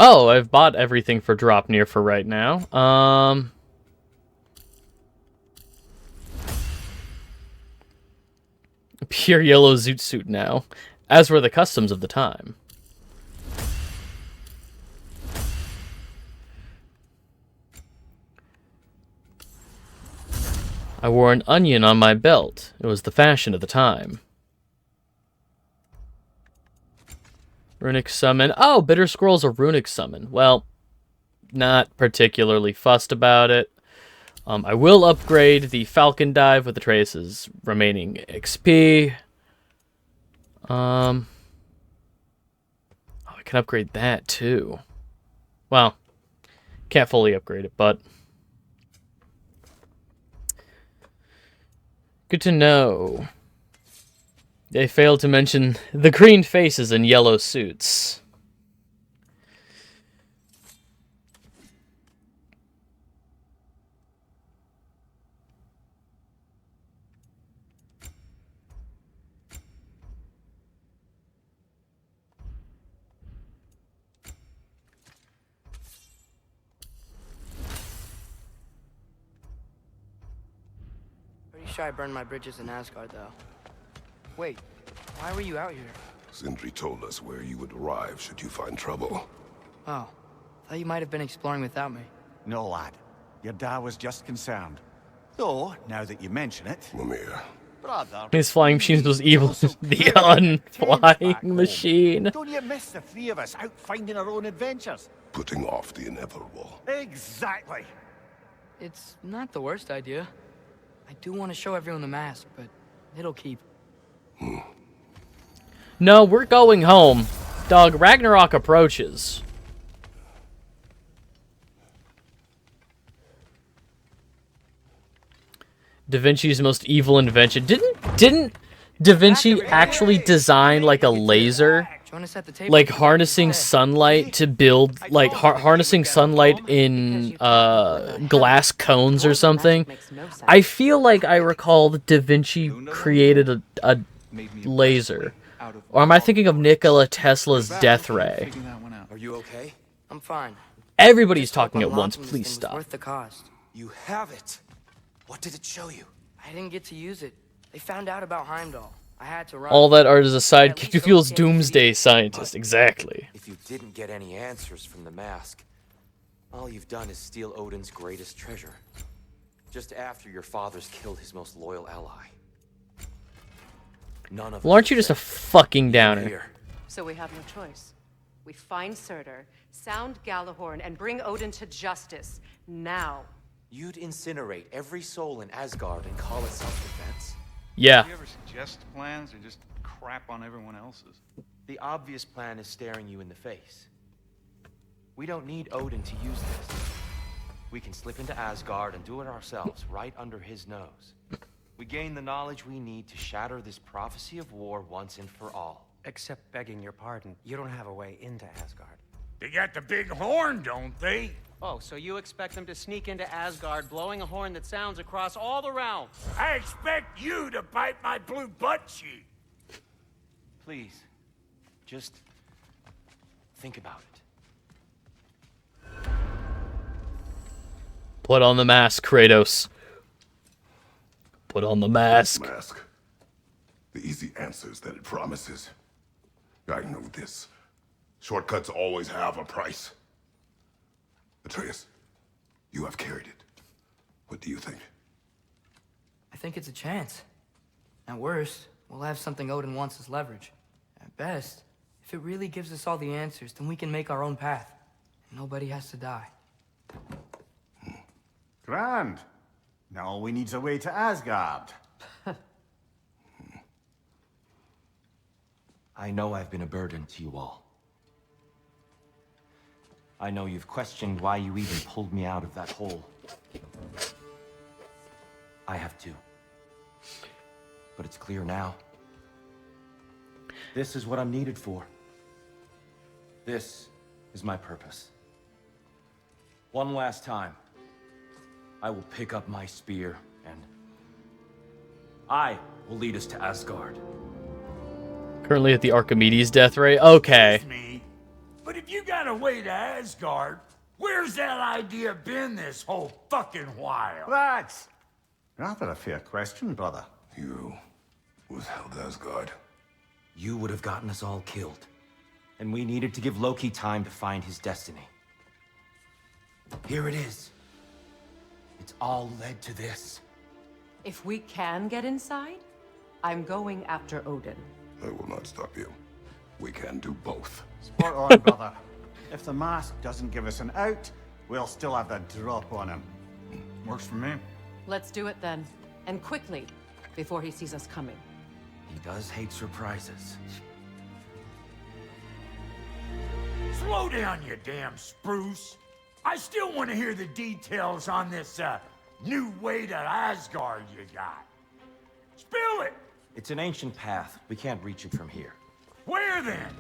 Oh, I've bought everything for Dropnir for right now. Pure yellow zoot suit now, as were the customs of the time. I wore an onion on my belt. It was the fashion of the time. Runic summon. Oh, Bitter Scroll's a runic summon. Well, not particularly fussed about it. I will upgrade the Falcon Dive with Atreus' remaining XP. Oh, I can upgrade that too. Well, can't fully upgrade it, but good to know. They failed to mention the green faces and yellow suits. Pretty sure I burned my bridges in Asgard, though. Wait, why were you out here? Sindri told us where you would arrive should you find trouble. Oh, thought you might have been exploring without me. No, lad. Your dad was just concerned. Though, now that you mention it... Mimir. Brother... His flying machines was evil. The unflying machine. Don't you miss the three of us out finding our own adventures? Putting off the inevitable. Exactly. It's not the worst idea. I do want to show everyone the mask, but it'll keep. No, we're going home. Dog, Ragnarok approaches. Da Vinci's most evil invention. Didn't Da Vinci actually design like a laser? Like harnessing sunlight to build, like harnessing sunlight in glass cones or something. I feel like I recall that Da Vinci created a laser. Or am I thinking of Nikola Tesla's death ray? Are you okay? I'm fine. Everybody's talking at once. Please stop. Worth the cost. You have it. What did it show you? I didn't get to use it. They found out about Heimdall. I had to run. All that art is a sidekick to fuel's doomsday scientist. Exactly. If you didn't get any answers from the mask, all you've done is steal Odin's greatest treasure. Just after your father's killed his most loyal ally. None of Well, aren't you just a fucking downer? So we have no choice. We find Surtur, sound Galahorn, and bring Odin to justice. Now. You'd incinerate every soul in Asgard and call it self-defense? Yeah. Do you ever suggest plans or just crap on everyone else's? The obvious plan is staring you in the face. We don't need Odin to use this. We can slip into Asgard and do it ourselves, right under his nose. We gain the knowledge we need to shatter this prophecy of war once and for all. Except begging your pardon, you don't have a way into Asgard. They got the big horn, don't they? Oh, so you expect them to sneak into Asgard, blowing a horn that sounds across all the realms? I expect you to bite my blue butt cheek. Please, just think about it. Put on the mask, Kratos. Put on the mask. Mask. The easy answers that it promises. I know this. Shortcuts always have a price. Atreus, you have carried it. What do you think? I think it's a chance. At worst, we'll have something Odin wants as leverage. At best, if it really gives us all the answers, then we can make our own path. And nobody has to die. Grand. Now all we need's a way to Asgard. I know I've been a burden to you all. I know you've questioned why you even pulled me out of that hole. I have too. But it's clear now. This is what I'm needed for. This is my purpose. One last time, I will pick up my spear and I will lead us to Asgard. Currently at the Archimedes death ray. Okay. But if you got a way to Asgard, where's that idea been this whole fucking while? That's rather a fair question, brother. You withheld Asgard. You would have gotten us all killed. And we needed to give Loki time to find his destiny. Here it is. It's all led to this. If we can get inside, I'm going after Odin. I will not stop you. We can do both. Spot on, brother. If the mask doesn't give us an out, we'll still have the drop on him. Works for me. Let's do it then. And quickly, before he sees us coming. He does hate surprises. Slow down, you damn spruce. I still want to hear the details on this, new way to Asgard you got. Spill it! It's an ancient path. We can't reach it from here. Where then?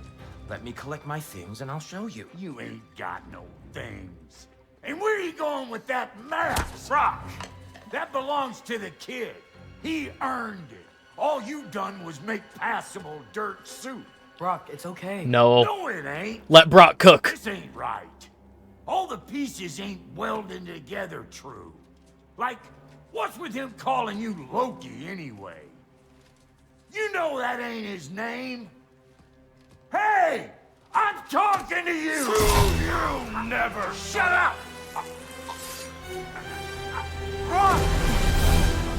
Let me collect my things and I'll show you. You ain't got no things. And where you going with that mask, Brock? That belongs to the kid. He earned it. All you done was make passable dirt soup. Brock, it's okay. No. No, it ain't. Let Brock cook. This ain't right. All the pieces ain't welding together true. Like, what's with him calling you Loki anyway? You know that ain't his name. Hey! I'm talking to you! You never shut up!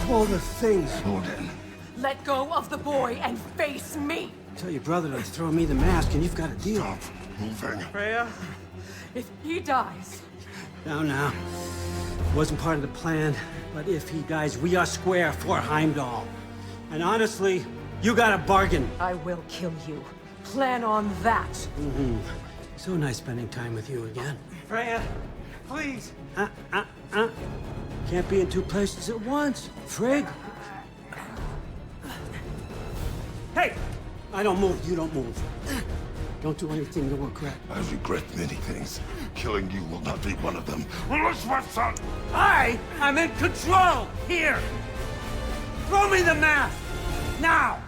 All the things. Odin. Let go of the boy and face me! Tell your brother to throw me the mask and you've got a deal. Stop moving. Freya, if he dies... Now. Wasn't part of the plan, but if he dies, we are square for Heimdall. And honestly, you got a bargain. I will kill you. Plan on that. Mm-hmm. So nice spending time with you again. Freya, please. Can't be in two places at once. Frigg. Hey! I don't move, you don't move. Don't do anything you'll regret. I regret many things. Killing you will not be one of them. Release my son! I am in control! Here! Throw me the mask! Now!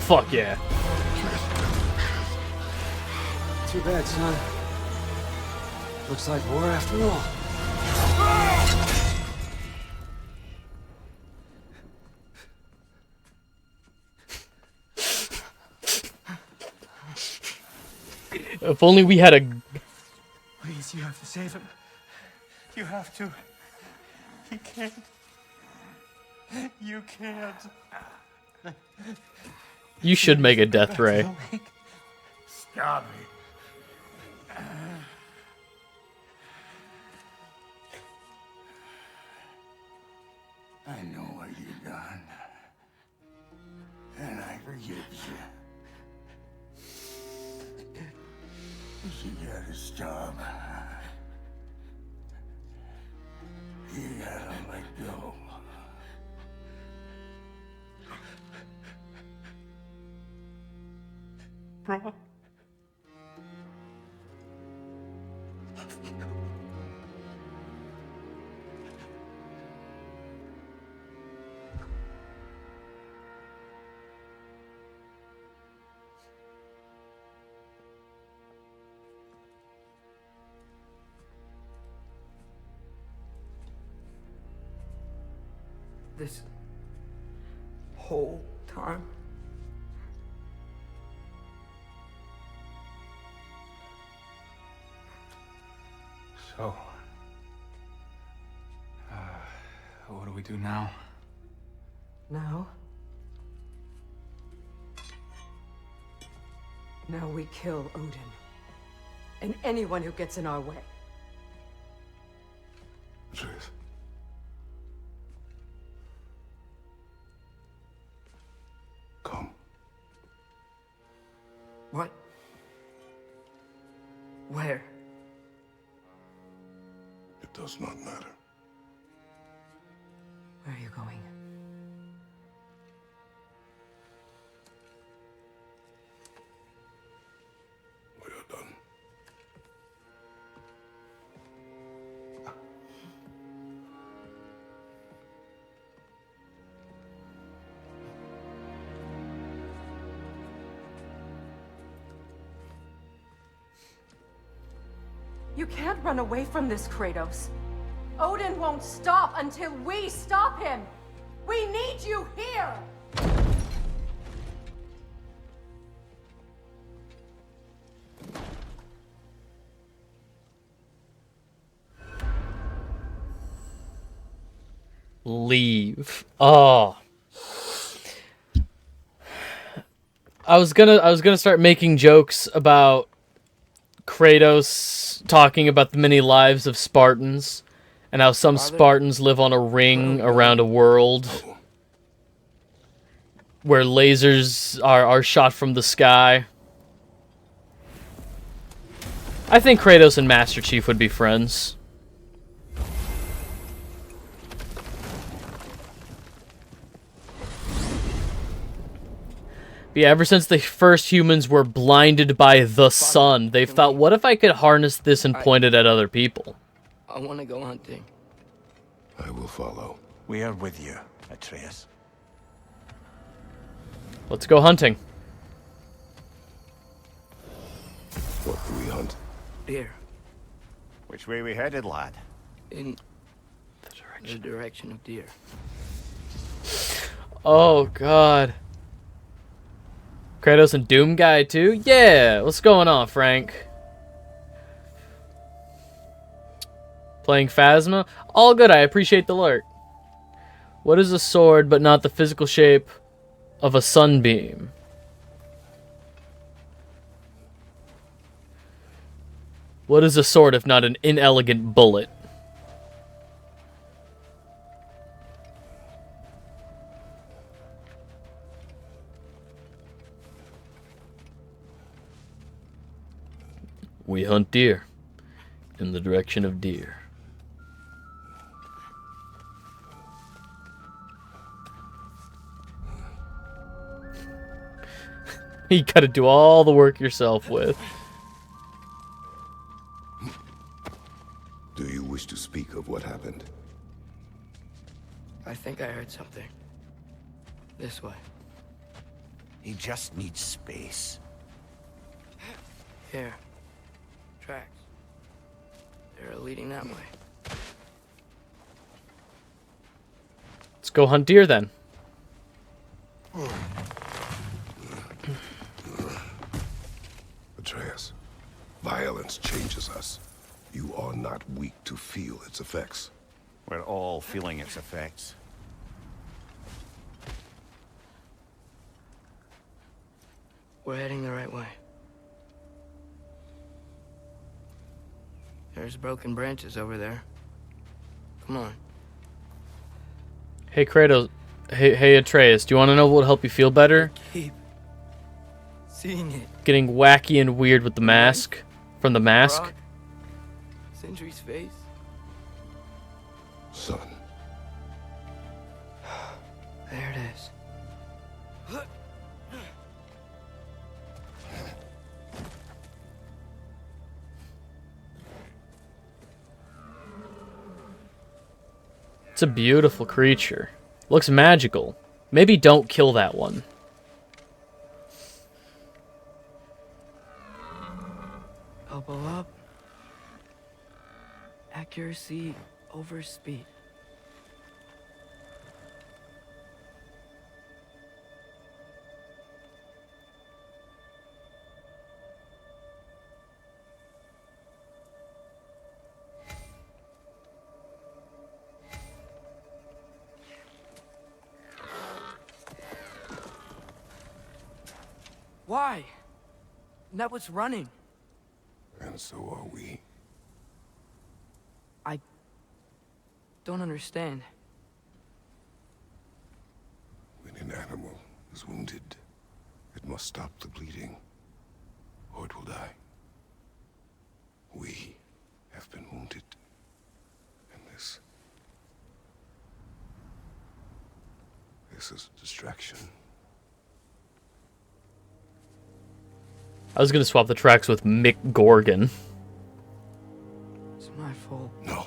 Fuck yeah. Too bad, son. Looks like war after all. If only we had a... Please, you have to save him. You have to. He can't. You can't. You should make a death ray. Stop it. I know what you've done. And I forgive you. He got his job. You gotta let go. Bro. This whole time? So, what do we do now? Now we kill Odin. And anyone who gets in our way. Atreus. Come. What? Where? It does not matter. Where are you going? We are done. You can't run away from this, Kratos. Odin won't stop until we stop him. We need you here! leave. Oh. I was gonna start making jokes about Kratos talking about the many lives of Spartans and how some Spartans live on a ring around a world where lasers are shot from the sky. I think Kratos and Master Chief would be friends. But yeah, ever since the first humans were blinded by the sun, they've thought, what if I could harness this and point it at other people? I want to go hunting. I will follow. We are with you, Atreus. Let's go hunting. What do we hunt? Deer. Which way we headed, lad? In the direction of deer. Oh, God. Kratos and Doom Guy, too? Yeah! What's going on, Frank? Playing Phasma? All good, I appreciate the lurk. What is a sword but not the physical shape of a sunbeam? What is a sword if not an inelegant bullet? We hunt deer in the direction of deer. You gotta do all the work yourself with. Do you wish to speak of what happened? I think I heard something. This way. He just needs space. Here. Tracks. They're leading that way. Let's go hunt deer then. Atreus, violence changes us. You are not weak to feel its effects. We're all feeling its effects. We're heading the right way. There's broken branches over there. Come on. Hey Kratos, hey Atreus, do you want to know what will help you feel better? Keep seeing it. Getting wacky and weird with the mask. From the mask. Rock. Sindri's face. Son. There it is. It's a beautiful creature. Looks magical. Maybe don't kill that one. Elbow up. Accuracy over speed. Why? That was running. And so are we. I don't understand. When an animal is wounded, it must stop the bleeding, or it will die. We have been wounded. And this is a distraction. I was gonna swap the tracks with Mick Gorgon. It's my fault. No.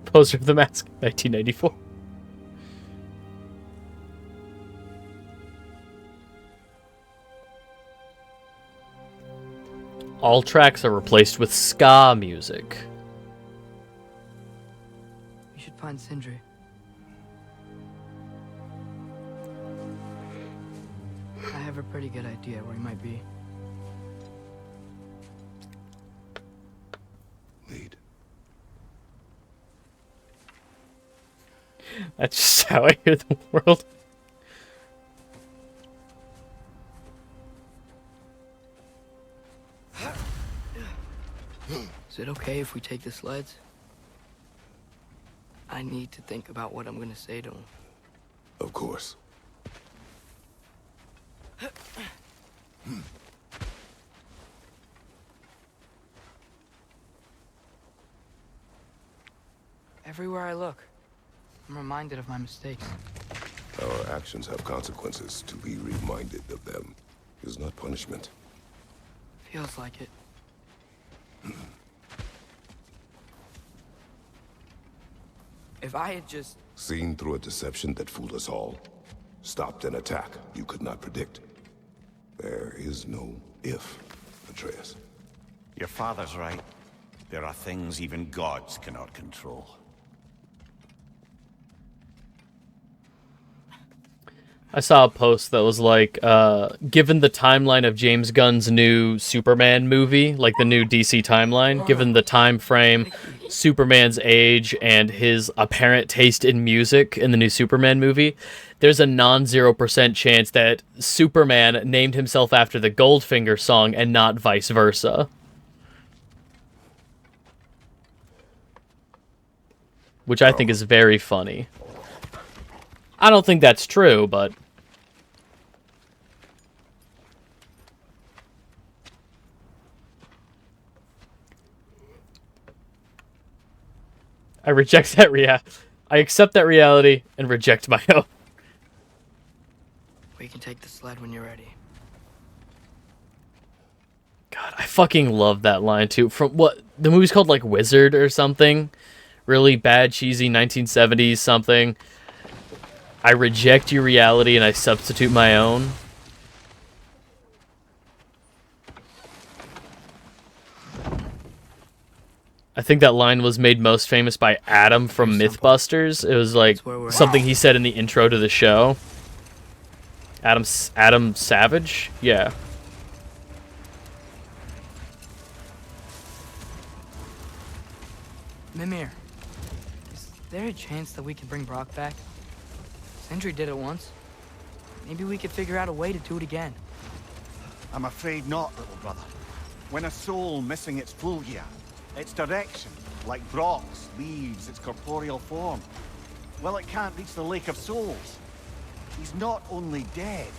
Poster of the Mask, 1994. All tracks are replaced with ska music. We should find Sindri. I have a pretty good idea where he might be. Lead. That's just how I hear the world. Is it okay if we take the sleds? I need to think about what I'm gonna say to him. Of course. Everywhere I look, I'm reminded of my mistakes. Our actions have consequences. To be reminded of them is not punishment. Feels like it. If I had just... Seen through a deception that fooled us all. Stopped an attack you could not predict. There is no if, Atreus. Your father's right. There are things even gods cannot control. I saw a post that was like, given the timeline of James Gunn's new Superman movie, like the new DC timeline, given the time frame, Superman's age, and his apparent taste in music in the new Superman movie, there's a non-0% chance that Superman named himself after the Goldfinger song and not vice versa. Which I think is very funny. I don't think that's true, but... I reject that I accept that reality and reject my own. We can take the sled when you're ready. God, I fucking love that line too. From what the movie's called, like Wizard or something. Really bad, cheesy 1970s something. I reject your reality and I substitute my own. I think that line was made most famous by Adam from Mythbusters. It was like something he said in the intro to the show. Adam Savage? Yeah. Mimir, is there a chance that we can bring Brock back? Sindri did it once. Maybe we could figure out a way to do it again. I'm afraid not, little brother. When a soul missing its fulgia, its direction, like Brock's, leaves its corporeal form, well, it can't reach the Lake of Souls. He's not only dead,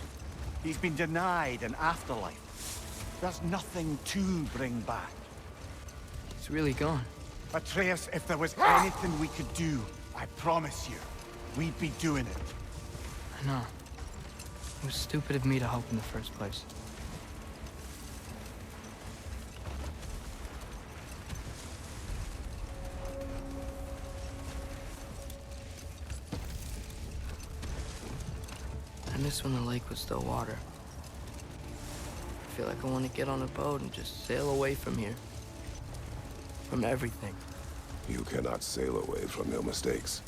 he's been denied an afterlife. There's nothing to bring back. He's really gone. Atreus, if there was anything we could do, I promise you, we'd be doing it. I know. It was stupid of me to hope in the first place. I miss when the lake was still water. I feel like I want to get on a boat and just sail away from here. From everything. You cannot sail away from your mistakes.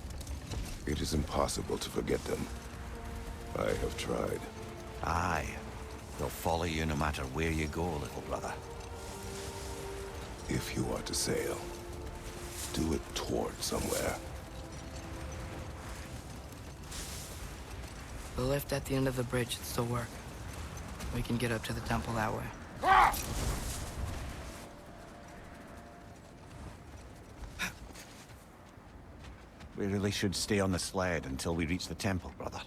It is impossible to forget them. I have tried. Aye. They'll follow you no matter where you go, little brother. If you are to sail, do it toward somewhere. The lift at the end of the bridge should still work. We can get up to the temple that way. We really should stay on the sled until we reach the temple, brother.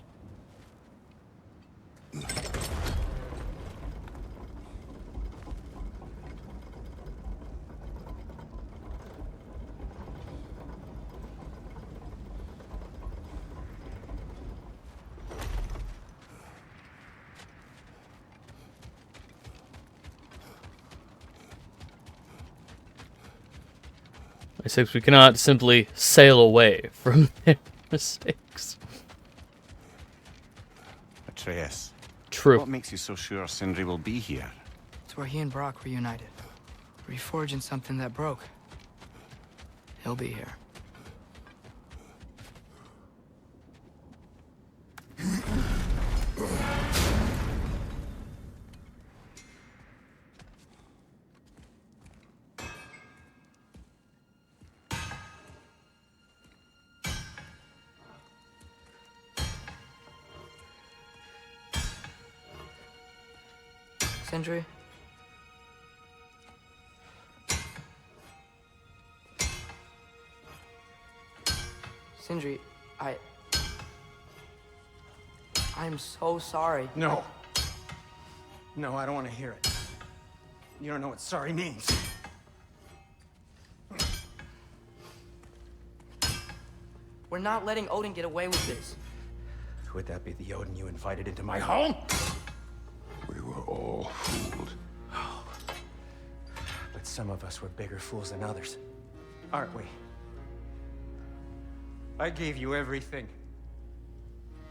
Except we cannot simply sail away from their mistakes. Atreus. True. What makes you so sure Sindri will be here? It's where he and Brock reunited. Reforging something that broke. He'll be here. Sindri? Sindri, I'm so sorry. No. No, I don't want to hear it. You don't know what sorry means. We're not letting Odin get away with this. Would that be the Odin you invited into my home? We were all fooled. But some of us were bigger fools than others. Aren't we? I gave you everything.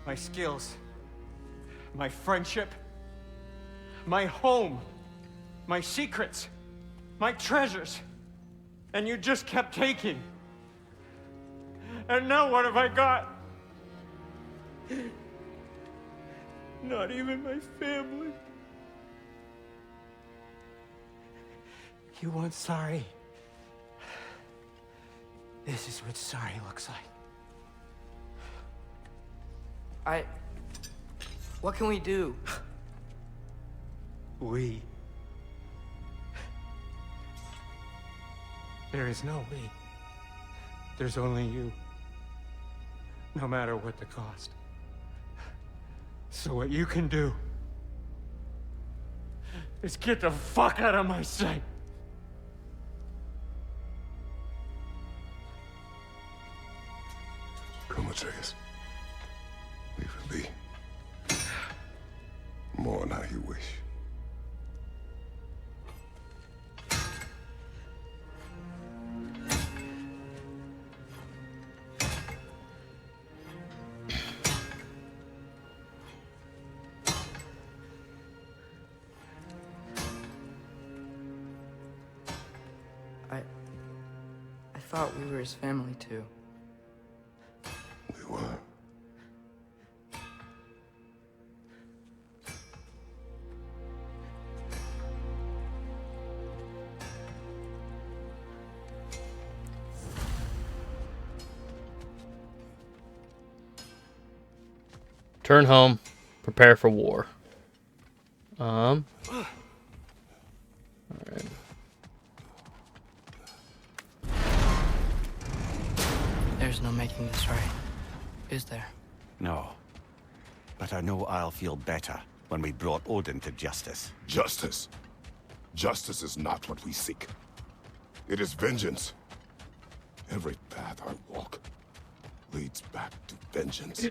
My skills. My friendship. My home. My secrets. My treasures. And you just kept taking. And now what have I got? Not even my family. You want sorry? This is what sorry looks like. What can we do? We. There is no we. There's only you. No matter what the cost. So what you can do is get the fuck out of my sight. Come, Atreus. Leave it be. Mourn how you wish. I thought we were his family too. We were. Turn home. Prepare for war. Alright. There's no making this right, is there? No. But I know I'll feel better when we brought Odin to justice. Justice? Justice is not what we seek. It is vengeance. Every path I walk leads back to vengeance.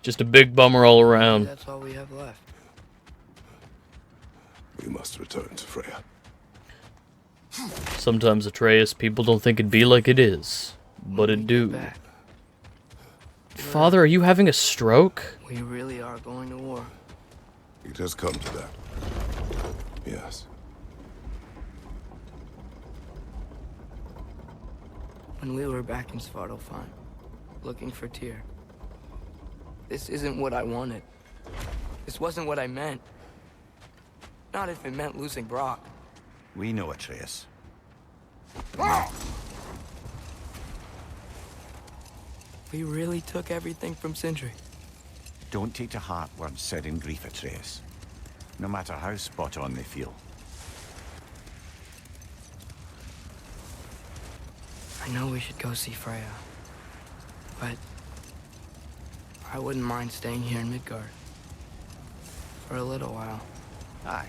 Just a big bummer all around. That's all we have left. We must return to Freya. Sometimes, Atreus, people don't think it'd be like it is. But it do. Father, are you having a stroke? We really are going to war. It has come to that. Yes. When we were back in Svartalfheim, looking for Tyr. This isn't what I wanted. This wasn't what I meant. Not if it meant losing Brock. We know Atreus. We really took everything from Sindri. Don't take to heart words said in grief, Atreus. No matter how spot on they feel. I know we should go see Freya. But I wouldn't mind staying here in Midgard. For a little while. Aye.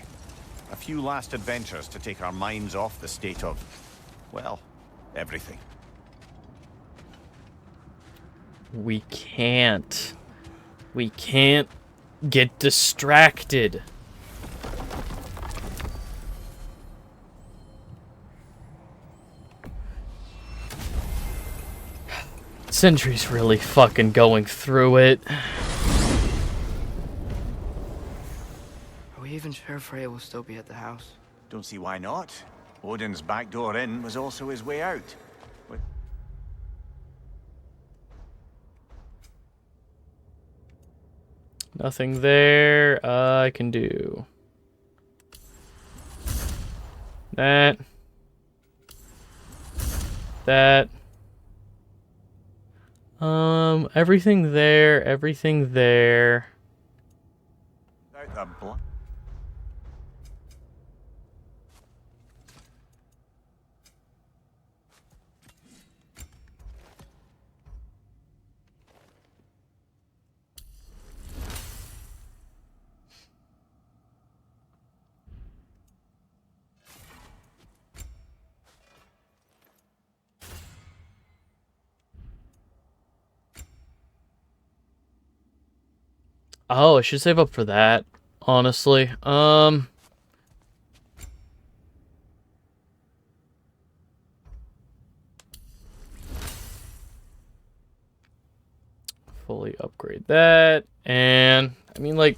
A few last adventures to take our minds off the state of, well, everything. We can't. We can't get distracted. Sentry's really fucking going through it. Are we even sure Freya will still be at the house? Don't see why not. Odin's back door in was also his way out. Nothing there I can do. That. Everything there, everything there. Out the Oh, I should save up for that, honestly. Fully upgrade that, and I mean, like,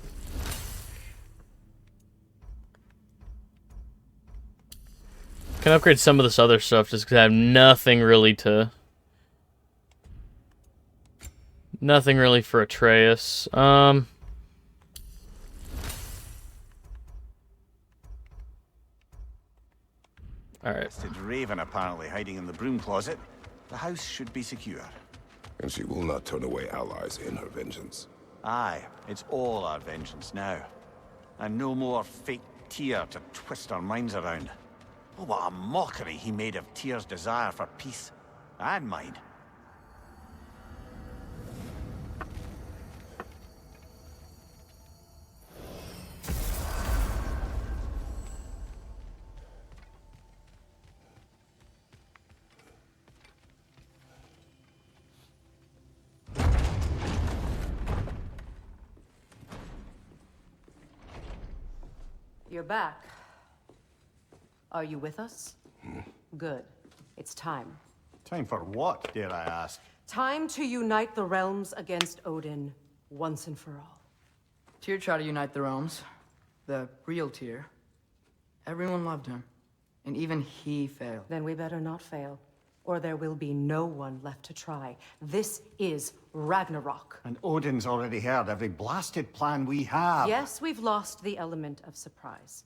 can upgrade some of this other stuff just because I have nothing really for Atreus. Alright. Arrested Raven apparently hiding in the broom closet. The house should be secure. And she will not turn away allies in her vengeance. Aye, it's all our vengeance now. And no more fake Tyr to twist our minds around. Oh, what a mockery he made of Tyr's desire for peace. And mine. You're back. Are you with us? Good. It's time. Time for what, dare I ask? Time to unite the realms against Odin, once and for all. Tyr tried to unite the realms. The real Tyr. Everyone loved him. And even he failed. Then we better not fail, or there will be no one left to try. This is Ragnarok. And Odin's already heard every blasted plan we have. Yes, we've lost the element of surprise.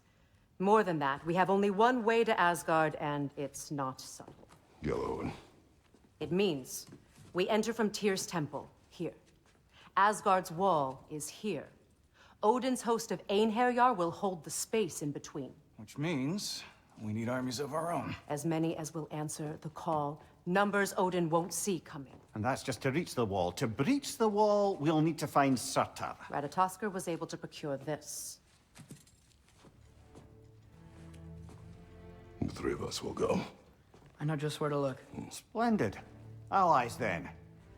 More than that, we have only one way to Asgard, and it's not subtle. Yellow. It means we enter from Tyr's temple, here. Asgard's wall is here. Odin's host of Einherjar will hold the space in between. Which means we need armies of our own. As many as will answer the call. Numbers Odin won't see coming. And that's just to reach the wall. To breach the wall, we'll need to find Surtur. Ratatoskr was able to procure this. The three of us will go. I know just where to look. Splendid. Allies, then.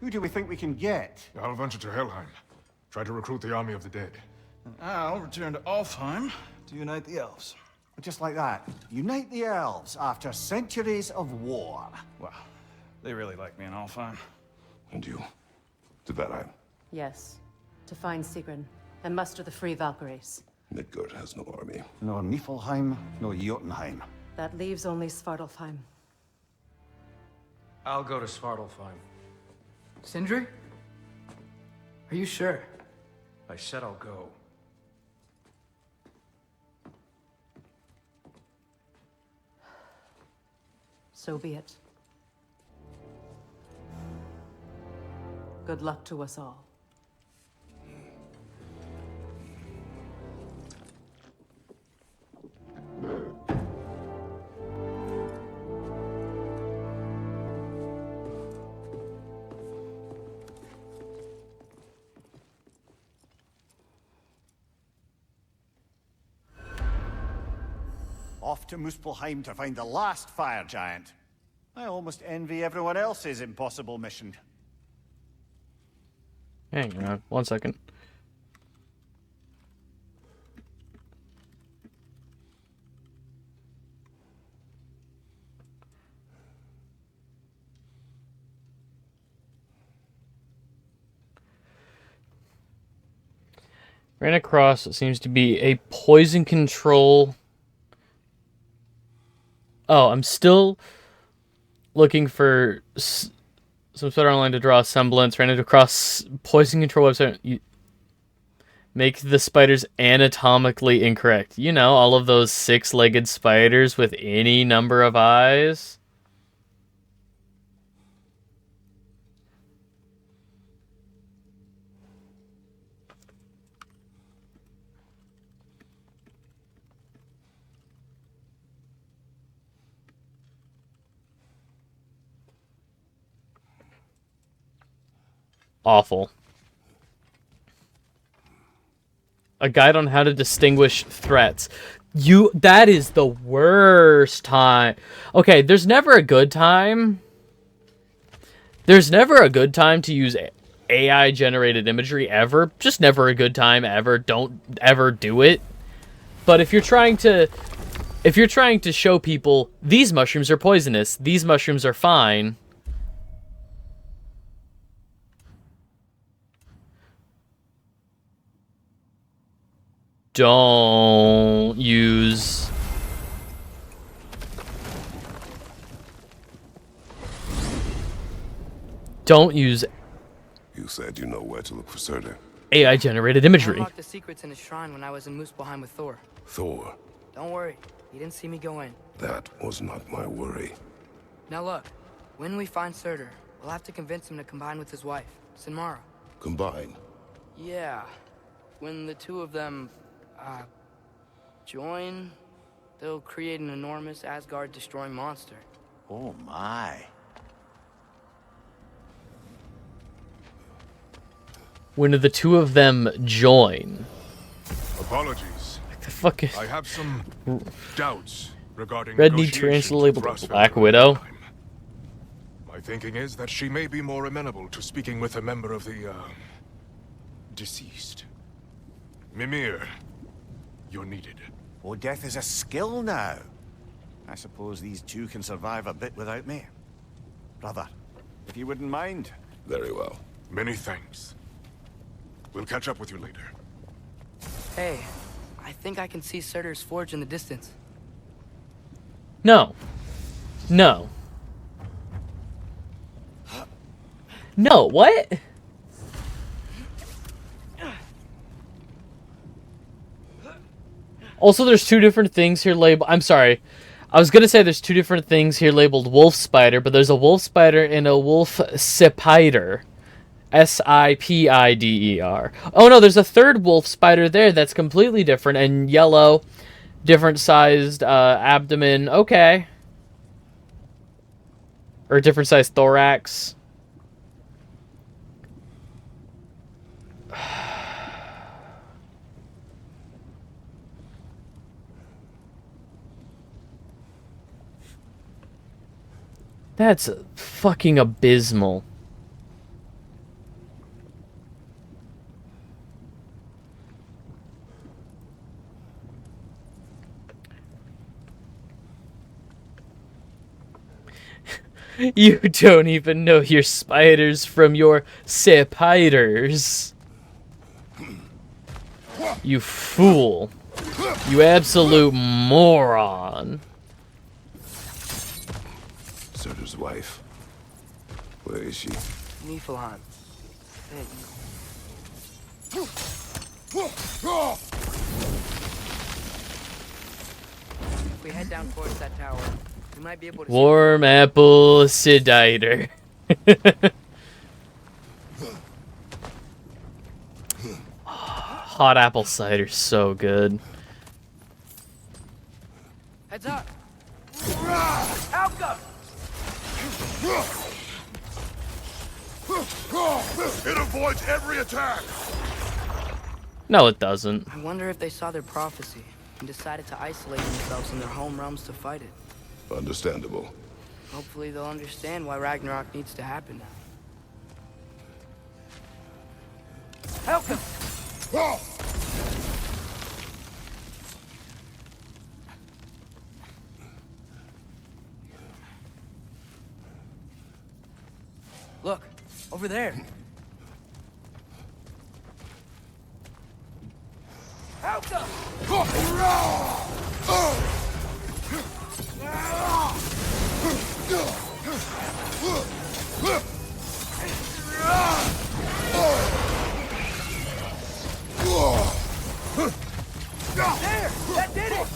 Who do we think we can get? I'll venture to Helheim. Try to recruit the army of the dead. And I'll return to Alfheim to unite the elves. Just like that. Unite the elves after centuries of war. Well, they really like me in Alfheim. And you? To Valheim? Yes. To find Sigrun and muster the free Valkyries. Midgard has no army. Nor Niflheim, nor Jotunheim. That leaves only Svartalfheim. I'll go to Svartalfheim. Sindri? Are you sure? I said I'll go. So be it. Good luck to us all. Off to Muspelheim to find the last fire giant. I almost envy everyone else's impossible mission. Hang on, 1 second. Ran across what seems to be a poison control. Oh, I'm still looking for some sort of online to draw a semblance. Ran across poison control website. You make the spiders anatomically incorrect. You know, all of those six-legged spiders with any number of eyes. Awful. A guide on how to distinguish threats. That is the worst time. Okay, there's never a good time. There's never a good time to use AI generated imagery ever. Just never a good time ever. Don't ever do it. But if you're trying to show people these mushrooms are poisonous, these mushrooms are fine, don't use You said you know where to look for Surtur. AI generated I imagery. unlocked the secrets in his shrine when I was in Muspelheim with Thor. Thor. Don't worry, he didn't see me go in. That was not my worry. Now look, when we find Surtur, we'll have to convince him to combine with his wife, Sinmara. Combine. Yeah, when the two of them, join, they'll create an enormous Asgard-destroying monster. Oh my. When the two of them join. Apologies. The fuck is... I have some doubts regarding Red Knee negotiations Tarantula with labeled Rasfell Black and Widow. Niflheim. My thinking is that she may be more amenable to speaking with a member of the, deceased. Mimir, you're needed. Oh, death is a skill now. I suppose these two can survive a bit without me. Brother, if you wouldn't mind. Very well. Many thanks. We'll catch up with you later. Hey, I think I can see Surtur's forge in the distance. No. No. No, what? Also, there's two different things here labeled... I'm sorry. I was going to say there's two different things here labeled wolf spider, but there's a wolf spider and a wolf sipider. S-I-P-I-D-E-R. Oh no, there's a third wolf spider there that's completely different and yellow, different sized abdomen. Okay. Or different sized thorax. That's fucking abysmal. You don't even know your spiders from your spiders. You fool. You absolute moron. Surtur's wife. Where is she? Niflheim. If we head down towards that tower, we might be able to Warm apple cider. Hot apple cider, so good. Heads up! Outcome! It avoids every attack! No, it doesn't. I wonder if they saw their prophecy and decided to isolate themselves in their home realms to fight it. Understandable. Hopefully they'll understand why Ragnarok needs to happen now. Help him! Look, over there. Help him! There! That did it!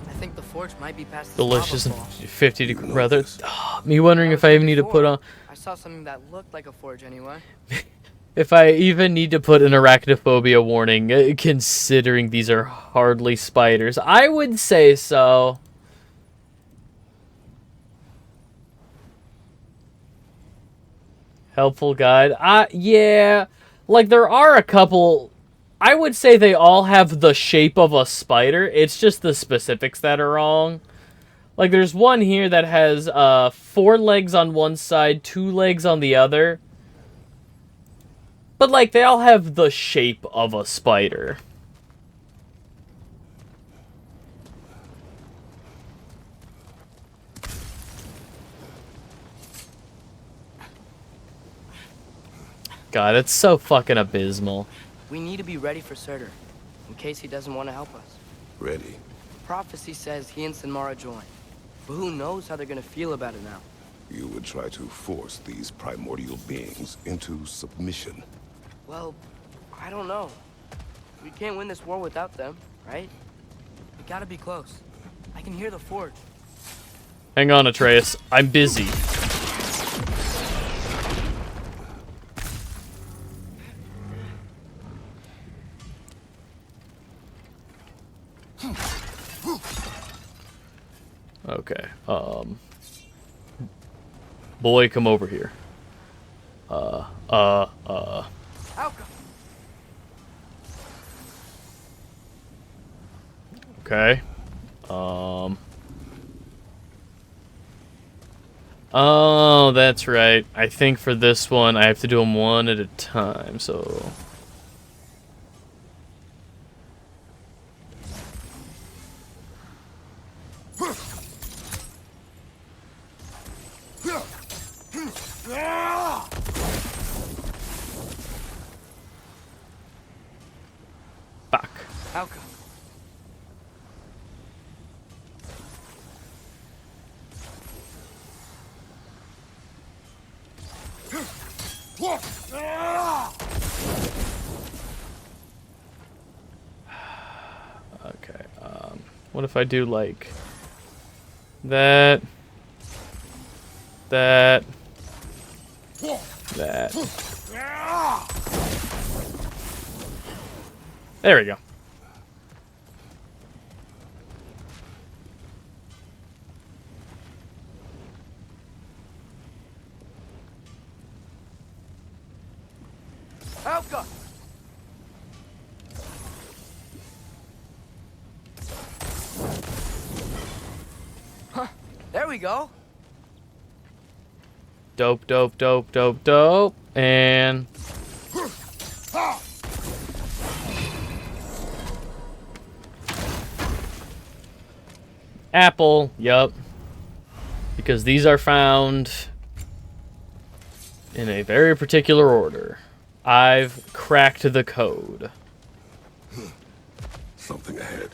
I think the forge might be past the Delicious and lava fall. 50 degree weather. Me wondering if I even need to put on... I saw something that looked like a forge anyway. If I even need to put an arachnophobia warning, considering these are hardly spiders. I would say so. Helpful guide. Yeah. Like, there are a couple... I would say they all have the shape of a spider. It's just the specifics that are wrong. Like, there's one here that has 4 legs on one side, 2 legs on the other. But, like, they all have the shape of a spider. God, it's so fucking abysmal. We need to be ready for Surtur, in case he doesn't want to help us. Ready? Prophecy says he and Sinmara join, but who knows how they're gonna feel about it now. You would try to force these primordial beings into submission. Well, I don't know. We can't win this war without them, right? We gotta be close. I can hear the forge. Hang on, Atreus. I'm busy. Okay, boy, come over here. Okay. Oh, that's right. I think for this one, I have to do them one at a time, so... Fuck. How come? Okay, what if I do, like, that, that. There we go. Alka! Huh, there we go. Dope, dope, dope, dope, dope. And... apple, yup. Because these are found in a very particular order. I've cracked the code. Something ahead.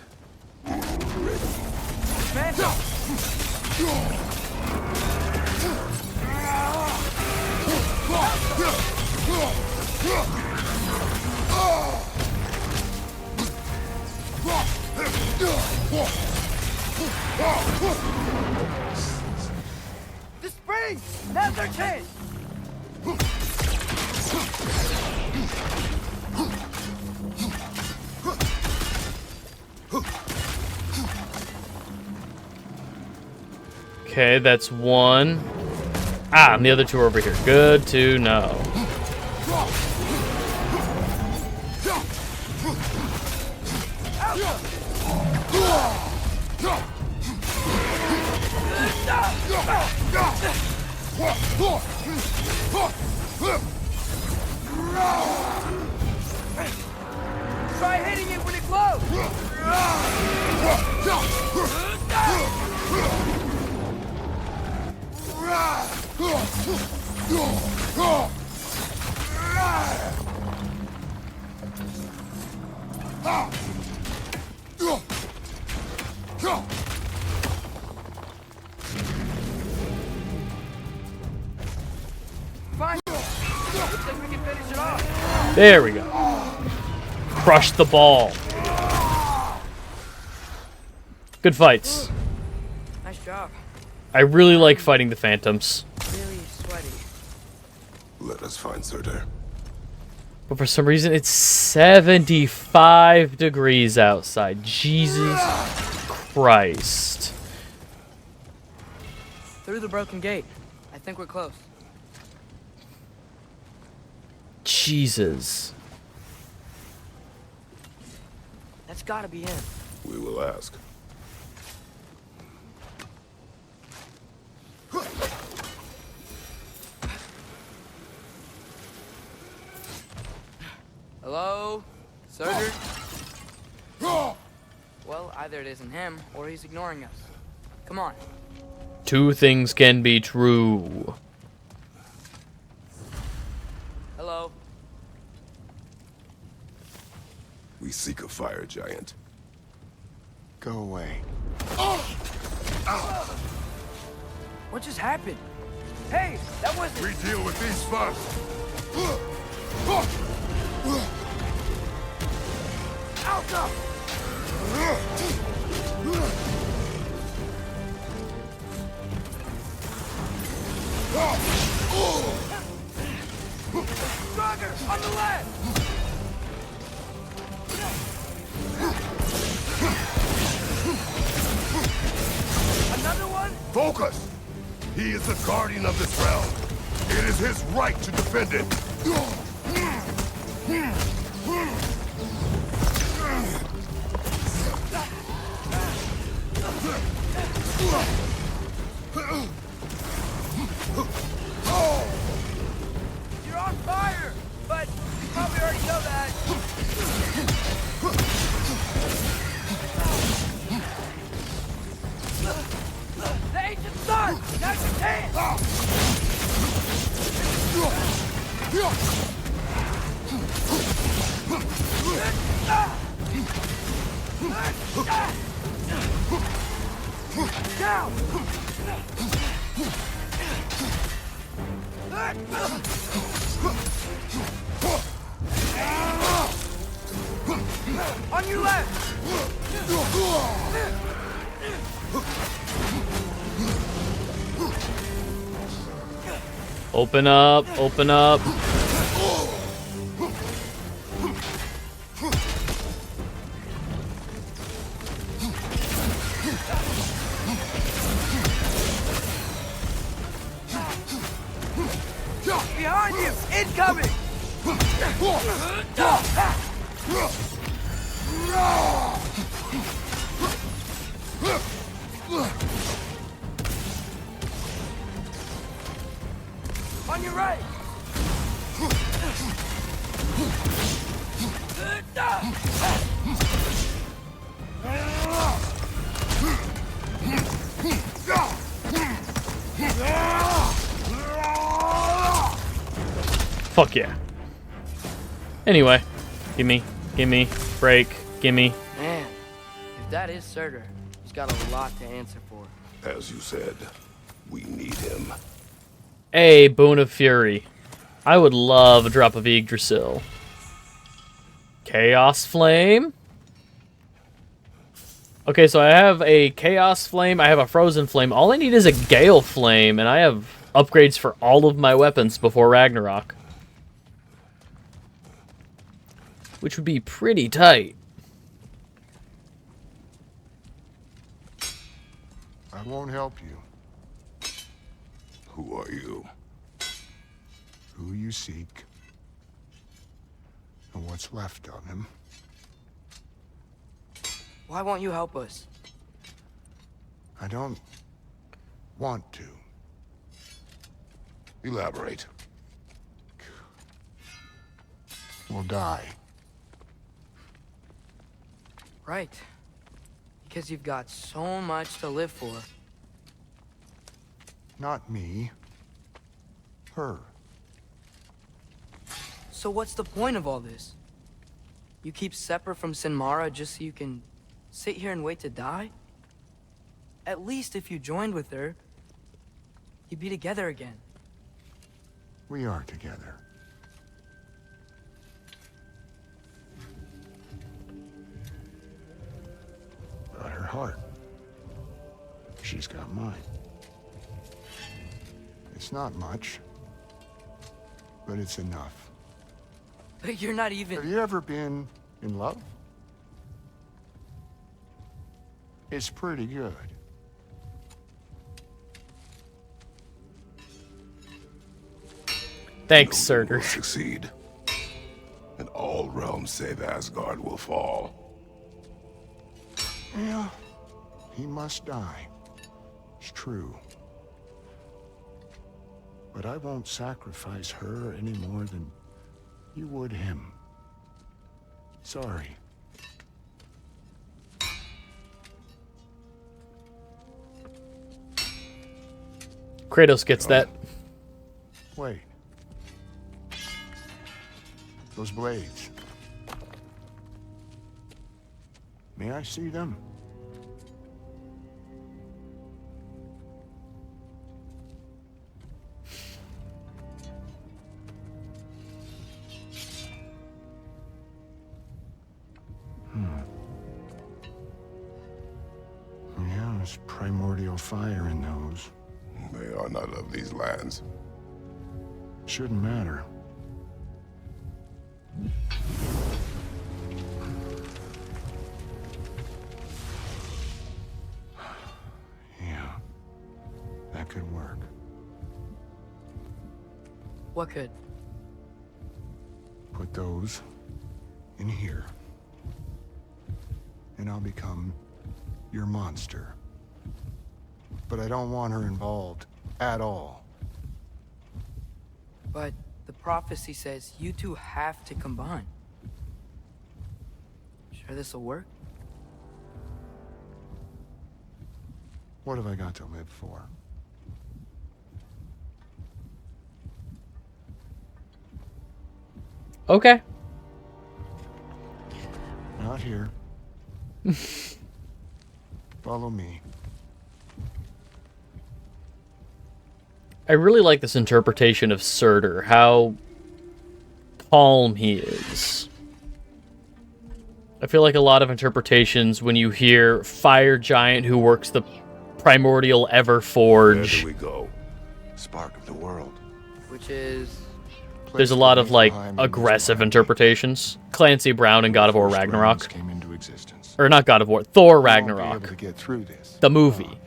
The spring! Now's our chance! Okay, that's one. Ah, and the other two are over here. Good to know. Try hitting it when it glows! Fine. Looks like we can finish it off. There we go. Crush the ball. Good fights. Nice job. I really like fighting the phantoms. Really sweaty. Let us find Surtur. But for some reason, it's 75 degrees outside. Jesus Christ. Through the broken gate. I think we're close. Jesus. That's gotta be him. We will ask. Hello? Surtur? Well, either it isn't him, or he's ignoring us. Come on. Two things can be true. Hello? We seek a fire giant. Go away. What just happened? Hey, that wasn't... We deal with these first. Alka! Dragon, on the left! Another one? Focus! He is the guardian of this realm. It is his right to defend it. You're on fire! But you probably already know that. The ancient sun! Now you can! Down! On your left! Open up, open up. Behind you! Incoming! On your right! Fuck yeah. Anyway, gimme, break, gimme. Man, if that is Surtur, he's got a lot to answer for. As you said, we need him. A Boon of Fury. I would love a drop of Yggdrasil. Chaos Flame. Okay, so I have a Chaos Flame, I have a Frozen Flame. All I need is a Gale Flame, and I have upgrades for all of my weapons before Ragnarok. Which would be pretty tight. I won't help you. Who are you? Who you seek, and what's left of him. Why won't you help us? I don't want to. Elaborate. We'll die. Right. Because you've got so much to live for. Not me. Her. So what's the point of all this? You keep separate from Sinmara just so you can sit here and wait to die? At least if you joined with her, you'd be together again. We are together. Got her heart. She's got mine. It's not much, but it's enough. But you're not even... Have you ever been in love? It's pretty good. Thanks, Surtur. Succeed. all realms save Asgard will fall. Yeah, he must die. It's true. But I won't sacrifice her any more than you would him. Sorry. Kratos gets that. Wait. Those blades. May I see them? Yeah, there's primordial fire in those. They are not of these lands. Shouldn't matter. Yeah, that could work. What could? Put those in here. And I'll become your monster. But I don't want her involved at all. But the prophecy says you two have to combine. Sure this'll work? What have I got to live for? Okay. Not here. Follow me. I really like this interpretation of Surtur, how calm he is. I feel like a lot of interpretations when you hear fire giant who works the primordial Everforge. Where do we go? Spark of the world. Which is... There's a lot of, like, aggressive interpretations. Clancy Brown in God of War Ragnarok. Came into existence. Or not God of War, Thor We won't be Ragnarok. able to get through this. The movie.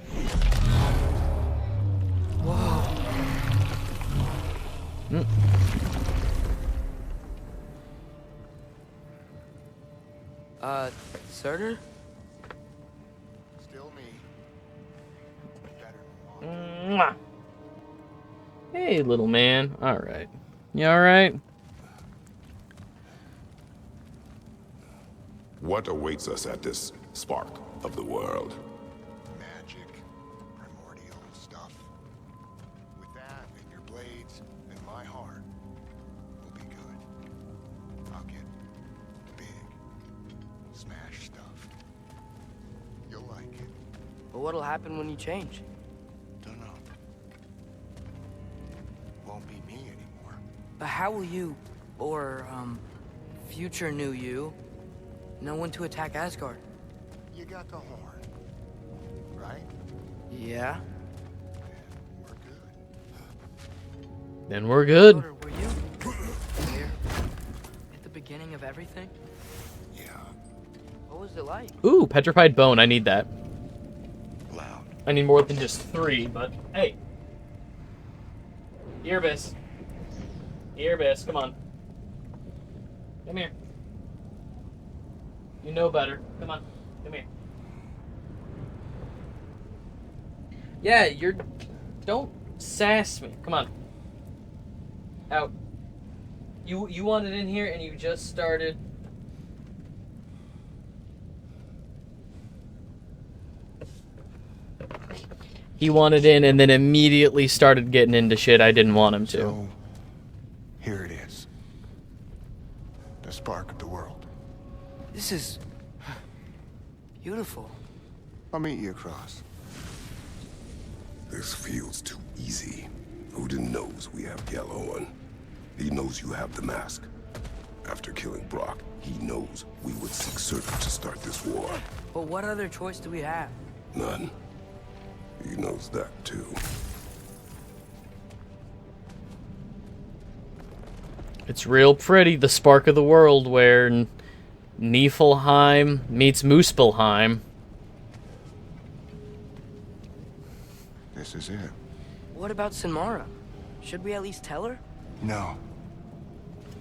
Whoa. Surtur? Still me. Mwah. Hey, little man. Alright. You alright? What awaits us at this spark of the world? Magic, primordial stuff. With that and your blades and my heart, we'll be good. I'll get big, smash stuff. You'll like it. But what'll happen when you change? Don't know. Won't be me anymore. But how will you, or, future new you, know when to attack Asgard? You got the horn, right? Yeah? Then we're good. Surtur, were you here at the beginning of everything? Yeah. What was it like? Ooh, petrified bone. I need that. Loud. I need more than just 3, but hey. Earbis. Earbis, come on. Come here. You know better. Come on. Come here. Yeah, you're... Don't sass me. Come on. Out. You wanted in here and you just started... He wanted in and then immediately started getting into shit I didn't want him to. So, here it is. The spark of the world. This is... beautiful. I'll meet you across. This feels too easy. Odin knows we have Gjallarhorn. He knows you have the mask. After killing Brock, he knows we would seek Surtur to start this war. But what other choice do we have? None. He knows that too. It's real pretty, the spark of the world, where Niflheim meets Muspelheim. This is it. What about Sinmara? Should we at least tell her? No.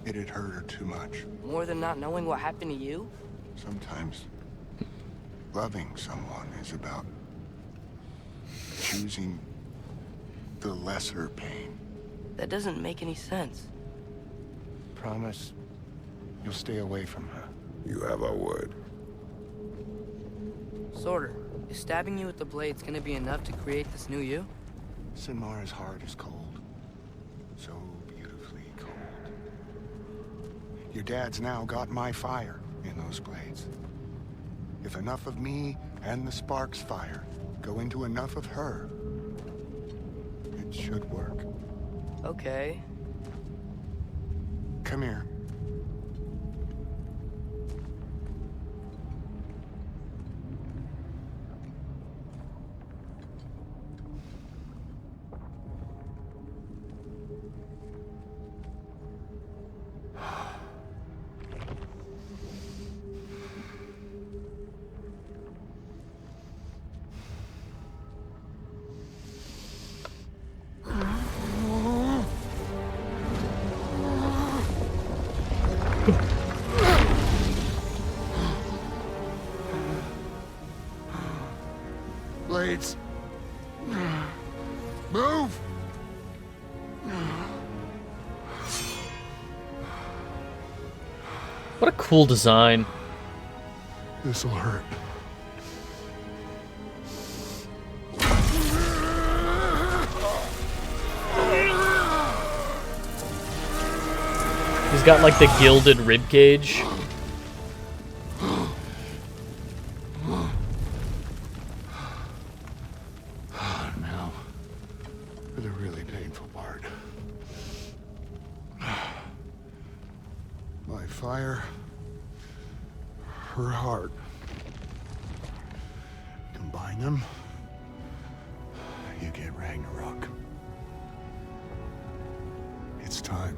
It had hurt her too much. More than not knowing what happened to you? Sometimes loving someone is about choosing the lesser pain. That doesn't make any sense. Promise you'll stay away from her. You have our word. Sorter, is stabbing you with the blades gonna be enough to create this new you? Sinmara's heart is cold. So beautifully cold. Your dad's now got my fire in those blades. If enough of me and the spark's fire go into enough of her, it should work. Okay. Come here. Blades. Move! What a cool design. This'll hurt. He's got like the gilded rib cage. Now, for the really painful part. My fire, her heart. Combine them, you get Ragnarok. It's time.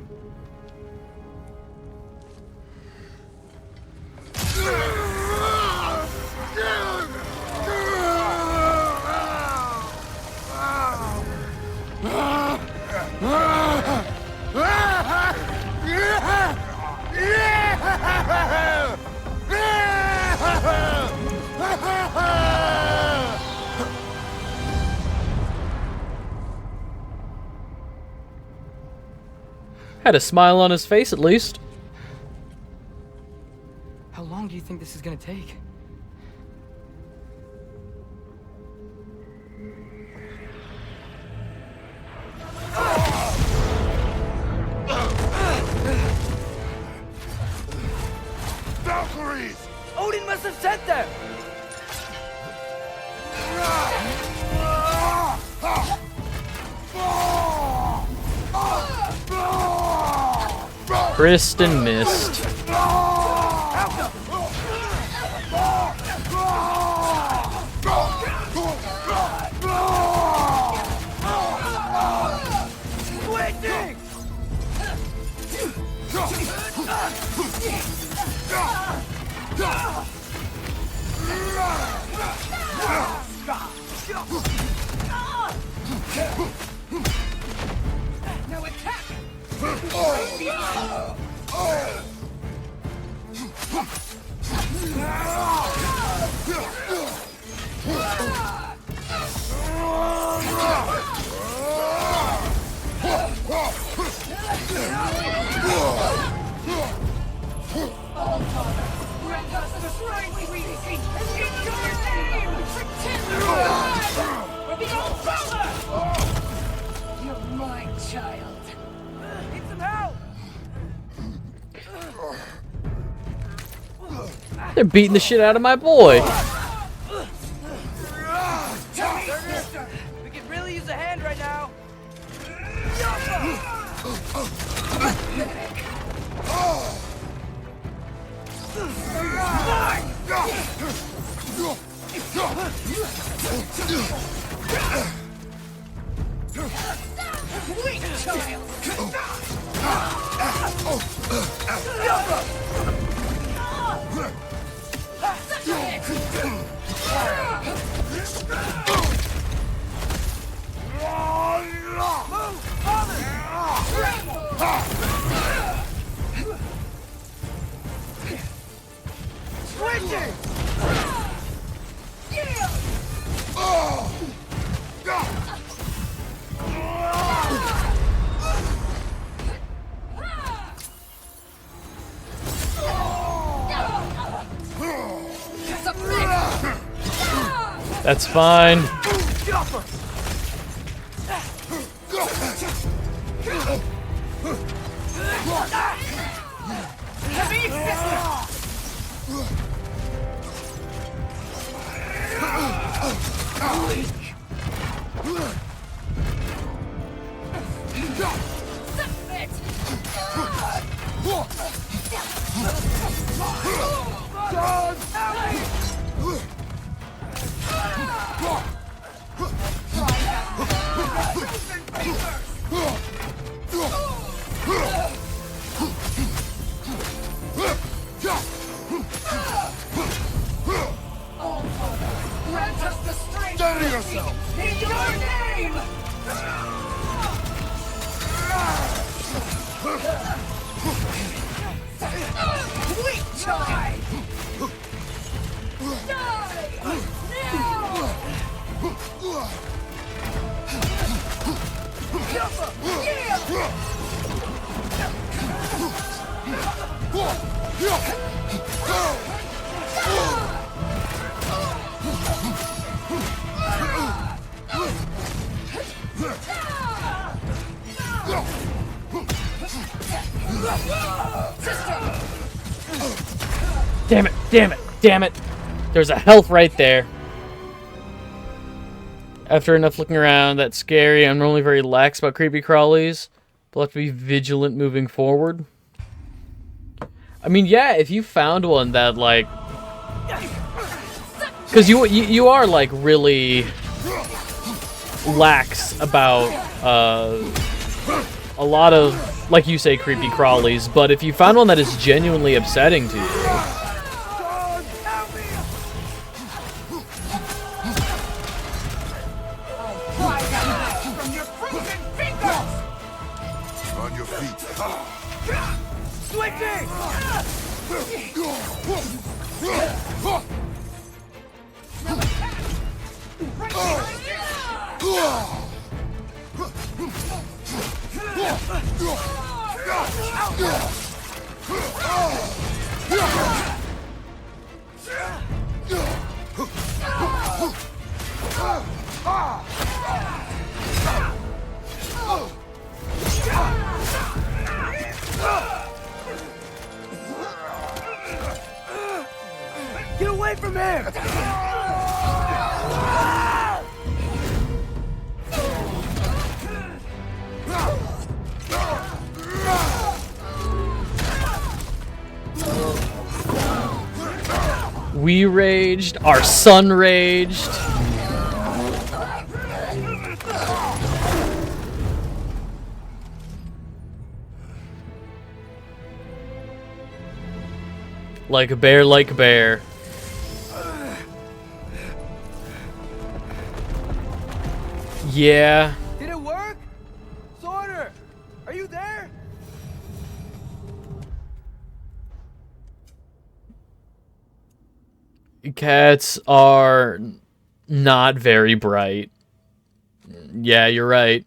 Had a smile on his face at least. How long do you think this is gonna take? Valkyries! Odin must have sent them! Kristen missed. Now attack! You're my child. Need some help! They're beating the shit out of my boy. We could really use a hand right now. Weak child! That's fine. Steady yourself! In your name! Weak tie! Die! Damn it, damn it, damn it. There's a health right there. After enough looking around, that's scary. I'm normally very lax about creepy crawlies, but I'll have to be vigilant moving forward. I mean, yeah, if you found one that, like... Because you are, like, really lax about a lot of, like you say, creepy crawlies, but if you found one that is genuinely upsetting to you... On your feet. Get away from him! We raged, our son raged. Like a bear, like a bear. Yeah. Did it work? Sorter! Are you there? Cats are not very bright. Yeah, you're right.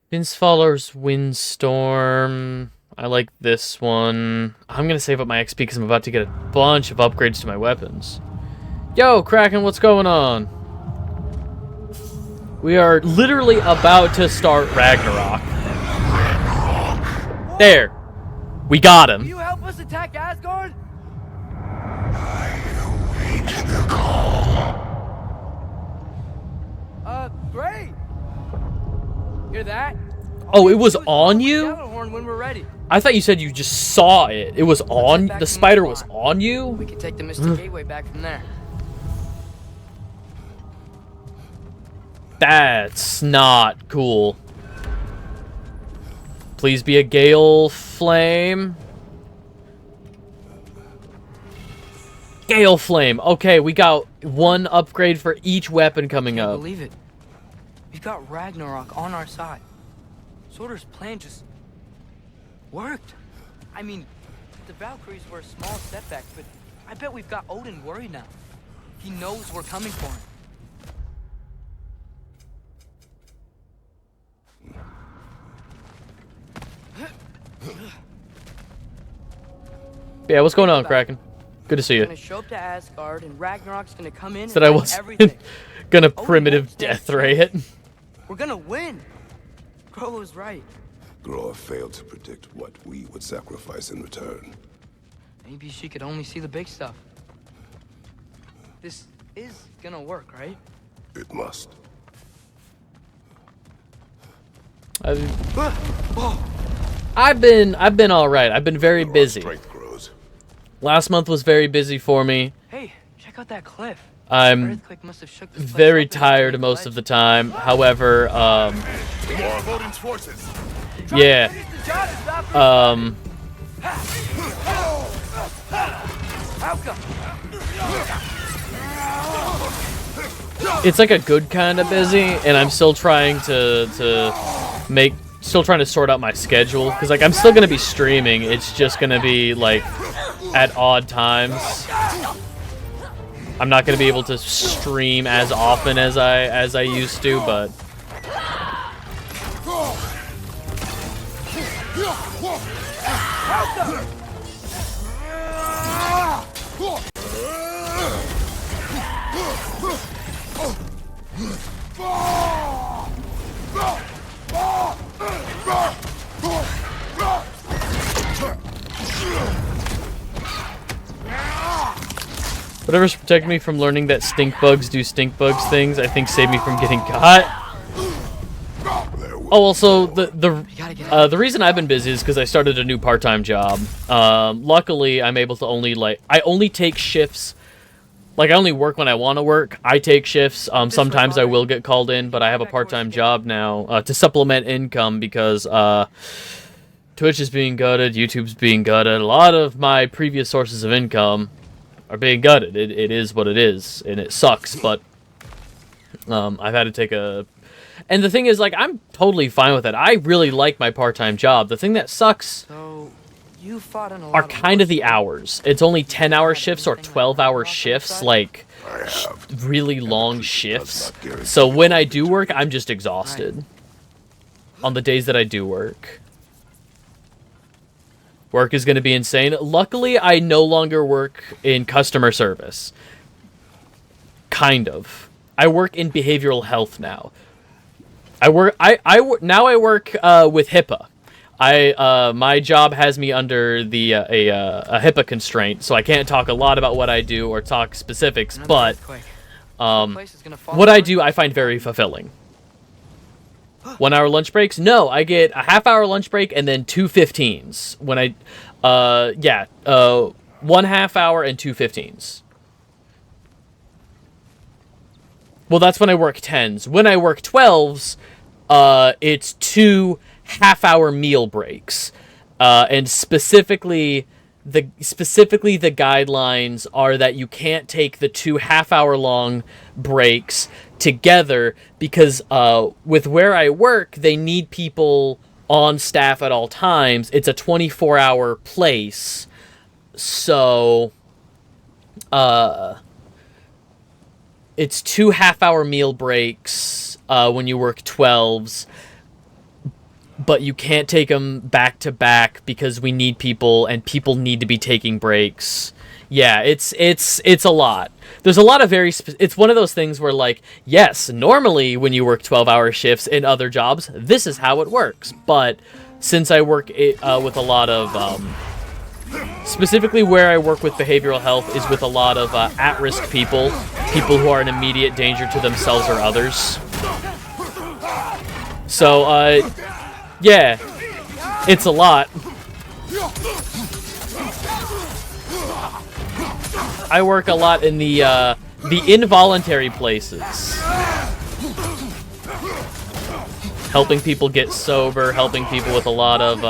Vince Faller's Windstorm. I like this one. I'm gonna save up my XP because I'm about to get a bunch of upgrades to my weapons. Yo, Kraken, what's going on? We are literally about to start Ragnarok. There. We got him. Will you help us attack Asgard? Great. Hear that? Oh, it was on you? Gjallarhorn when we're ready. I thought you said you just saw it. It was on. The spider was on you? We can take the Mystic Gateway back from there. That's not cool. Please be a gale flame. Scale Flame. Okay, we got one upgrade for each weapon coming Can't up. believe it. We've got Ragnarok on our side. Sorter's plan just worked. I mean, the Valkyries were a small setback, but I bet we've got Odin worried now. He knows we're coming for him. Yeah, what's going on, Kraken? Good to see We're you. gonna show up to Asgard, and Ragnarok's gonna come in Said and I wreck wasn't everything. gonna Odin primitive won't stand death ray it. We're gonna win. Grolo was right. Groa failed to predict what we would sacrifice in return. Maybe she could only see the big stuff. This is gonna work, right? It must. I've been all right. I've been very busy. Last month was very busy for me. Hey, check out that cliff. I'm Earthquake must have shook this place very up and tired made most of the time. However, More of Odin's forces. yeah. How come? It's like a good kind of busy, and I'm still trying to sort out my schedule, because like I'm still gonna be streaming. It's just gonna be like at odd times. I'm not gonna be able to stream as often as I used to, but whatever's protecting me from learning that stink bugs do stink bugs things, I think saved me from getting caught. Oh, also the reason I've been busy is because I started a new part-time job. Luckily, I'm able to I only take shifts. Like, I only work when I want to work. I take shifts. Sometimes I will get called in, but I have a part-time job now to supplement income because Twitch is being gutted, YouTube's being gutted. A lot of my previous sources of income are being gutted. It is what it is, and it sucks, but I've had to take a... And the thing is, like, I'm totally fine with it. I really like my part-time job. The thing that sucks... You fought in a lot are kind of the hours. It's only 10-hour shifts or 12-hour shifts, like really long shifts. So when I do work, I'm just exhausted on the days that I do work. Work is going to be insane. Luckily, I no longer work in customer service. Kind of. I work in behavioral health now. I work with HIPAA. My job has me under the a HIPAA constraint, so I can't talk a lot about what I do or talk specifics, but what I do I find very fulfilling. 1 hour lunch breaks? No, I get a half-hour lunch break and then 2 15s. When 1 half hour and 2 15s. Well, that's when I work 10s. When I work 12s, it's 2 half-hour meal breaks, and specifically the guidelines are that you can't take the 2 half-hour long breaks together because with where I work, they need people on staff at all times. It's a 24-hour place, so it's 2 half-hour meal breaks when you work 12s. But you can't take them back to back because we need people, and people need to be taking breaks. Yeah, it's a lot. There's a lot of it's one of those things where, like, yes, normally when you work 12-hour shifts in other jobs, this is how it works. But since I work with a lot of, specifically where I work with behavioral health is with a lot of at-risk people who are in immediate danger to themselves or others. So, yeah, it's a lot. I work a lot in the involuntary places. Helping people get sober, helping people with a lot of,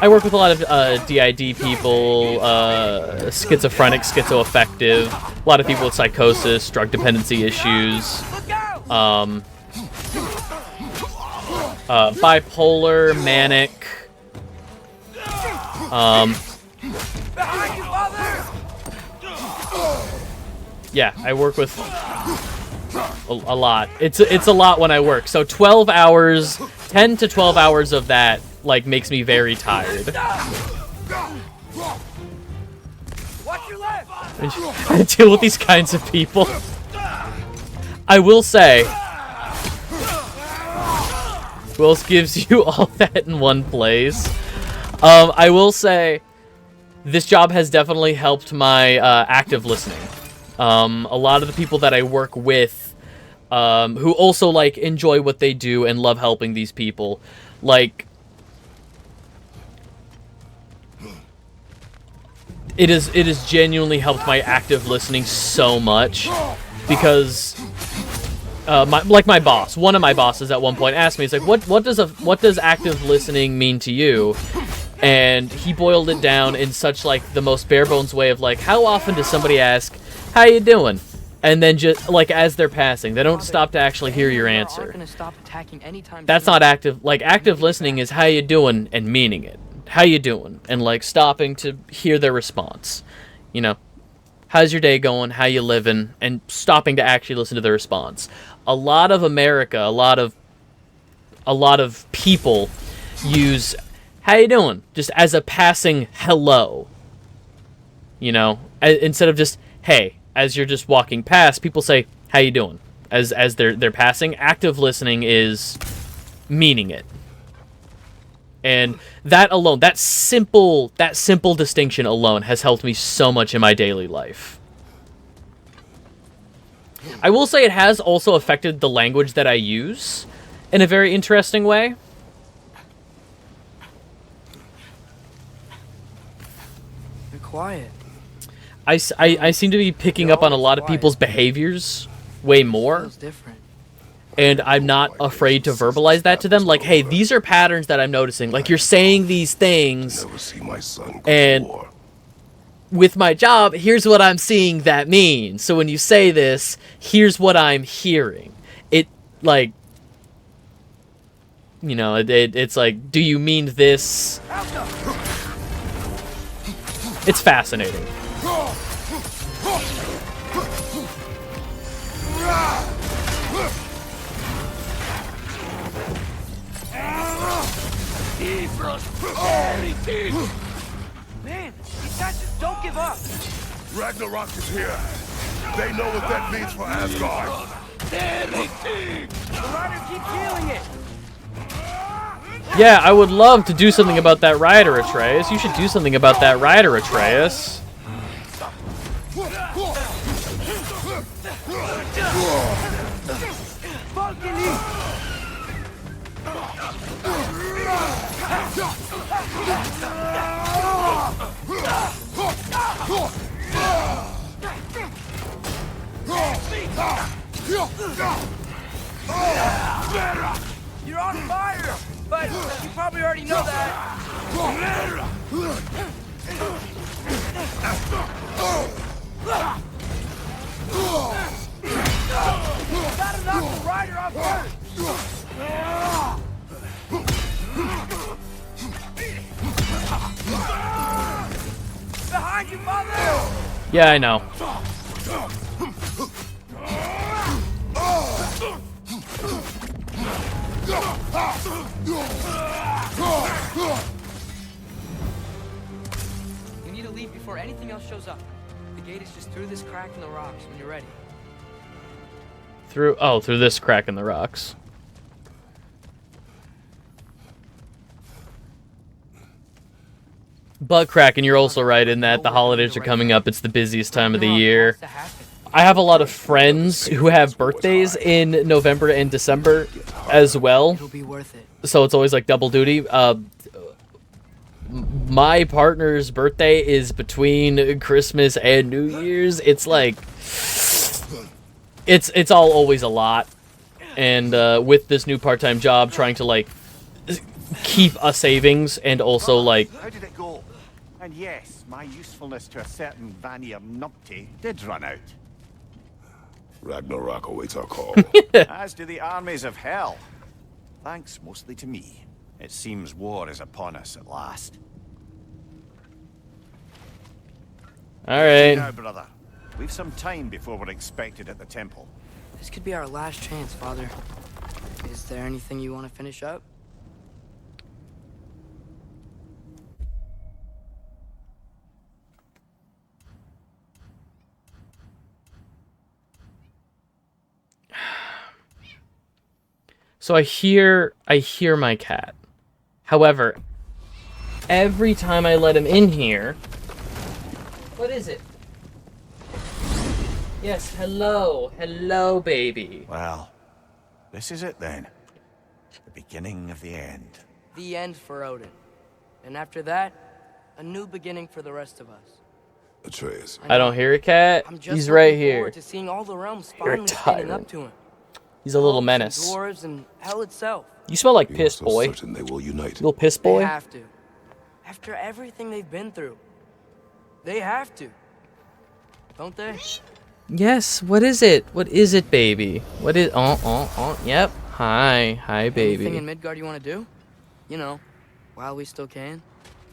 I work with a lot of DID people, schizophrenic, schizoaffective, a lot of people with psychosis, drug dependency issues, bipolar, manic, yeah, I work with a lot. It's a lot when I work. So 12 hours, 10 to 12 hours of that, like, makes me very tired. I deal with these kinds of people. I will say, who else gives you all that in one place? I will say, this job has definitely helped my active listening. A lot of the people that I work with, who also, like, enjoy what they do and love helping these people, like, it has genuinely helped my active listening so much, because my boss, one of my bosses at one point asked me, he's like, what does active listening mean to you? And he boiled it down in such, like, the most bare bones way of, like, how often does somebody ask, how you doing? And then just, like, as they're passing, they don't stop to actually hear your answer. That's not active. Like, active listening is how you doing and meaning it. How you doing? And, like, stopping to hear their response. You know, how's your day going? How you living? And stopping to actually listen to their response. A lot of America, a lot of people use how you doing just as a passing hello. You know, instead of just hey, as you're just walking past, people say how you doing as they're passing. Active listening is meaning it. And that alone, that simple distinction alone has helped me so much in my daily life. I will say it has also affected the language that I use in a very interesting way. You're quiet. I seem to be picking up on a lot of people's behaviors way more. And I'm not afraid to verbalize that to them. Like, hey, these are patterns that I'm noticing. Like, you're saying these things. And with my job, here's what I'm seeing that means. So when you say this, here's what I'm hearing. It, like, you know, it's like, do you mean this? It's fascinating. Man, these guys just don't give up. Ragnarök is here. They know what that means for Asgard. The rider keeps healing it. Yeah, I would love to do something about that rider, Atreus. You should do something about that rider, Atreus. You're on fire, but you probably already know that. Gotta knock the rider off first. Behind you, mother! Yeah, I know. You need to leave before anything else shows up. The gate is just through this crack in the rocks when you're ready. Through this crack in the rocks. But Kraken, you're also right in that the holidays are coming up. It's the busiest time of the year. I have a lot of friends who have birthdays in November and December as well. It'll be worth it. So it's always like double duty. My partner's birthday is between Christmas and New Year's. It's like it's all always a lot. And with this new part-time job, trying to like keep a savings and also like. How did it go? And yes, my usefulness to a certain Vanir numpty did run out. Ragnarök awaits our call. As do the armies of hell. Thanks mostly to me. It seems war is upon us at last. All right. Now, brother, we've some time before we're expected at the temple. This could be our last chance, Father. Is there anything you want to finish up? So I hear my cat. However, every time I let him in here, what is it? Yes, hello, baby. Well, this is it then. The beginning of the end. The end for Odin. And after that, a new beginning for the rest of us. Atreus. I don't hear a cat. I'm just He's right looking here. forward to seeing all the realms You're a finally standing up tyrant. to him. He's a little Elves and menace. dwarves and hell itself. You smell like piss, so boy. certain they will unite. Little piss They boy. have to. After everything they've been through. They have to. Don't they? Yes. What is it? What is it, baby? What is? Yep. Hi, baby. Anything in Midgard you want to do? You know, while we still can.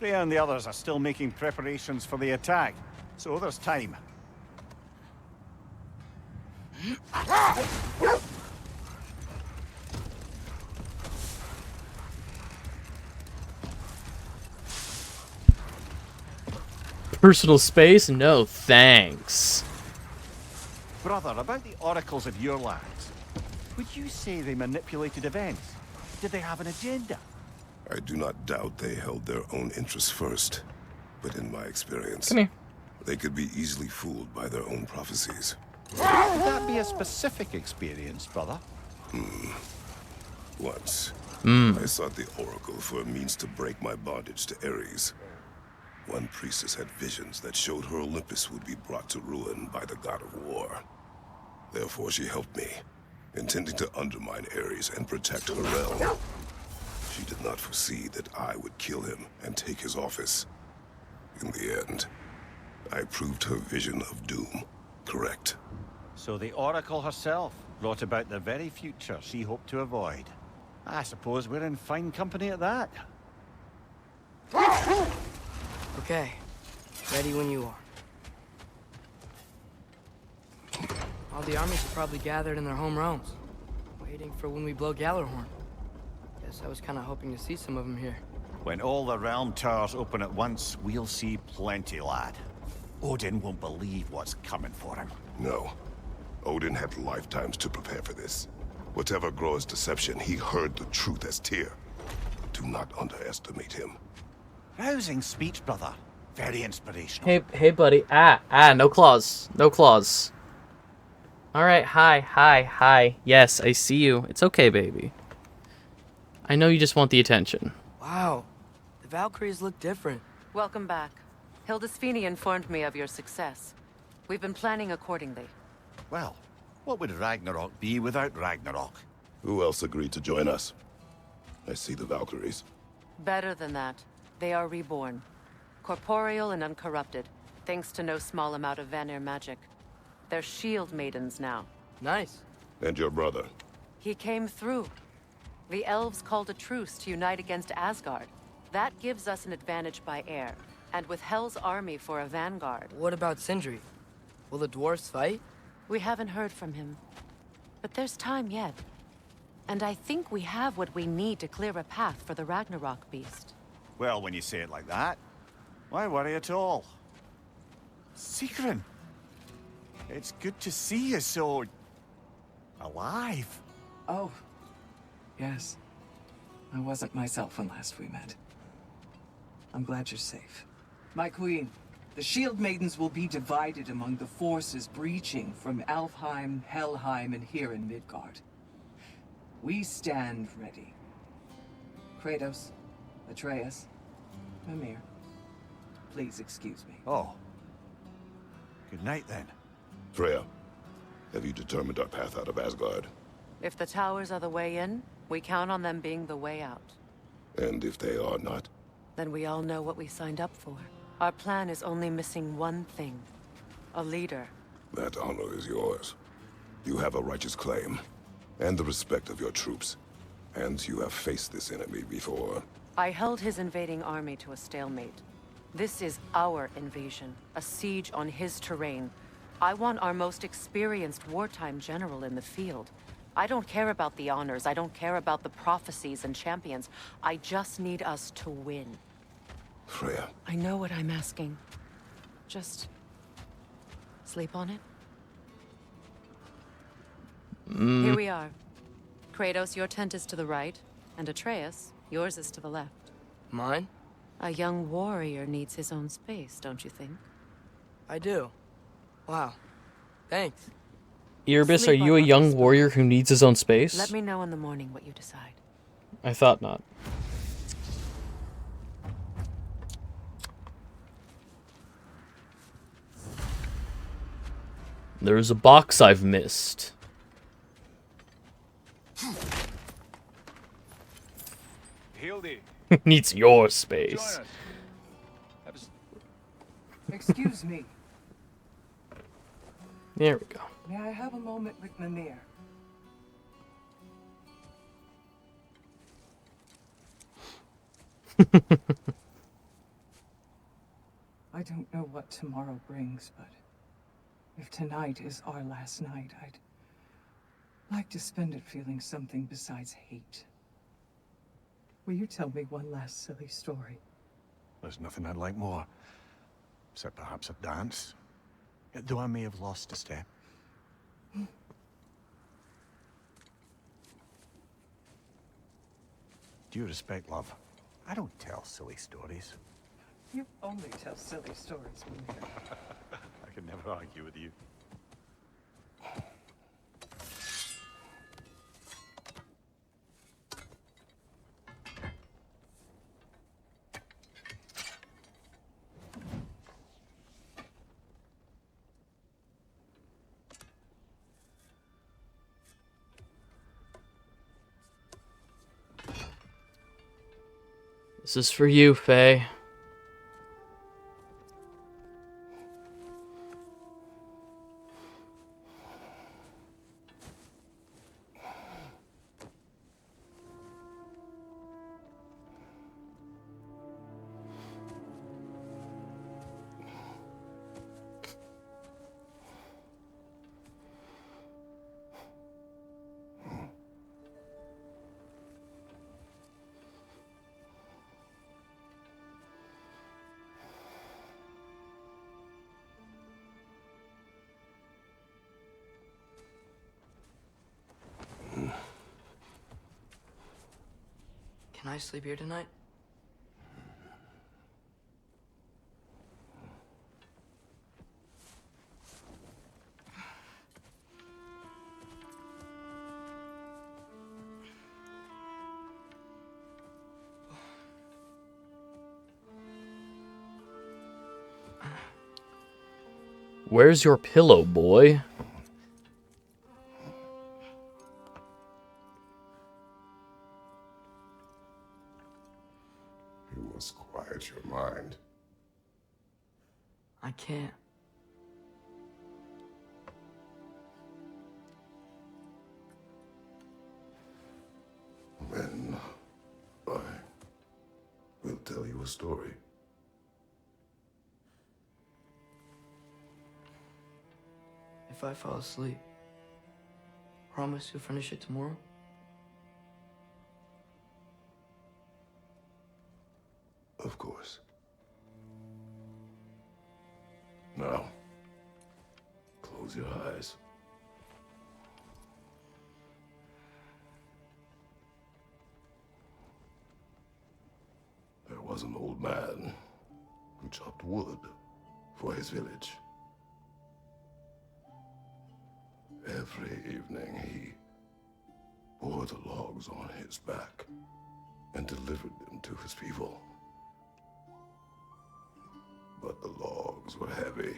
Freya and the others are still making preparations for the attack, so there's time. Personal space? No, thanks. Brother, about the oracles of your lands, would you say they manipulated events? Did they have an agenda? I do not doubt they held their own interests first. But in my experience, Come here. they could be easily fooled by their own prophecies. Would that be a specific experience, brother? Once, I sought the Oracle for a means to break my bondage to Ares. One priestess had visions that showed her Olympus would be brought to ruin by the god of war. Therefore, she helped me, intending to undermine Ares and protect her realm. She did not foresee that I would kill him and take his office. In the end, I proved her vision of doom correct. So the Oracle herself brought about the very future she hoped to avoid. I suppose we're in fine company at that. Okay. Ready when you are. All the armies are probably gathered in their home realms, waiting for when we blow Gallarhorn. Guess I was kind of hoping to see some of them here. When all the realm towers open at once, we'll see plenty, lad. Odin won't believe what's coming for him. No. Odin had lifetimes to prepare for this. Whatever Groa's deception, he heard the truth as Tyr. Do not underestimate him. Rousing speech, brother. Very inspirational. Hey, buddy. No claws. No claws. All right. Hi. Yes, I see you. It's okay, baby. I know you just want the attention. Wow. The Valkyries look different. Welcome back. Hildisfini informed me of your success. We've been planning accordingly. Well, what would Ragnarok be without Ragnarok? Who else agreed to join us? I see the Valkyries. Better than that. They are reborn. Corporeal and uncorrupted, thanks to no small amount of Vanir magic. They're shield maidens now. Nice. And your brother? He came through. The elves called a truce to unite against Asgard. That gives us an advantage by air, and with Hell's army for a vanguard. What about Sindri? Will the dwarves fight? We haven't heard from him. But there's time yet. And I think we have what we need to clear a path for the Ragnarok beast. Well, when you say it like that, why worry at all? Sigrun! It's good to see you so... alive. Oh, yes. I wasn't myself when last we met. I'm glad you're safe. My queen, the Shield Maidens will be divided among the forces breaching from Alfheim, Helheim, and here in Midgard. We stand ready. Kratos, Atreus, Mimir, please excuse me. Oh. Good night, then. Freya, have you determined our path out of Asgard? If the towers are the way in, we count on them being the way out. And if they are not? Then we all know what we signed up for. Our plan is only missing one thing. A leader. That honor is yours. You have a righteous claim, and the respect of your troops. And you have faced this enemy before. I held his invading army to a stalemate. This is our invasion, a siege on his terrain. I want our most experienced wartime general in the field. I don't care about the honors, I don't care about the prophecies and champions. I just need us to win. Freya. I know what I'm asking. Just sleep on it. Here we are. Kratos, your tent is to the right, and Atreus, yours is to the left. Mine? A young warrior needs his own space, don't you think? I do. Wow. Thanks. Erebus, are Sleep you on a what young you warrior who needs his own space? Let me know in the morning what you decide. I thought not. There's a box I've missed. Hildy. Needs your space. Excuse me. There we go. May I have a moment with Mimir? I don't know what tomorrow brings, but if tonight is our last night, I'd like to spend it feeling something besides hate. Will you tell me one last silly story? There's nothing I'd like more. Except perhaps a dance. Though I may have lost a step. Due respect, love, I don't tell silly stories. You only tell silly stories, Mimir. I can never argue with you. This is for you, Faye. Can I sleep here tonight? Where's your pillow, boy? You must quiet your mind. I can't. Then I will tell you a story. If I fall asleep, promise you'll finish it tomorrow? Of course. Now, close your eyes. There was an old man who chopped wood for his village. Every evening he bore the logs on his back and delivered them to his people. But the logs were heavy,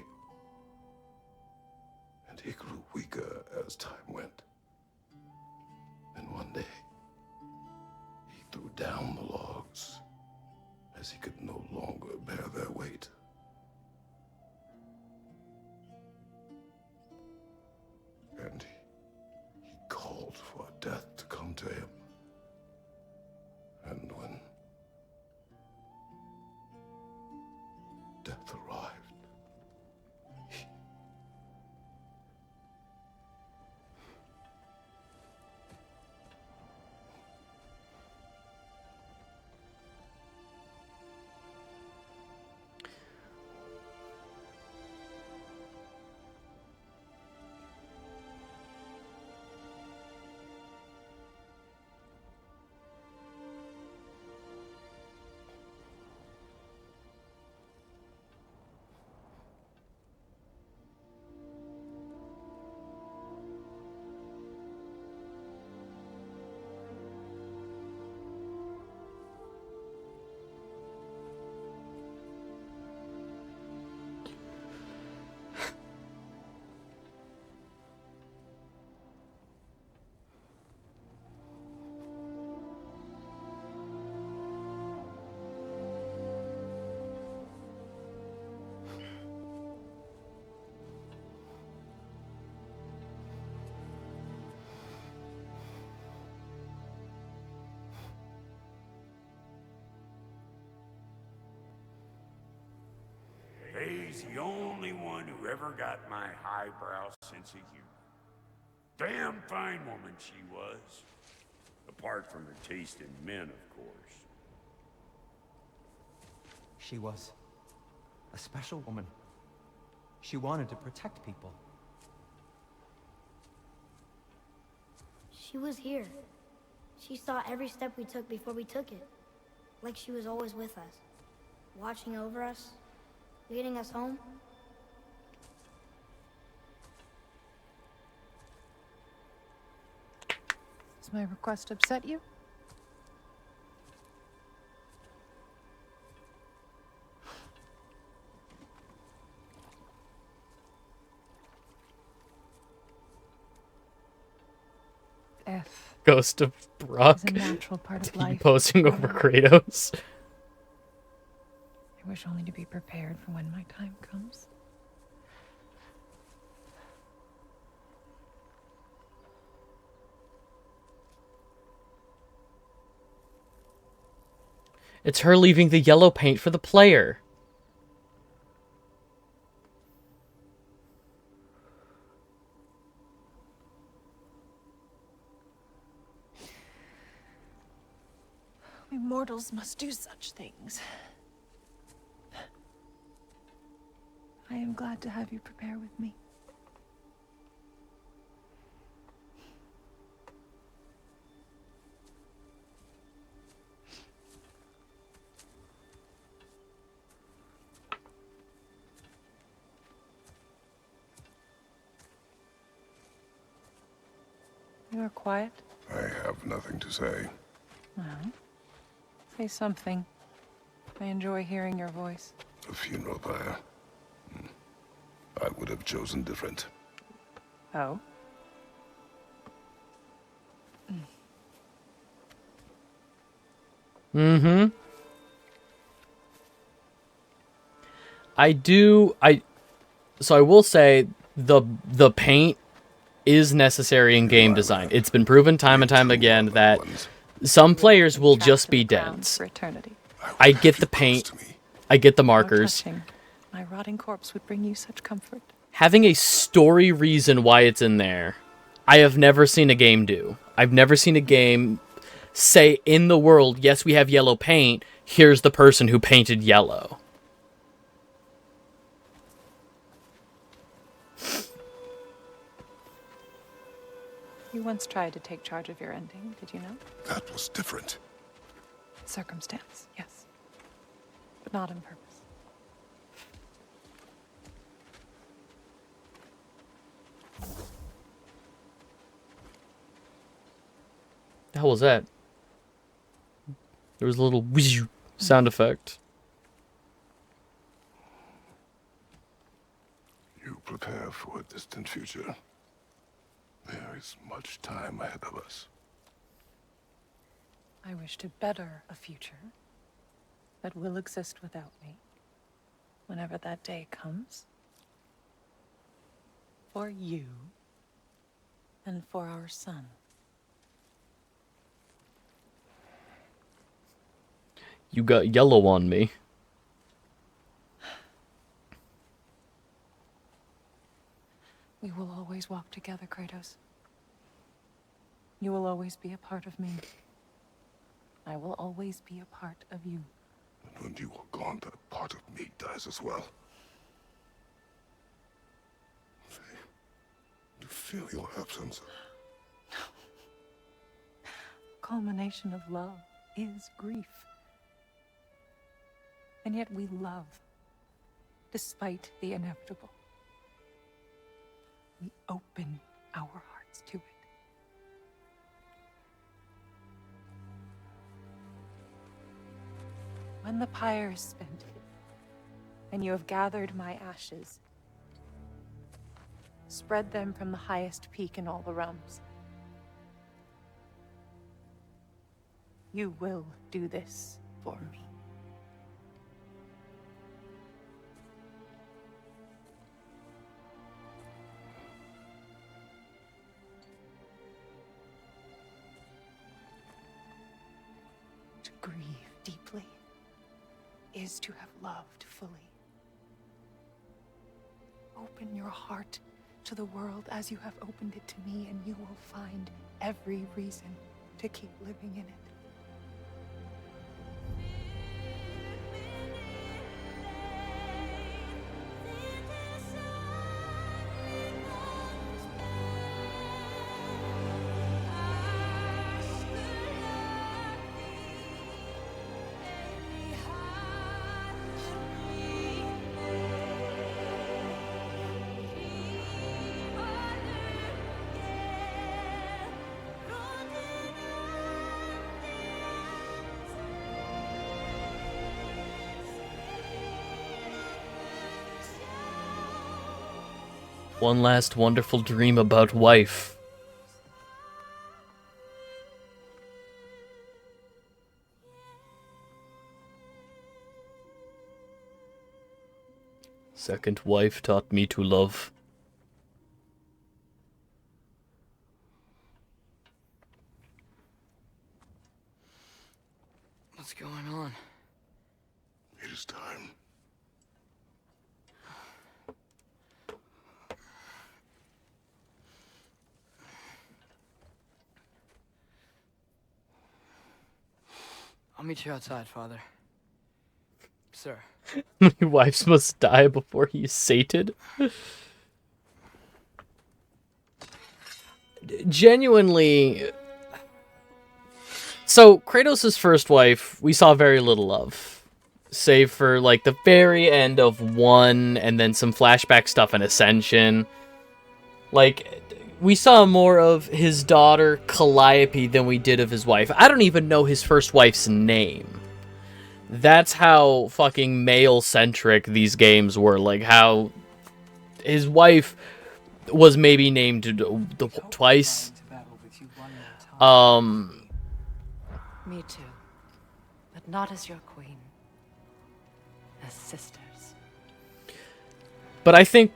and he grew weaker as time went. And one day, he threw down the logs as he could no longer bear their weight. And he called for death to come to him. And when death arrived, He's the only one who ever got my highbrow sense of humor. Damn fine woman she was. Apart from her taste in men, of course. She was a special woman. She wanted to protect people. She was here. She saw every step we took before we took it. Like she was always with us. Watching over us. Leading us home. Does my request upset you? F. Ghost of Brock. Is a natural part of life. Posing over Kratos. I wish only to be prepared for when my time comes. It's her leaving the yellow paint for the player. We mortals must do such things. I am glad to have you prepare with me. You are quiet. I have nothing to say. Well, say something. I enjoy hearing your voice. A funeral pyre. I would have chosen different. Oh? Mm-hmm. So I will say the paint is necessary in game design. It's been proven time and time again that some players will just be dense. For eternity. I get the paint. I get the markers. How touching. My rotting corpse would bring you such comfort. Having a story reason why it's in there, I have never seen a game do. I've never seen a game say in the world, yes, we have yellow paint, here's the person who painted yellow. You once tried to take charge of your ending, did you know? That was different. Circumstance, yes. But not on purpose. The hell was that? There was a little whiz sound effect. You prepare for a distant future. There is much time ahead of us. I wish to better a future. that will exist without me whenever that day comes. For you and for our son. You got yellow on me. We will always walk together, Kratos. You will always be a part of me. I will always be a part of you. And when you are gone, that part of me dies as well. To feel your absence. Culmination of love is grief. And yet we love, despite the inevitable. We open our hearts to it. When the pyre is spent, and you have gathered my ashes, spread them from the highest peak in all the realms. You will do this for me. To grieve deeply is to have loved fully. Open your heart to the world as you have opened it to me, and you will find every reason to keep living in it. One last wonderful dream about wife. Second wife taught me to love. What's going on? It is time. I'll meet you outside, Father. Sir. Your wives must die before he is sated. Genuinely. So, Kratos' first wife, we saw very little of. Save for, like, the very end of 1, and then some flashback stuff in Ascension. Like, we saw more of his daughter, Calliope, than we did of his wife. I don't even know his first wife's name. That's how fucking male-centric these games were. Like, how his wife was maybe named twice. Me too. But not as your queen. As sisters. But I think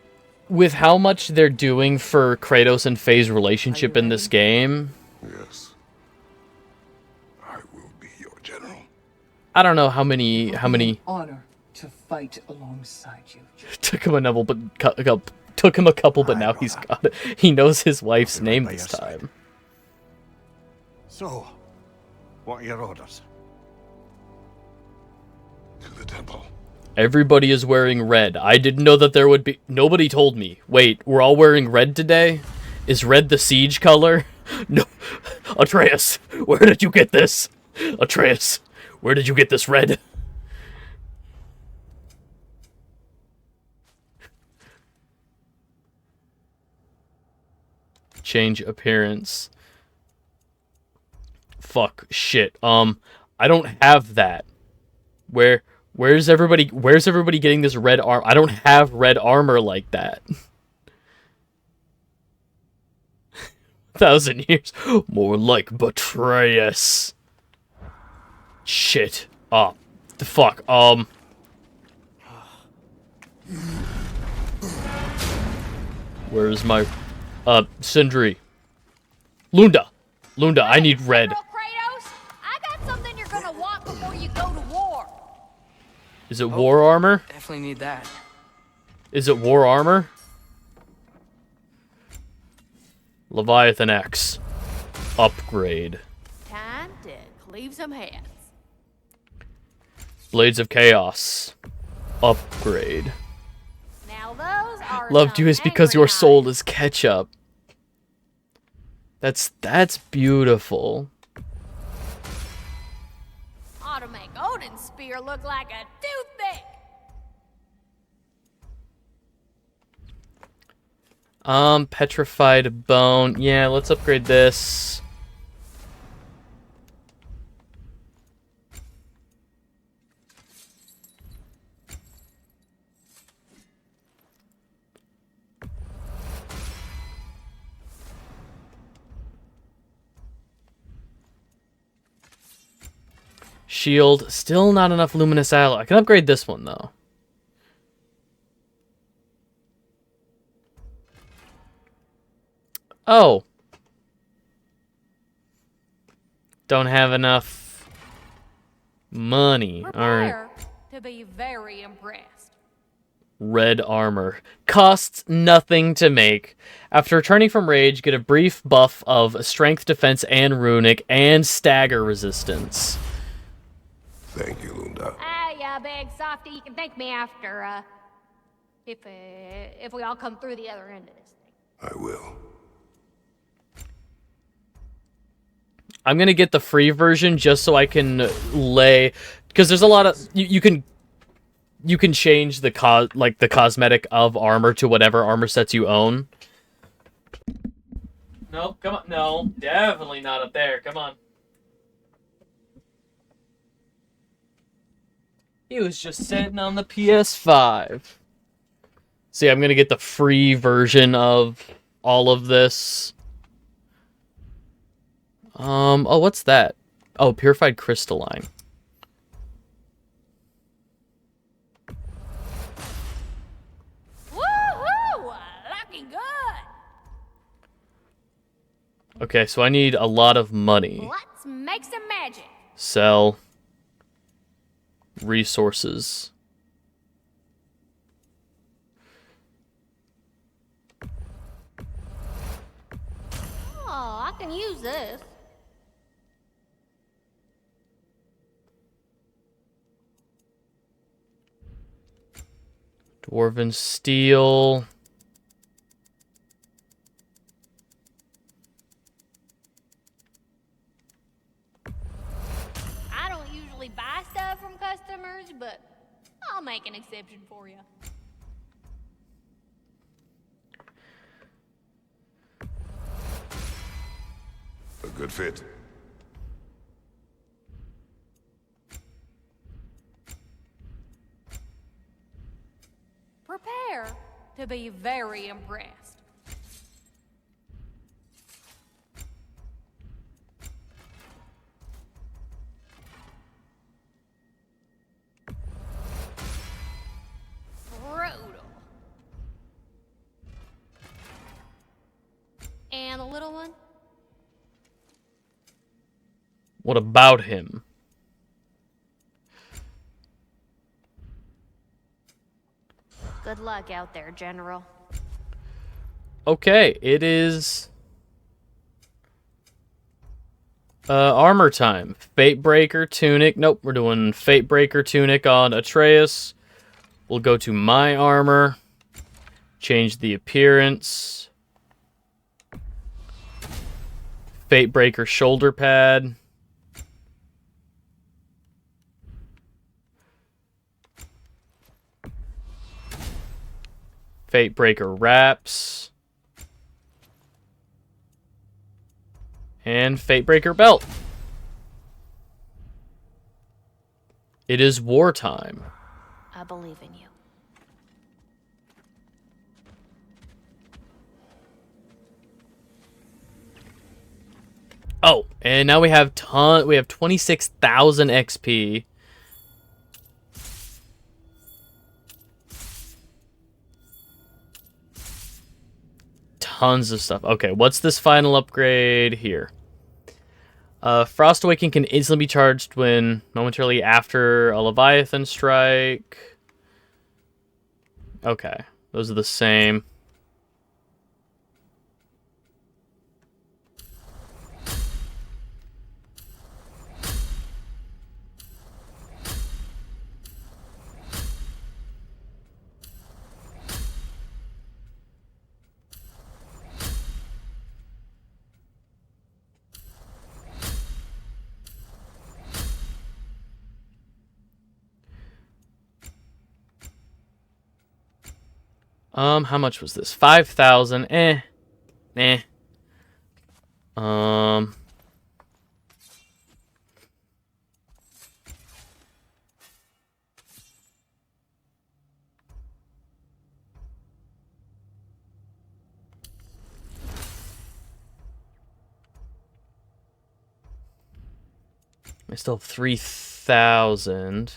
with how much they're doing for Kratos and Faye's relationship in this game... Yes. I will be your general. I don't know how many... Honor to fight alongside you. Took him a couple, but now he's got it. He knows his wife's name this time. So, what are your orders? To the temple. Everybody is wearing red. I didn't know that there would be... Nobody told me. Wait, we're all wearing red today? Is red the siege color? No. Atreus, where did you get this? Atreus, where did you get this red? Change appearance. Fuck. Shit. I don't have that. Where's everybody getting this red armor? I don't have red armor like that. 1,000 years. More like Betrayus. Shit. Oh, the fuck? Where's my... Sindri. Lunda! Lunda, I need red. Kratos, I got something you're gonna want before you go to war. Is it war armor? Definitely need that. Is it war armor? Leviathan X. Upgrade. Time to cleave some heads. Blades of Chaos. Upgrade. Now those are Loved you is because your soul is ketchup. That's beautiful. Ought to make Odin's spear look like a toothpick. Petrified bone. Yeah, let's upgrade this. Shield. Still not enough luminous alloy. I can upgrade this one, though. Oh. Don't have enough money. Alright. Prepare to be very impressed. Red armor. Costs nothing to make. After returning from rage, get a brief buff of strength, defense, and runic, and stagger resistance. Thank you, Lunda. Yeah, big softy. You can thank me after, if we all come through the other end of this thing. I will. I'm gonna get the free version just so I can lay, because there's a lot of you can change the cosmetic of armor to whatever armor sets you own. No, come on, no, definitely not up there. Come on. He was just sitting on the PS5. See, I'm gonna get the free version of all of this. Oh, what's that? Oh, purified crystalline. Woohoo! Looking good. Okay, so I need a lot of money. Let's make some magic. Sell. Resources. Oh, I can use this. Dwarven steel. I don't usually buy stuff from customers, but I'll make an exception for you. A good fit. Prepare to be very impressed. Brutal. And the little one? What about him? Good luck out there, General. Okay, it is armor time. Fatebreaker tunic. Nope, we're doing Fatebreaker tunic on Atreus. We'll go to my armor. Change the appearance. Fatebreaker shoulder pad. Fatebreaker wraps. And Fatebreaker belt. It is wartime. I believe in you. Oh, and now we have 26,000 XP. tons of stuff. Okay, what's this final upgrade here? Frost Awakening can instantly be charged when momentarily after a Leviathan strike. Okay, those are the same. How much was this? 5,000. Eh. I still have 3,000.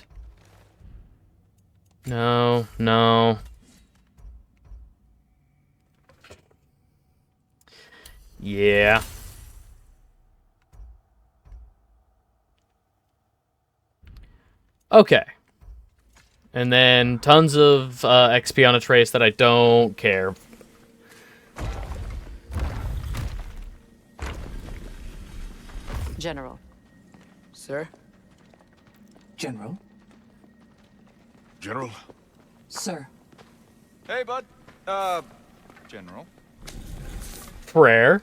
No. Yeah. Okay. And then tons of XP on a trace that I don't care. General. Sir? General? General? Sir. Hey, bud. General. Prayer.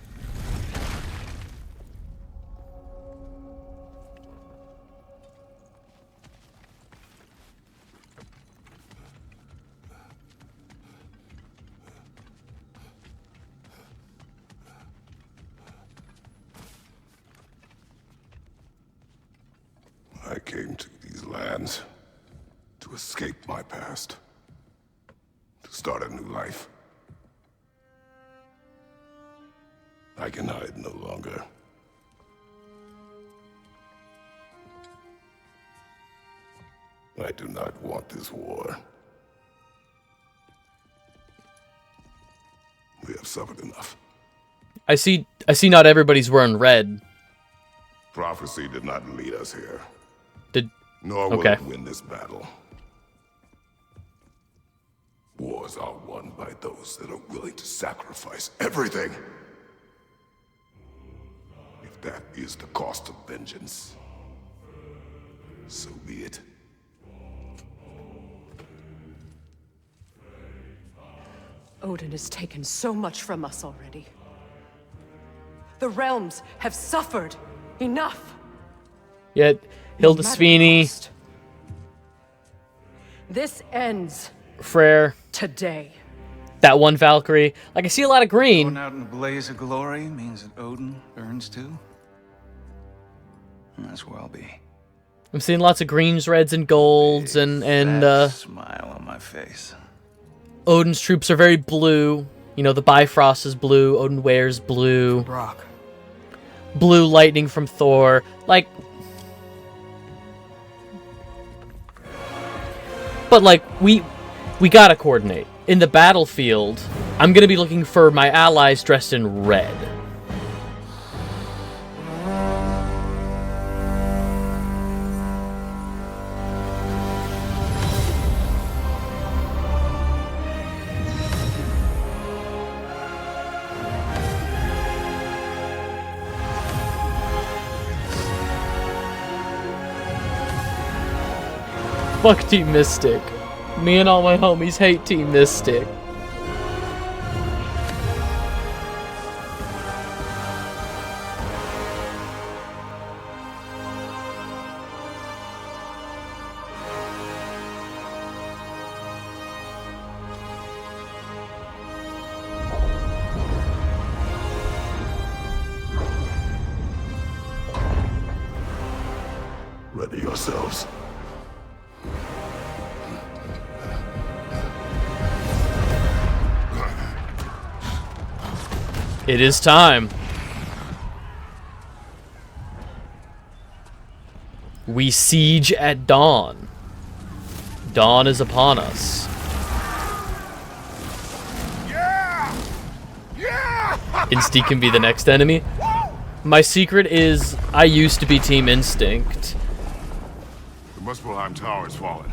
I came to these lands to escape my past, to start a new life. I can hide no longer. I do not want this war. We have suffered enough. I see not everybody's wearing red. Prophecy did not lead us here. Nor will Okay. it win this battle. Wars are won by those that are willing to sacrifice everything. If that is the cost of vengeance, so be it. Odin has taken so much from us already. The realms have suffered enough. Yet Hilda Svini, This ends Freyr, today. that one Valkyrie. Like, I see a lot of green. Going out in a blaze of glory means that Odin burns too. And that's where I'll be. I'm seeing lots of greens, reds, and golds, and Smile on my face. Odin's troops are very blue. You know, the Bifrost is blue. Odin wears blue. Brock. Blue lightning from Thor. Like, but like we gotta coordinate. In the battlefield, I'm gonna be looking for my allies dressed in red. Fuck Team Mystic. Me and all my homies hate Team Mystic. Ready yourselves. It is time. We siege at dawn. Dawn is upon us. Yeah! Yeah! Instinct can be the next enemy. My secret is I used to be Team Instinct. The Muspelheim Tower has fallen.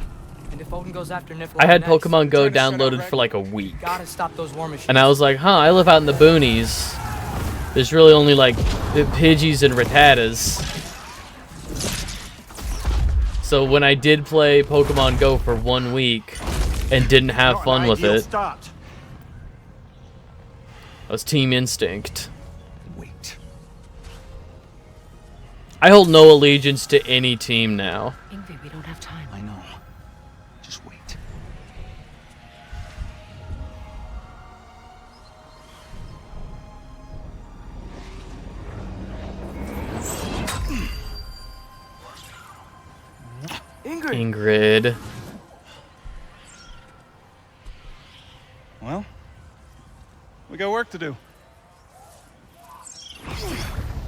And if Odin goes after Niflheim I had next, Pokemon Go we're trying to shut out downloaded for like a week. We gotta stop those war machines. And I was like, huh, I live out in the boonies. There's really only like Pidgeys and Rattatas. So when I did play Pokemon Go for 1 week and didn't have fun with it, I was Team Instinct. Wait. I hold no allegiance to any team now. Ingrid, we don't have time. I know. Just wait. Ingrid. Well, we got work to do.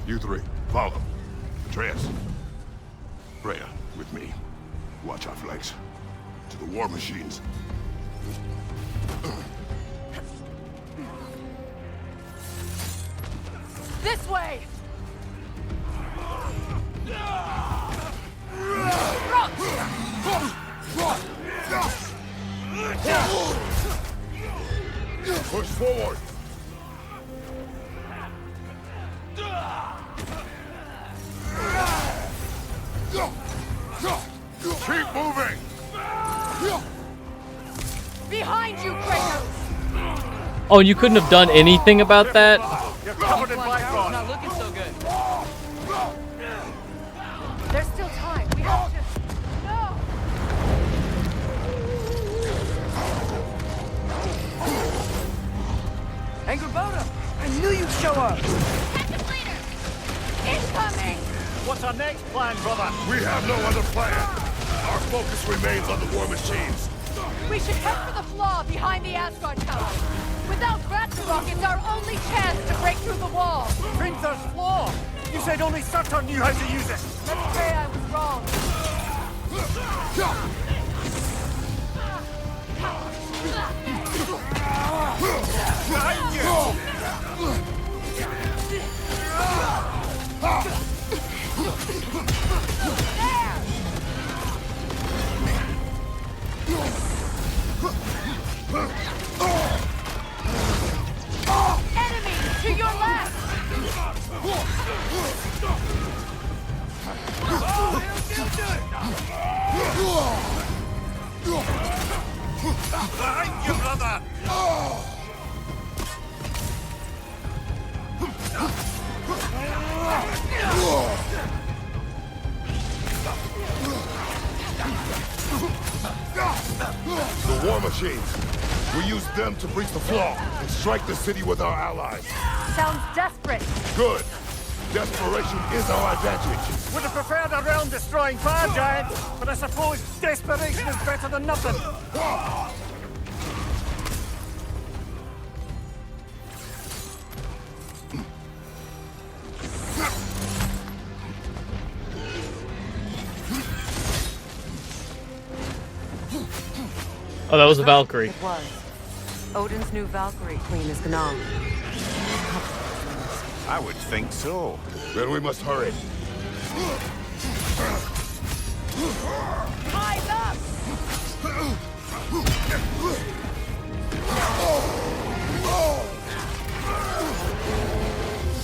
You three, follow. Atreus. Freya, with me. Watch our flanks. To the war machines. This way! Push forward. Keep moving. Behind you, Kratos! Oh, and you couldn't have done anything about that? You're covered in Bifrost. Not looking so good. There's still time. We have to... No! Angrboda! I knew you'd show up! Incoming! What's our next plan, brother? We have no other plan. Our focus remains on the war machines. We should head for the flaw behind the Asgard Tower. Without Ragnarok, it's our only chance to break through the wall. Printer's flaw! You said only Surtur knew how to use it! Let's say I was wrong. Enemy to your left! Behind you, brother! The war machines. We use them to breach the flaw and strike the city with our allies. Sounds desperate. Good. Desperation is our advantage. Would have preferred a realm-destroying fire giant, but I suppose desperation is better than nothing. Oh, that was a Valkyrie. It was. Odin's new Valkyrie queen is Gná. I would think so. Then we must hurry. Eyes up!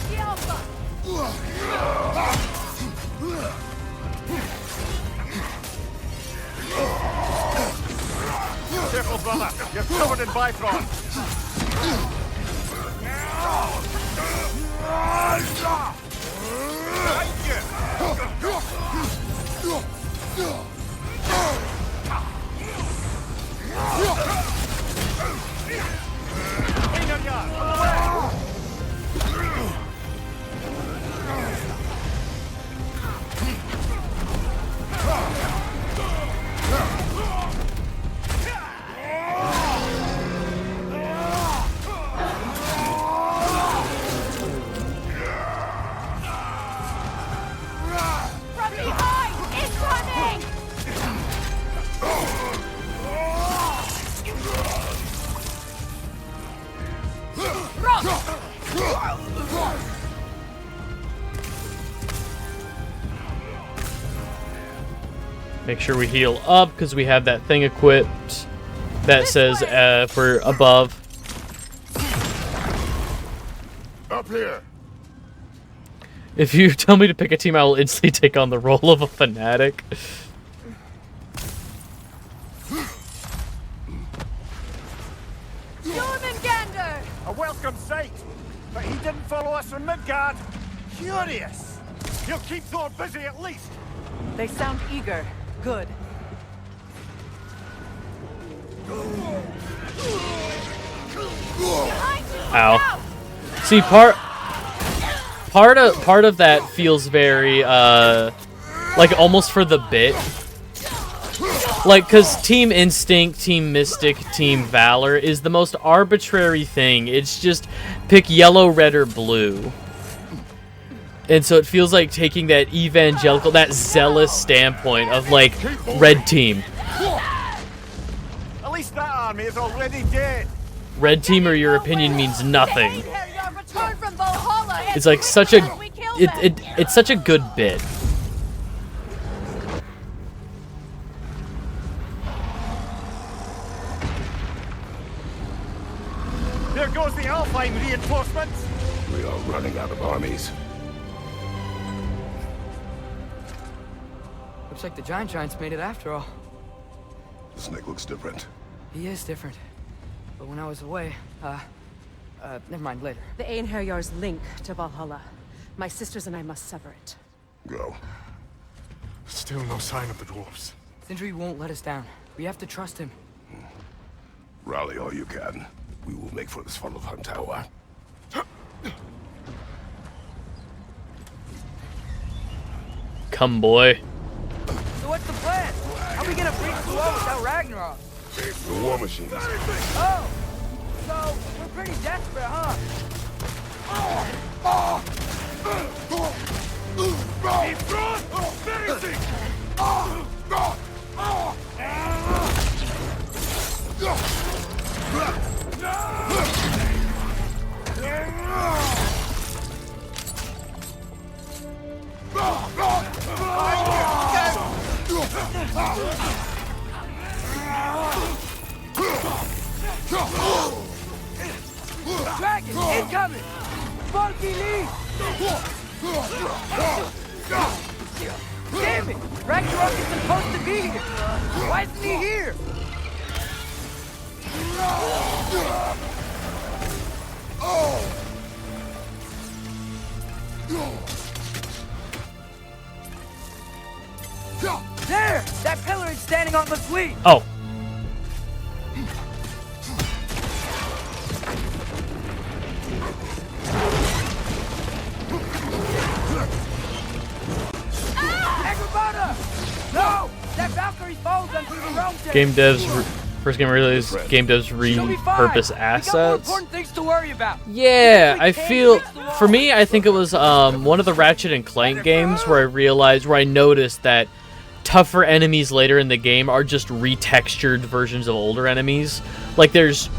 The Alpha! Careful, brother. You're covered in Bifrost. From behind! Incoming! Rock! Make sure we heal up because we have that thing equipped that says for above. Up here. If you tell me to pick a team, I will instantly take on the role of a fanatic. Jormungandr! A welcome sight, but he didn't follow us from Midgard. Curious. He'll keep Thor busy at least. They sound eager. Good. Ow. See, part of that feels very like almost for the bit. Like, cause Team Instinct, Team Mystic, Team Valor is the most arbitrary thing. It's just pick yellow, red, or blue. And so it feels like taking that evangelical, that zealous standpoint of like, red team. At least that army is already dead. Red team or your opinion means nothing. It's like such a, it's such a good bit. There goes the Alpine reinforcements. We are running out of armies. Looks like the Giants made it after all. The snake looks different. He is different. But when I was away, never mind, later. The Einherjar's link to Valhalla. My sisters and I must sever it. Go. Still no sign of the dwarves. Sindri won't let us down. We have to trust him. Rally all you can. We will make for this Svartalfheim tower. Come, boy. So what's the plan? How are we gonna breach the wall without Ragnarok? It's the war machines. Oh! So, we're pretty desperate, huh? Dragon, incoming! Funky Lee! Damn it! Ragnarok is supposed to be here! Why isn't he here? There! That pillar is standing on the fleet! Oh. No! That Valkyrie falls under the realm. Game devs, first game release, game devs repurpose assets. More important things to worry about. Yeah, I feel, for me, I think it was one of the Ratchet and Clank games where I noticed that tougher enemies later in the game are just retextured versions of older enemies. Like, there's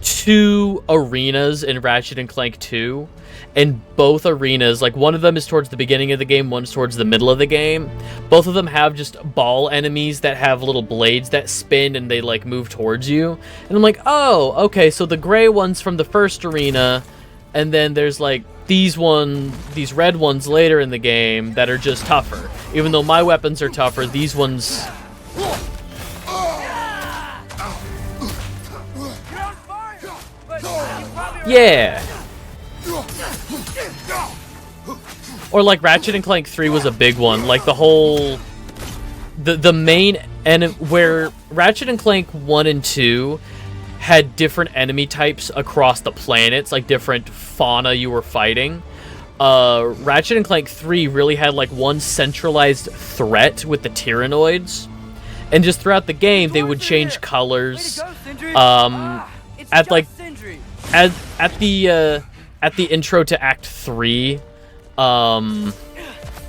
2 arenas in Ratchet and Clank 2, and both arenas, like, one of them is towards the beginning of the game, one's towards the middle of the game. Both of them have just ball enemies that have little blades that spin and they, like, move towards you. And I'm like, oh, okay, so the gray one's from the first arena, and then there's, like, these red ones later in the game that are just tougher. Even though my weapons are tougher, these ones... Yeah! Or like Ratchet and Clank 3 was a big one. Like the whole... The main... where Ratchet and Clank 1 and 2 had different enemy types across the planets, like different fauna you were fighting. Ratchet and Clank 3 really had like one centralized threat with the Tyrannoids. And just throughout the game, they would change colors. At like... At the intro to Act 3,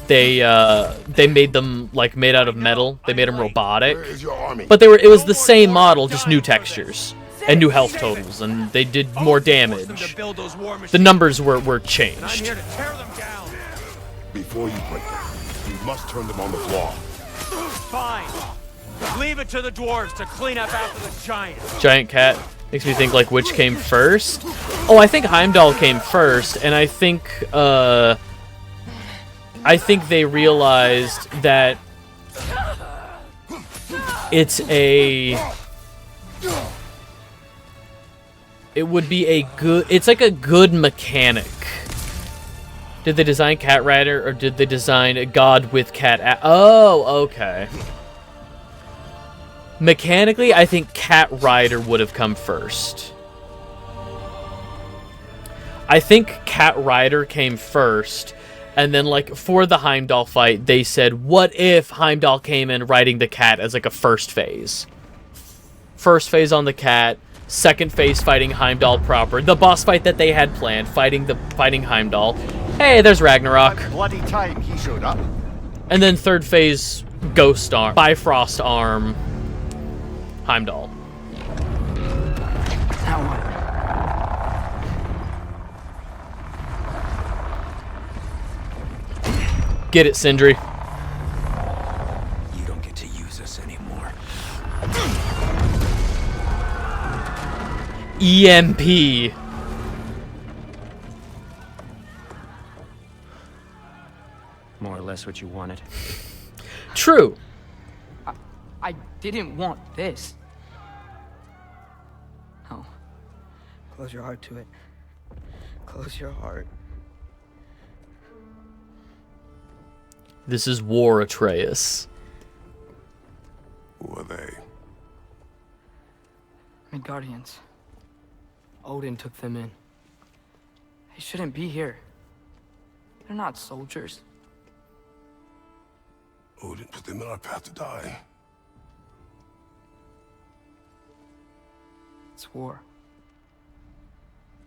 they made them like made out of metal. They made them robotic, but it was the same model, just new textures. and new health totals, and they did more damage. The numbers were changed. Before you break them, you must turn them on the floor. Fine. Leave it to the dwarves to clean up after the giants. Giant cat makes me think, like, which came first? Oh, I think Heimdall came first, and I think they realized that it would be a good, it's like a good mechanic. Did they design Cat Rider, or did they design a god with cat oh, okay. Mechanically, I think Cat Rider would have come first. I think Cat Rider came first, and then, like, for the Heimdall fight, they said, what if Heimdall came in riding the cat as, like, a first phase? First phase on the cat, second phase fighting Heimdall proper, the boss fight that they had planned, fighting Heimdall. Hey, there's Ragnarok. Bloody time he showed up. And then third phase, Ghost Arm, Bifrost Arm, Heimdall. Now what? Get it, Sindri. You don't get to use us anymore. EMP. More or less what you wanted. True. I didn't want this. No. Close your heart to it. Close your heart. This is War Atreus. Who are they? Midgardians. Odin took them in. They shouldn't be here. They're not soldiers. Odin put them in our path to die. It's war.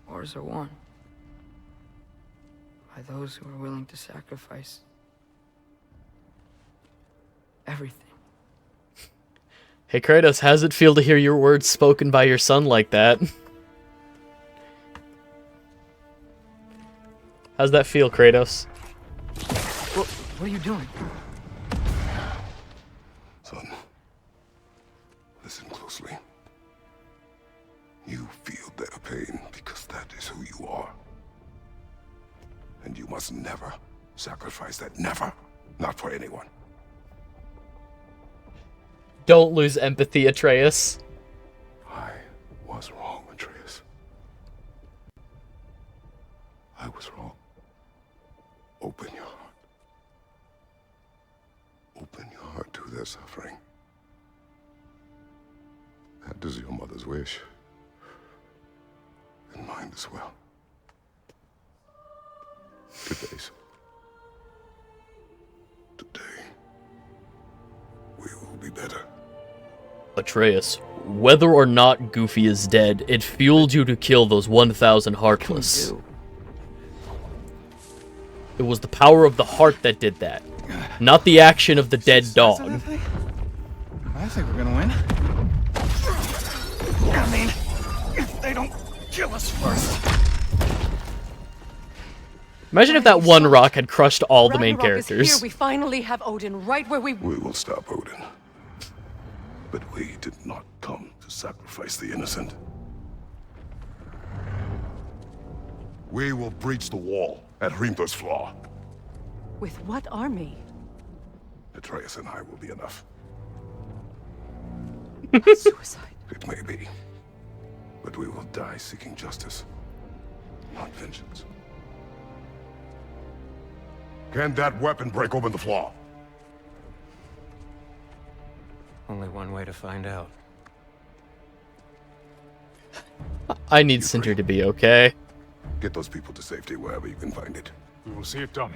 Wars are won by those who are willing to sacrifice everything. Hey Kratos, how's it feel to hear your words spoken by your son like that? How's that feel, Kratos? What are you doing? Son, listen closely. You feel their pain because that is who you are. And you must never sacrifice that. Never. Not for anyone. Don't lose empathy, Atreus. I was wrong, Atreus. I was wrong. Open your heart. Open your heart to their suffering. That is your mother's wish. And mine as well. Today's. Today, we will be better. Atreus, whether or not Goofy is dead, it fueled you to kill those 1,000 Heartless. It was the power of the heart that did that, not the action of the dead dog. I think we're gonna win. I mean, if they don't kill us first. Imagine if that one rock had crushed all the main Ragnarok is characters. here. We finally have Odin right where we will stop Odin. But we did not come to sacrifice the innocent. We will breach the wall at Hrimthor's Flaw. With what army? Atreus and I will be enough. Suicide. It may be. But we will die seeking justice, not vengeance. Can that weapon break open the flaw? Only one way to find out. I need Sindri to be okay. Get those people to safety wherever you can find it. We will see it done.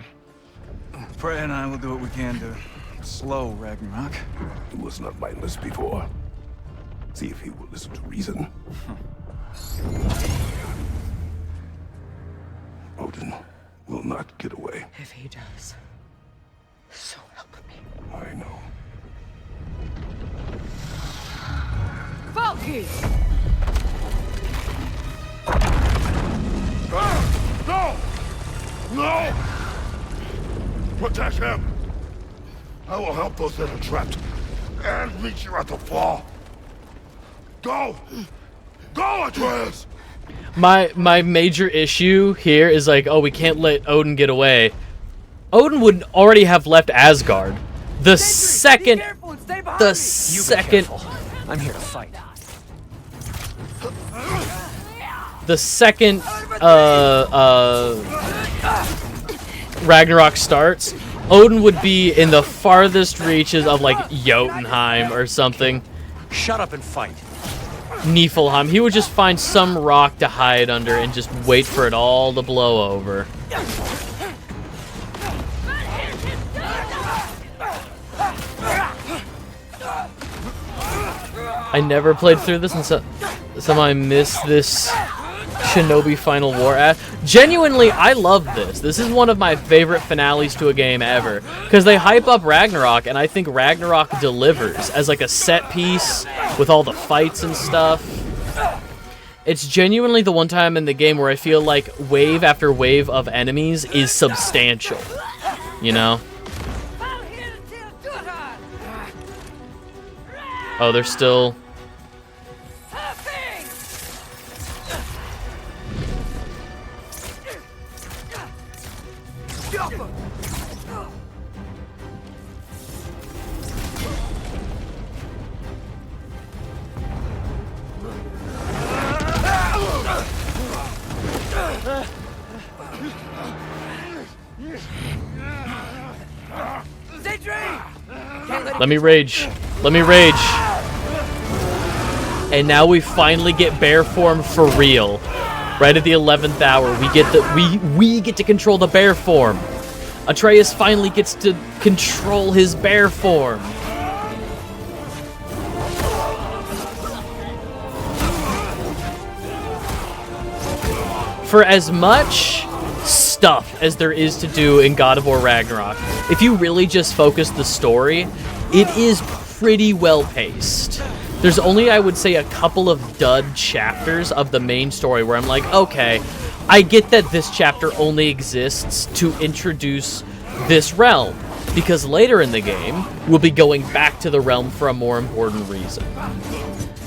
Freya and I will do what we can to slow Ragnarok. He was not mindless before. See if he will listen to reason. Odin will not get away. If he does, so help me. I know. Valky! protect him. I will help those that are trapped and meet you at the fall. Go! Go, Atreus! My major issue here is like, oh, we can't let Odin get away. Odin would already have left Asgard. The second I'm here to fight. the second Ragnarok starts, Odin would be in the farthest reaches of like Jotunheim or something. Shut up and fight. Niflheim. He would just find some rock to hide under and just wait for it all to blow over. I never played through this, and somehow I missed this Shinobi Final War. Genuinely, I love this. This is one of my favorite finales to a game ever, because they hype up Ragnarok, and I think Ragnarok delivers as like a set piece with all the fights and stuff. It's genuinely the one time in the game where I feel like wave after wave of enemies is substantial, you know? Oh, they're still... Let me rage. Let me rage. And now we finally get bear form for real. Right at the 11th hour, we get to control the bear form. Atreus finally gets to control his bear form. For as much stuff as there is to do in God of War Ragnarok, if you really just focus the story, it is pretty well paced. There's only, I would say, a couple of dud chapters of the main story where I'm like, okay, I get that this chapter only exists to introduce this realm, because later in the game, we'll be going back to the realm for a more important reason.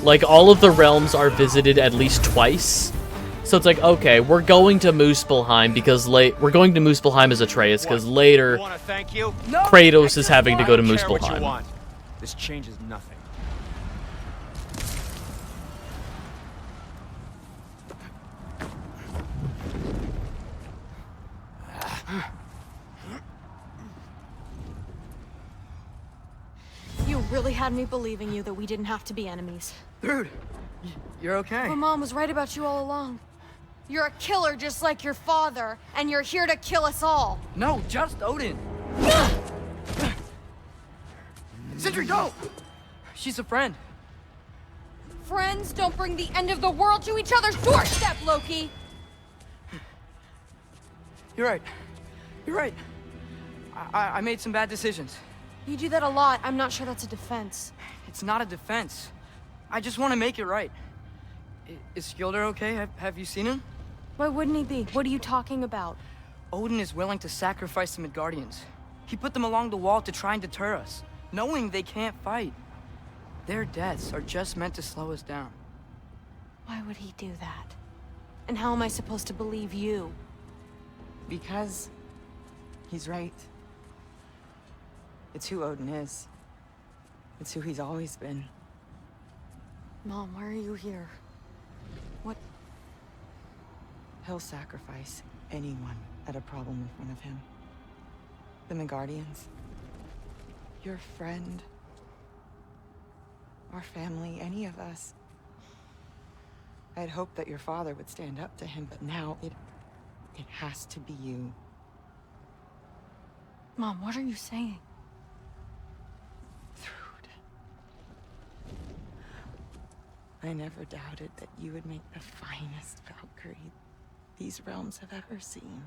Like, all of the realms are visited at least twice. So it's like, okay, we're going to Muspelheim because we're going to Muspelheim as Atreus because later Kratos is having to go to Muspelheim. This changes nothing. You really had me believing you that we didn't have to be enemies. Dude, you're okay. My mom was right about you all along. You're a killer just like your father, and you're here to kill us all. No, just Odin. Sindri, go! She's a friend. Friends don't bring the end of the world to each other's doorstep, Loki! You're right. You're right. I made some bad decisions. You do that a lot. I'm not sure that's a defense. It's not a defense. I just want to make it right. Is Skilder okay? Have you seen him? Why wouldn't he be? What are you talking about? Odin is willing to sacrifice the Midgardians. He put them along the wall to try and deter us, knowing they can't fight. Their deaths are just meant to slow us down. Why would he do that? And how am I supposed to believe you? Because he's right. It's who Odin is. It's who he's always been. Mom, why are you here? What? He'll sacrifice anyone at a problem in front of him. The Midgardians. Your friend. Our family, any of us. I had hoped that your father would stand up to him, but now it has to be you. Mom, what are you saying? I never doubted that you would make the finest Valkyrie these realms have ever seen.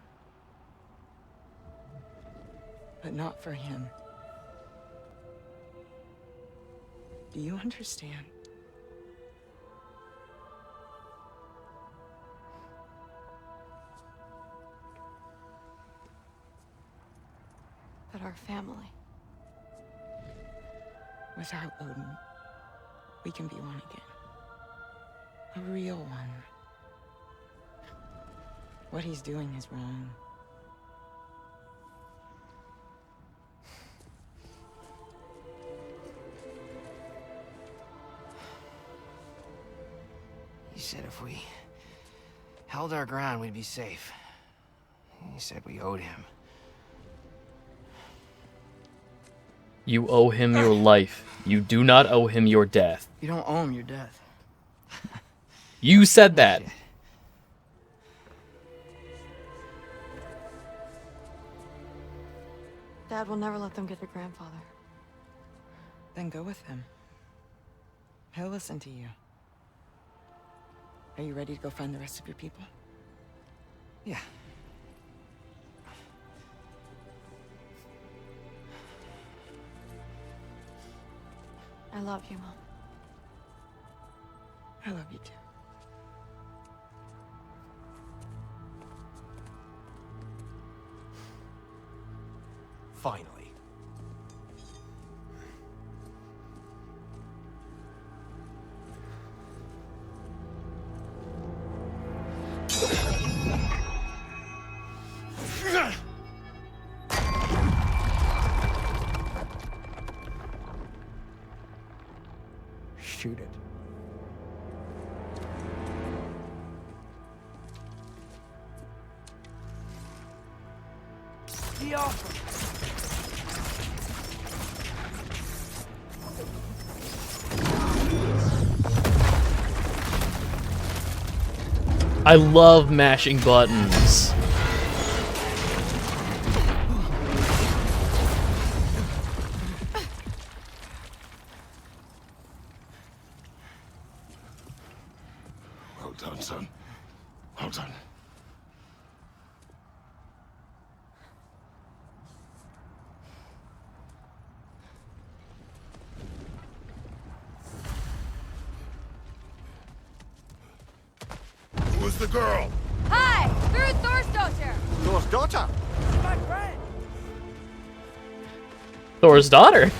But not for him. Do you understand? our family. Without Odin, we can be one again. A real one. What he's doing is wrong. He said if we held our ground, we'd be safe. He said we owed him. You owe him your life. You do not owe him your death. You don't owe him your death. You said that. Dad will never let them get your grandfather. Then go with him. He'll listen to you. Are you ready to go find the rest of your people? Yeah. I love you, Mom. I love you too. Finally. Shoot it. Be awesome. I love mashing buttons. Well done, son. Well done. Who is the girl? Hi! Through Thor's daughter! Thor's daughter? My friend! Thor's daughter.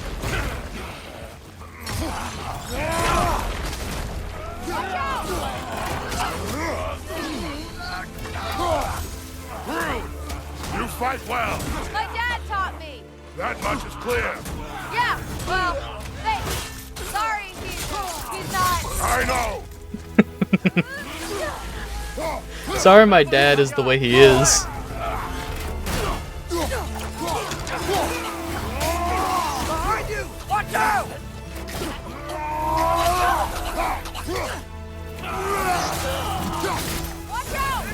Rude! You fight well. My dad taught me! That much is clear. Yeah, well, thanks. Sorry, he's not... I know. Sorry my dad is the way he is. Behind you! Watch out! Watch out!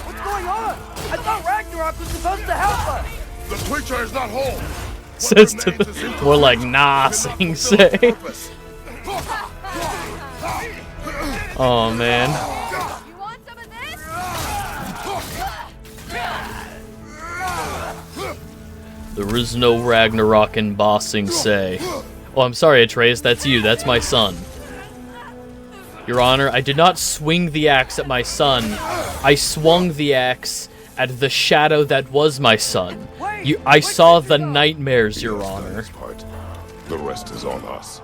What's going on? I thought Ragnarök was supposed to help us. The creature is not whole. Says to the, more like nah, Sing Say. Oh man. You want some of this? There is no Ragnarok in Ba Sing Se. Oh, I'm sorry, Atreus, that's you. That's my son. Your Honor, I did not swing the axe at my son. I swung the axe at the shadow that was my son. I saw the nightmares, Your Honor. The rest is on us.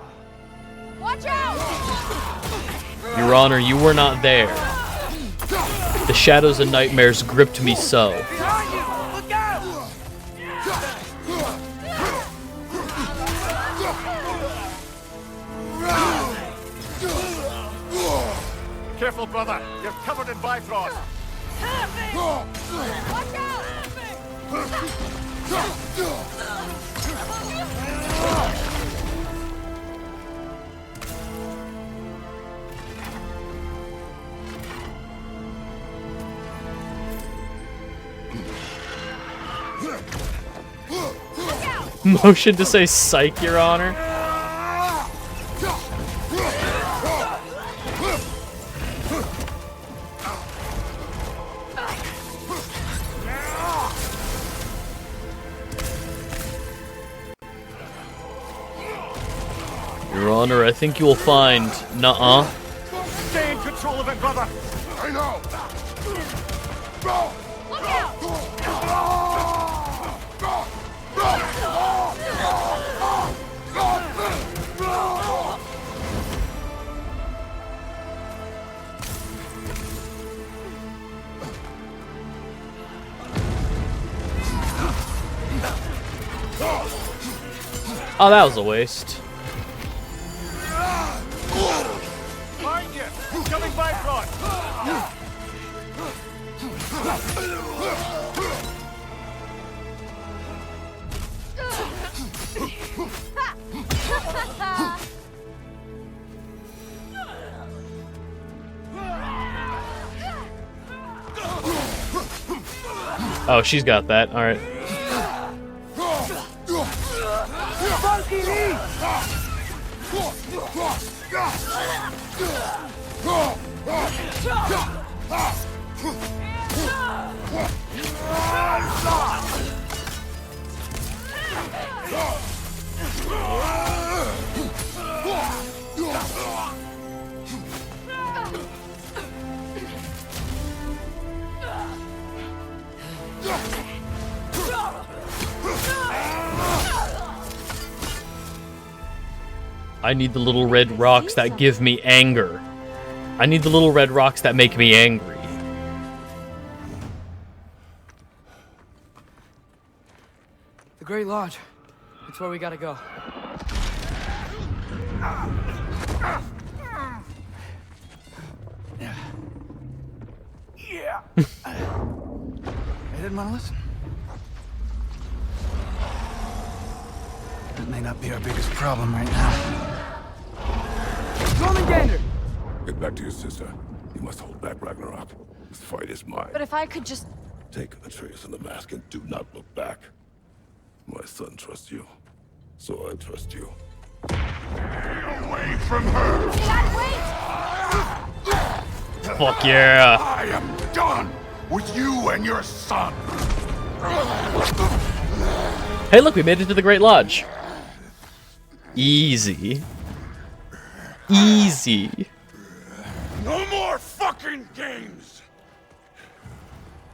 Watch out! Your Honor, you were not there. The shadows and nightmares gripped me so. Behind you! Look out! Careful, brother. You're covered in Bifrost. Watch out! Motion to say psych, Your Honor. Your Honor, I think you will find... Nuh-uh. Stay in control of it, brother! I know! Go! Look out! Oh, that was a waste. Mind you! Coming by, Rod! Oh, she's got that. All right. I need the little red rocks that give me anger. I need the little red rocks that make me angry. The Great Lodge. That's where we gotta go. Yeah. I didn't want to listen. That may not be our biggest problem right now. Jormungandr! Get back to your sister. You must hold back Ragnarok. This fight is mine. But if I could just... Take Atreus and the mask and do not look back. My son trusts you, so I trust you. Get away from her! Fuck yeah. I am done with you and your son! Hey, look, we made it to the Great Lodge. Easy. Easy. No more fucking games!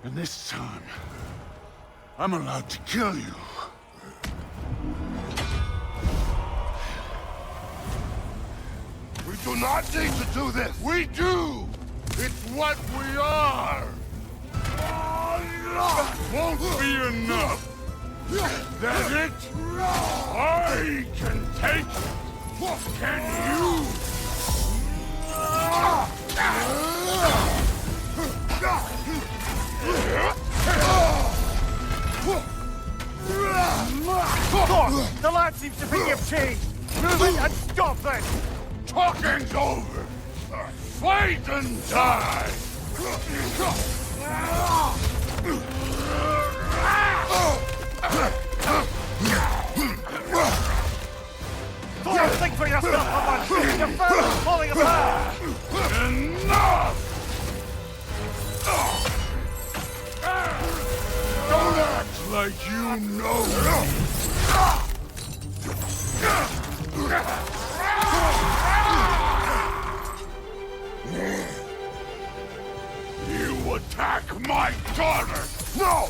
And this time, I'm allowed to kill you. We do not need to do this. We do. It's what we are. That won't be enough. That it? I can take it. Can you? The lad seems to think you've changed! Move it and stop it! Talking's over. Fight and die. Thor, think for yourself for once! Your firm is falling apart! Enough! Don't act like you know me. You attack my daughter! No!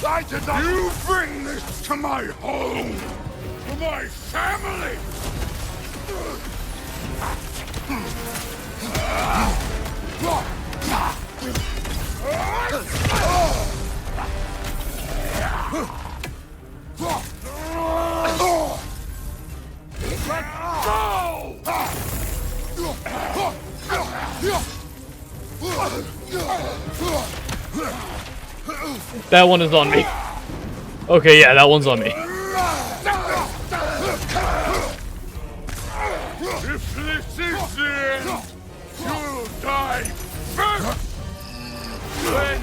I did not! You bring this to my home! To my family! That one is on me. Okay, yeah, that one's on me. If this is the end, you'll die first! Then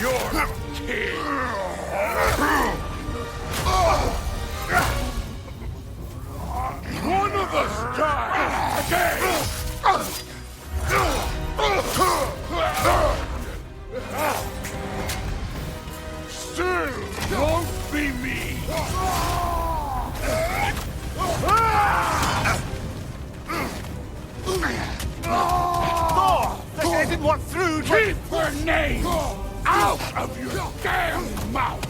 you're king! One of us dies! Still won't be me! Thor! what through. Keep her name out of your damn mouth!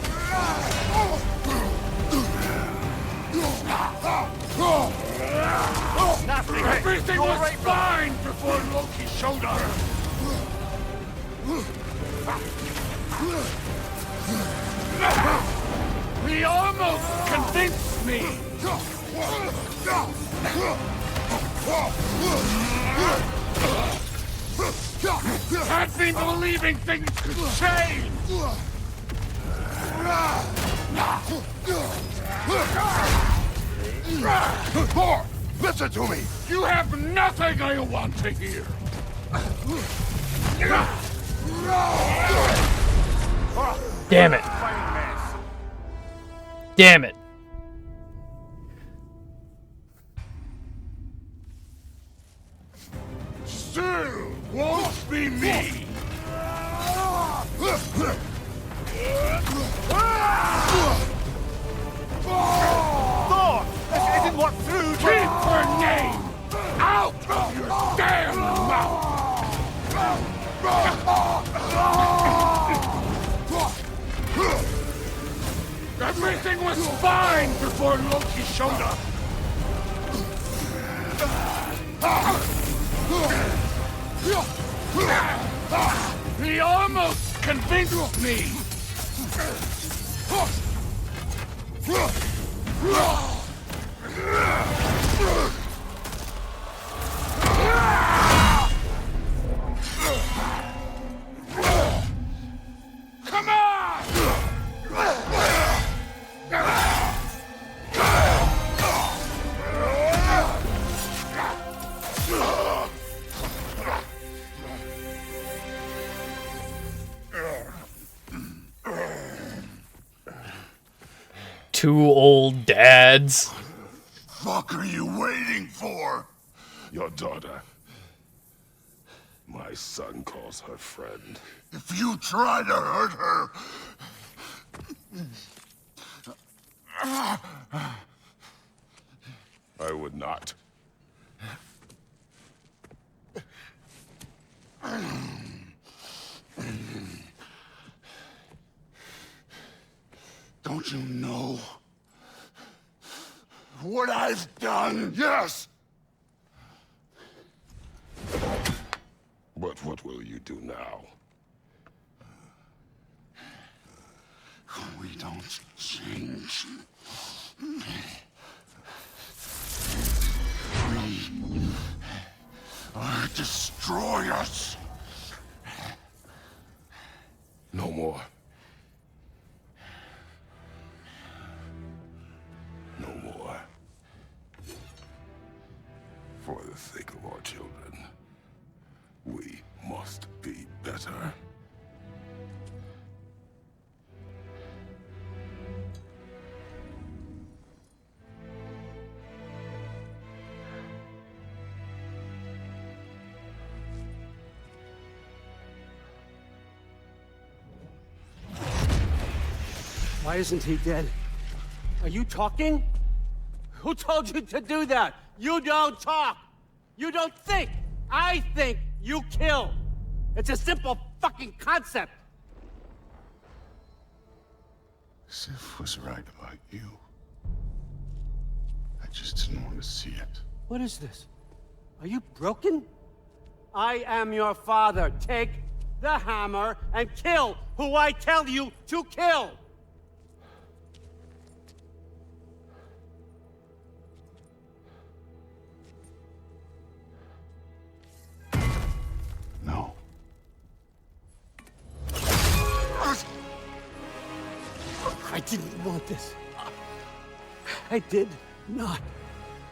Nothing. Everything was fine before Loki showed up. He almost convinced me. Had me believing things could change. Thor, listen to me. You have nothing I want to hear. Damn it. Damn it. Still won't be me. Thor! This isn't what through. Keep her name out of your damn mouth. Everything was fine before Loki showed up. He almost convinced me. Come on! Two old dads. Fuck are you waiting for? Your daughter. My son calls her friend. If you try to hurt her... I would not. Don't you know what I've done? Yes! But what will you do now? We don't change. We are destroyers. No more. No more. For the sake of our children, we must be better. Why isn't he dead? Are you talking? Who told you to do that? You don't talk. You don't think. I think, you kill. It's a simple fucking concept. Sif was right about you. I just didn't want to see it. What is this? Are you broken? I am your father. Take the hammer and kill who I tell you to kill. No. I didn't want this. I did not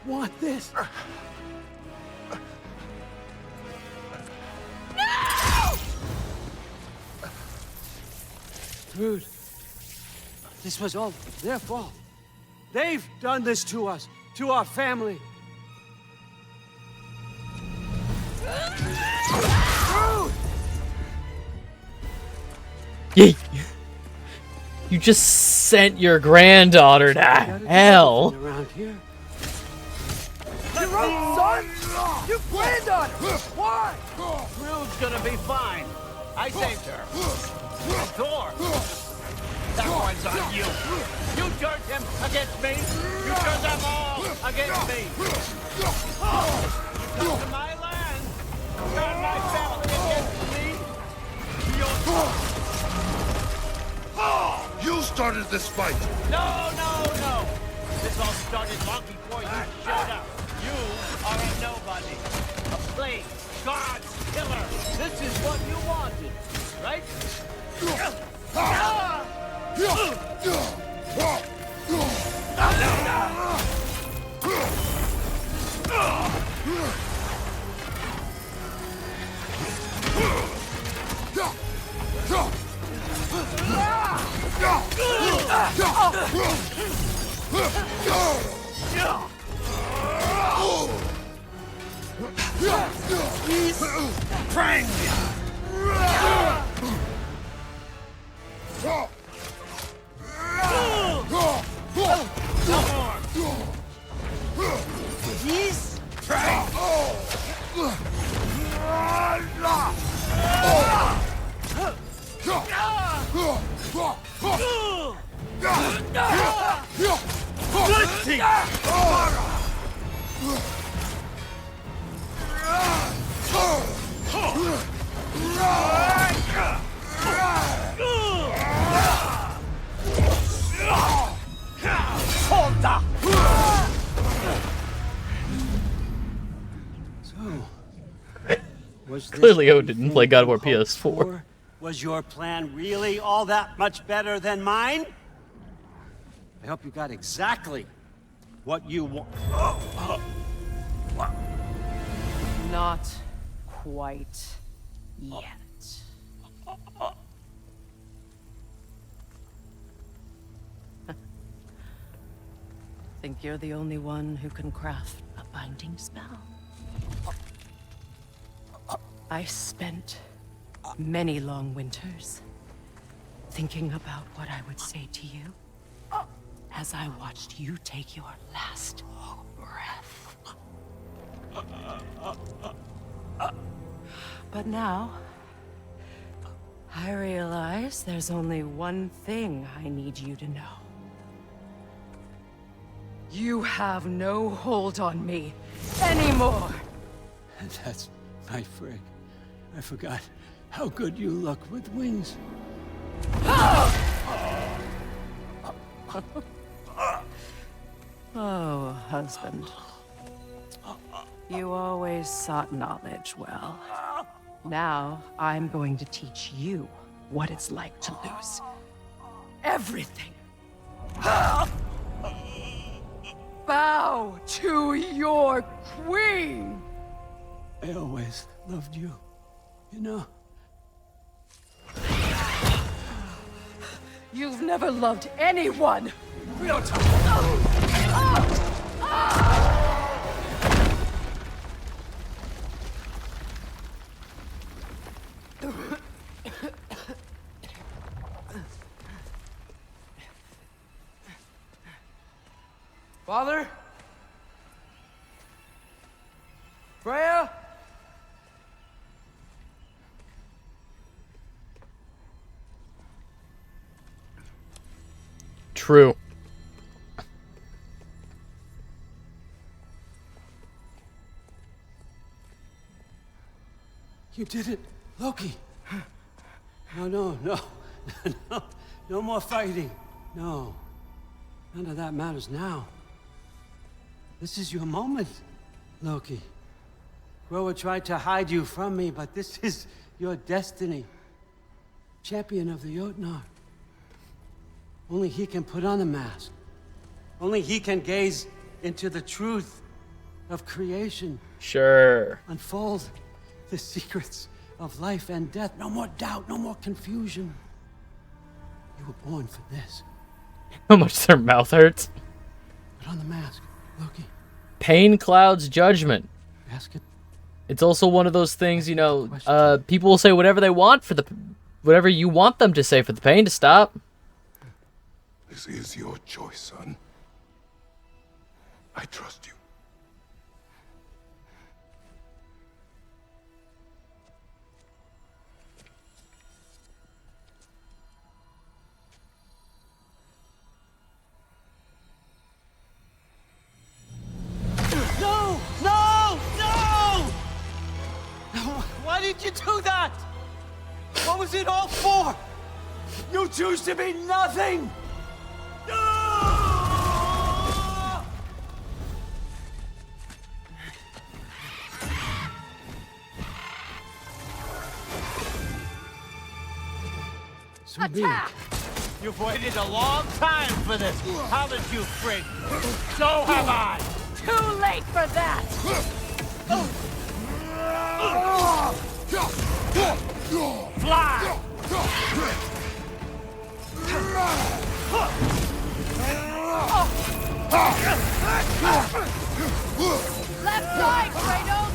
want this. No! Dude, this was all their fault. They've done this to us, to our family. You just sent your granddaughter to hell. Around here. Get throat, son! You planned on it! Why? Rude's gonna be fine. I saved her. And Thor! That one's on you! You turned him against me! You turned them all against me! You come to my land! Turn my family against me! You started this fight! No, no, no! This all started long before you showed up. You are a nobody. A plague, God's killer. This is what you wanted, right? He's trying. He's trying. Clearly, Odin didn't play God of War PS4. Was your plan really all that much better than mine? I hope you got exactly what you want. Not quite yet. Think you're the only one who can craft a binding spell? I spent many long winters thinking about what I would say to you as I watched you take your last breath. But now, I realize there's only one thing I need you to know. You have no hold on me anymore. That's my frig. I forgot how good you look with wings. Oh, husband. You always sought knowledge well. Now, I'm going to teach you what it's like to lose everything. Bow to your queen! I always loved you, you know. You've never loved anyone! Real time. Father? Freya? True. You did it, Loki. No. No more fighting. No. None of that matters now. This is your moment, Loki. Groa tried to hide you from me, but this is your destiny. Champion of the Jotnar. Only he can put on the mask. Only he can gaze into the truth of creation. Sure. Unfold the secrets of life and death. No more doubt, no more confusion. You were born for this. How much their mouth hurts. Put on the mask, Loki. Pain clouds judgment. Ask it. It's also one of those things, you know, people will say whatever they want for whatever you want them to say for the pain to stop. This is your choice, son. I trust you. did you do that? What was it all for? You choose to be nothing! Attack! You've waited a long time for this, haven't you, Frig? So have I! Too late for that! Fly! Left side, Kratos!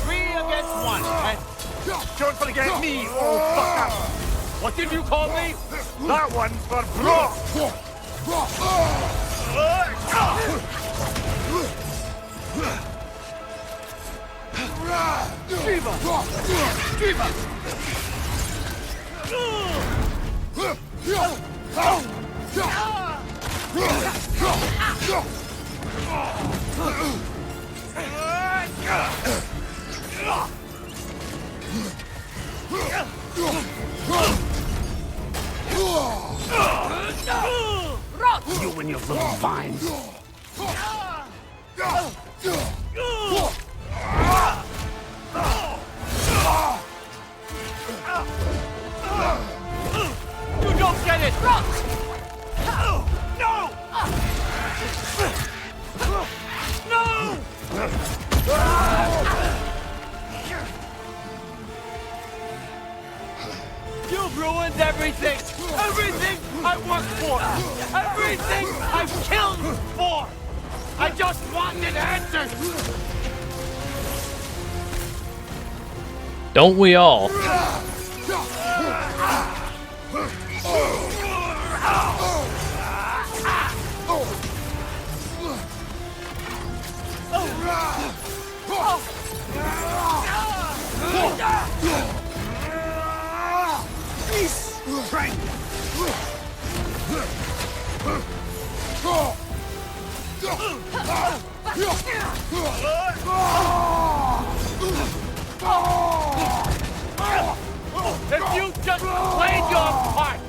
Three against one, and don't forget me, old fucker! What did you call me? That one's for Brock! You and your little vines. You don't get it! No! No! You've ruined everything! Everything I worked for! Everything I've killed for! I just wanted answers! Don't we all? If you just played your part,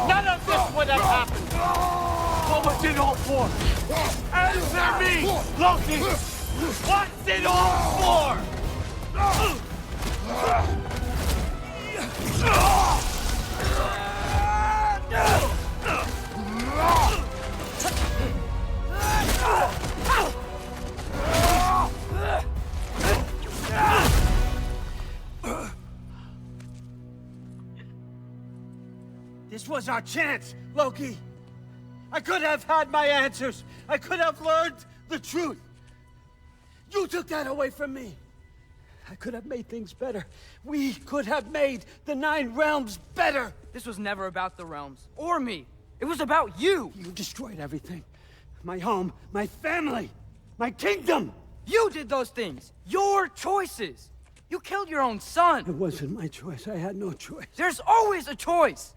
none of this would have happened. What was it all for? Answer me, Loki! What's it all for? This was our chance, Loki. I could have had my answers. I could have learned the truth. You took that away from me. I could have made things better. We could have made the 9 realms better. This was never about the realms, or me. It was about you. You destroyed everything. My home, my family, my kingdom. You did those things. Your choices. You killed your own son. It wasn't my choice. I had no choice. There's always a choice.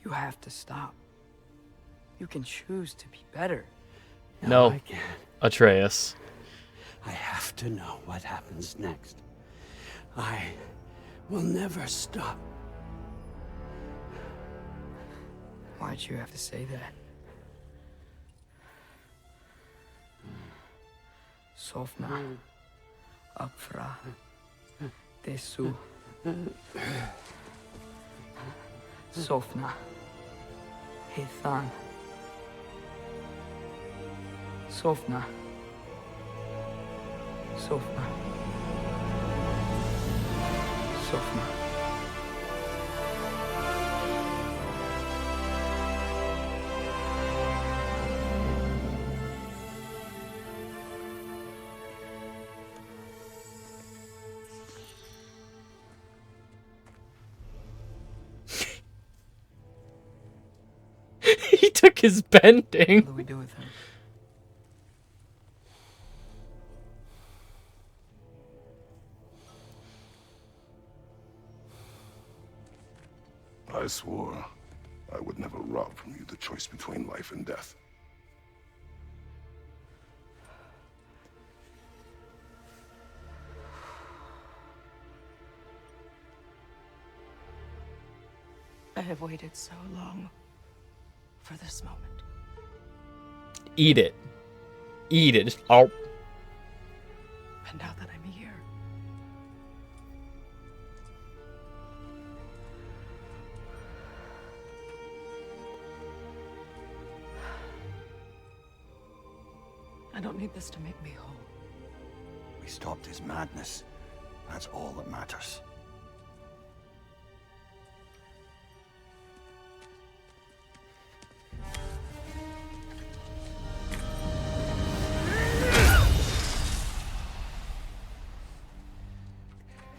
You have to stop. You can choose to be better. No, I can't. Atreus. I have to know what happens next. I will never stop. Why'd you have to say that? Sofna. Apfra. Desu. Sofna. Hethan. Sofna. Sofna. Sofna. He took his bending. What do we do with him? I swore I would never rob from you the choice between life and death. I have waited so long for this moment. Eat it. Eat it. Just, oh. And now that I'm here, I don't need this to make me whole. We stopped his madness. That's all that matters.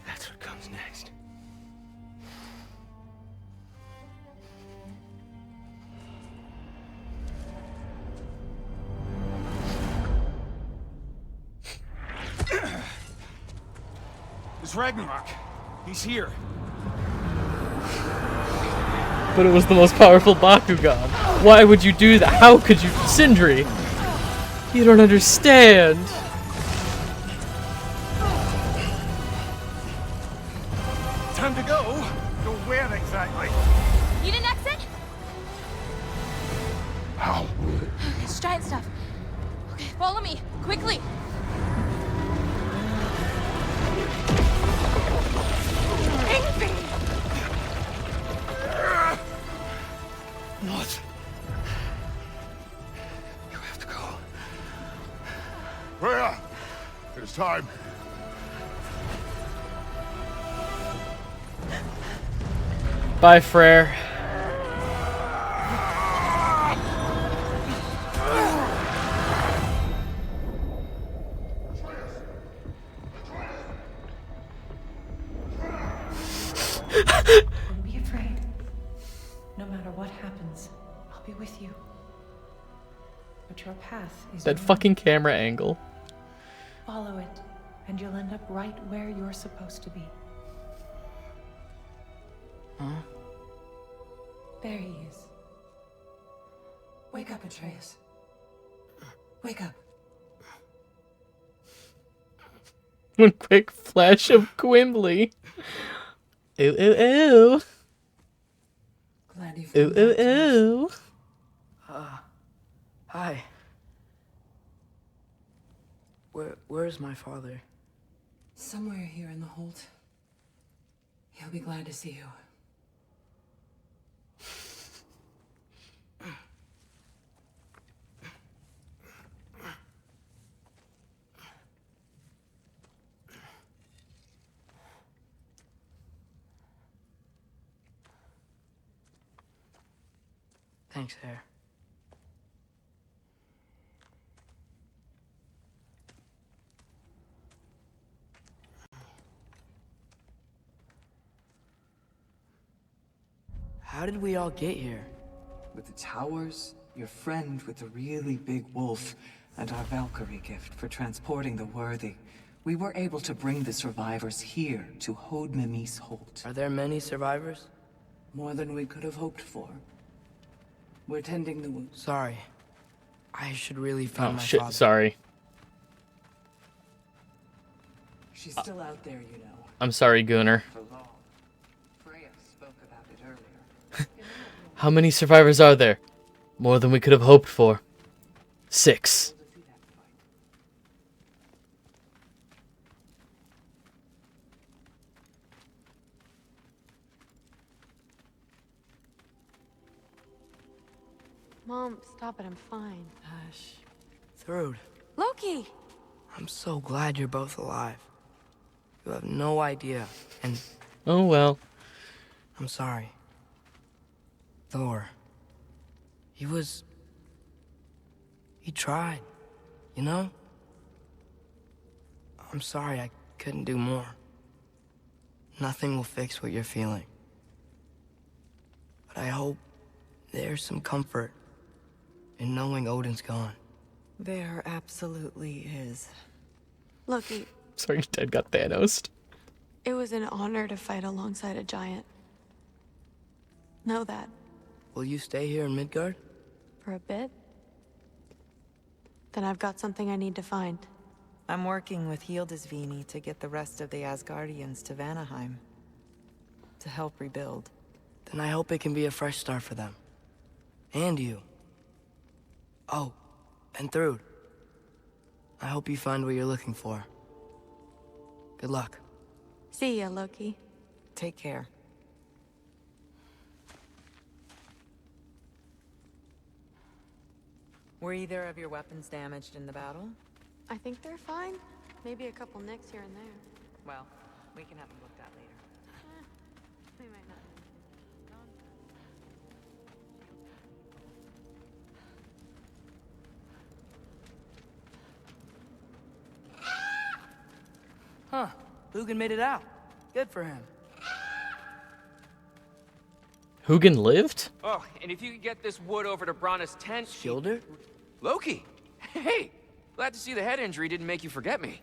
That's what comes next. It's Ragnarok. He's here. But it was the most powerful Bakugan. Why would you do that? How could you? Sindri! You don't understand. Time to go. Go where exactly? Need an exit? How? It's giant stuff. Okay, follow me, quickly. Ingvi! What? You have to go. Freya! It is time. Bye, Frere. Don't be afraid. No matter what happens, I'll be with you. But your path is That your fucking camera angle. own. Follow it, and you'll end up right where you're supposed to be. Huh? There he is. Wake up, Atreus. Wake up. One quick flash of Quimbley. Ooh, ooh, ooh. Glad you've Ooh, come ooh, back to us. ooh. Hi. Where's my father? Somewhere here in the hold. He'll be glad to see you. Thanks, Hare. How did we all get here? With the towers, your friend with the really big wolf, and our Valkyrie gift for transporting the worthy, we were able to bring the survivors here to Hod Mimis Holt. Are there many survivors? More than we could have hoped for. We're tending the wounds. Sorry. I should really find Oh my shit, father. sorry. She's still out there, you know. I'm sorry, Gunnar. For long. Freya spoke about it earlier. How many survivors are there? More than we could have hoped for. 6. Mom, stop it, I'm fine. Hush. Thrud, Loki! I'm so glad you're both alive. You have no idea, and Oh well. I'm sorry. Thor. He tried, you know? I'm sorry I couldn't do more. Nothing will fix what you're feeling. But I hope there's some comfort in knowing Odin's gone. There absolutely is. Loki, Sorry, your dad got Thanos. it was an honor to fight alongside a giant. Know that. Will you stay here in Midgard? For a bit? Then I've got something I need to find. I'm working with Hildisvini to get the rest of the Asgardians to Vanaheim. To help rebuild. Then I hope it can be a fresh start for them. And you. Oh, and Thrud. I hope you find what you're looking for. Good luck. See ya, Loki. Take care. Were either of your weapons damaged in the battle? I think they're fine. Maybe a couple nicks here and there. Well, we can have them looked at later. They might not. Huh. Hugin made it out. Good for him. Hugin lived? Oh, and if you could get this wood over to Brana's tent... Shoulder? Loki! Hey! Glad to see the head injury didn't make you forget me.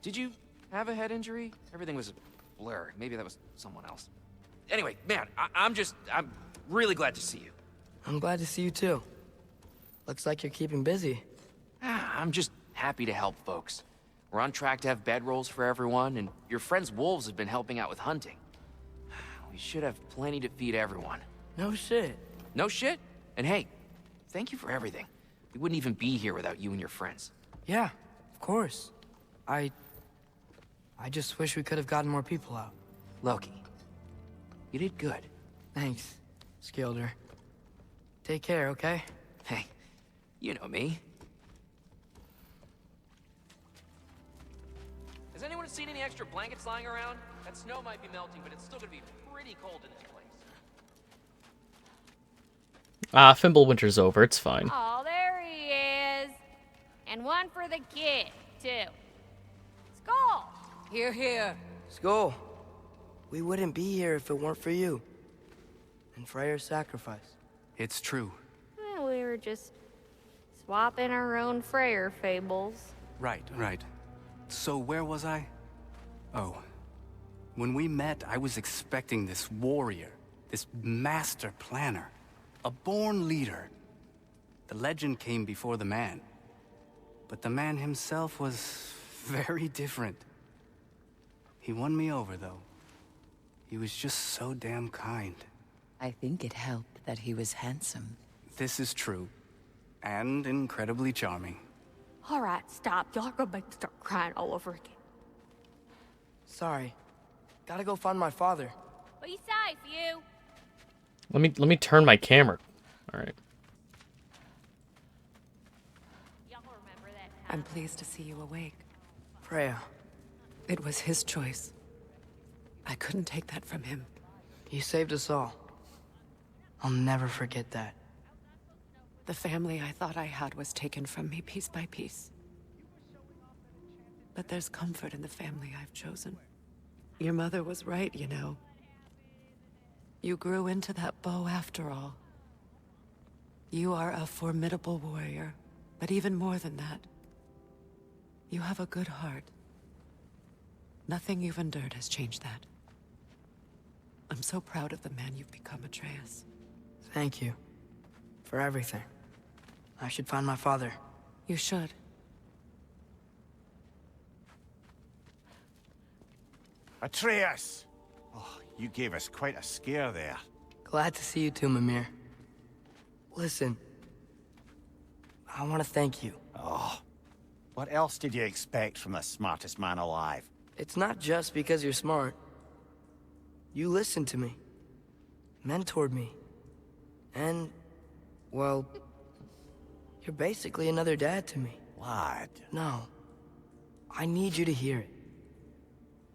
Did you have a head injury? Everything was a blur. Maybe that was someone else. Anyway, man, I'm really glad to see you. I'm glad to see you too. Looks like you're keeping busy. I'm just happy to help folks. We're on track to have bedrolls for everyone, and your friend's wolves have been helping out with hunting. We should have plenty to feed everyone. No shit. No shit? And hey, thank you for everything. We wouldn't even be here without you and your friends. Yeah, of course. I just wish we could have gotten more people out. Loki, you did good. Thanks, Skilder. Take care, okay? Hey, you know me. Has anyone seen any extra blankets lying around? That snow might be melting, but it's still gonna be pretty cold in this place. Fimbulwinter's over. It's fine. Oh, there he is. And one for the kid, too. Skull! Here, here. Skull. We wouldn't be here if it weren't for you. And Freyr's sacrifice. It's true. Well, we were just swapping our own Freyr fables. Right. So where was I? Oh. When we met, I was expecting this warrior, this master planner, a born leader. The legend came before the man. But the man himself was very different. He won me over, though. He was just so damn kind. I think it helped that he was handsome. This is true. And incredibly charming. All right, stop. Y'all are gonna make me start crying all over again. Sorry. Gotta go find my father. Be safe, you. Let me turn my camera. All right. I'm pleased to see you awake. Freya. It was his choice. I couldn't take that from him. He saved us all. I'll never forget that. The family I thought I had was taken from me piece by piece. But there's comfort in the family I've chosen. Your mother was right, you know. You grew into that bow after all. You are a formidable warrior, but even more than that, you have a good heart. Nothing you've endured has changed that. I'm so proud of the man you've become, Atreus. Thank you. For everything. I should find my father. You should. Atreus! Oh, you gave us quite a scare there. Glad to see you too, Mimir. Listen. I want to thank you. Oh. What else did you expect from the smartest man alive? It's not just because you're smart. You listened to me. Mentored me. And, well, you're basically another dad to me. Lad. No. I need you to hear it.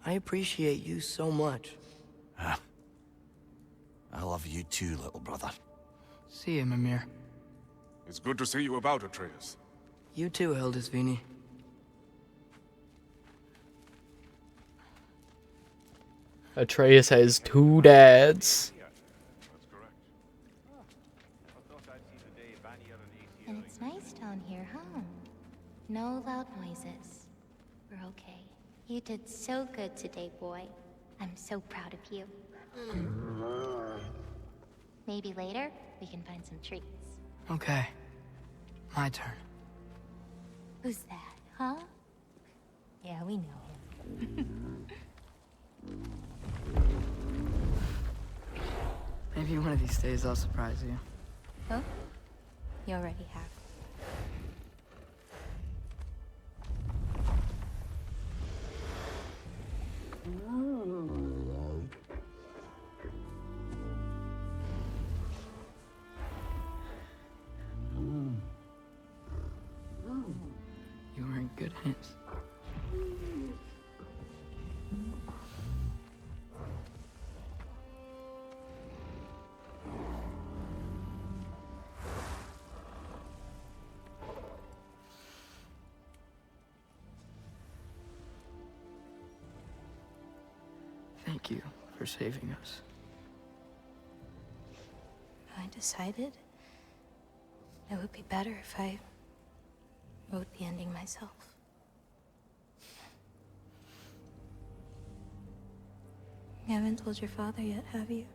I appreciate you so much. I love you too, little brother. See you, Mimir. It's good to see you about, Atreus. You too, Hildisvini. Atreus has two dads. And it's nice down here, huh? No loud noises. We're okay. You did so good today, boy. I'm so proud of you. Maybe later, we can find some treats. Okay. My turn. Who's that, huh? Yeah, we know him. Maybe one of these days I'll surprise you. Oh? You already have. You were in good hands. Thank you for saving us. I decided it would be better if I wrote the ending myself. You haven't told your father yet, have you?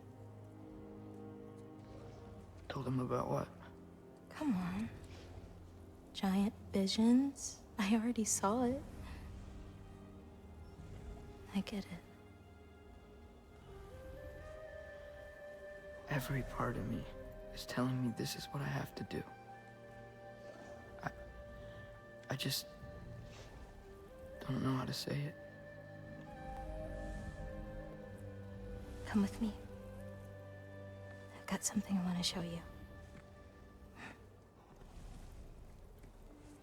Told him about what? Come on. Giant visions? I already saw it. I get it. Every part of me is telling me this is what I have to do. I just don't know how to say it. Come with me. I've got something I want to show you.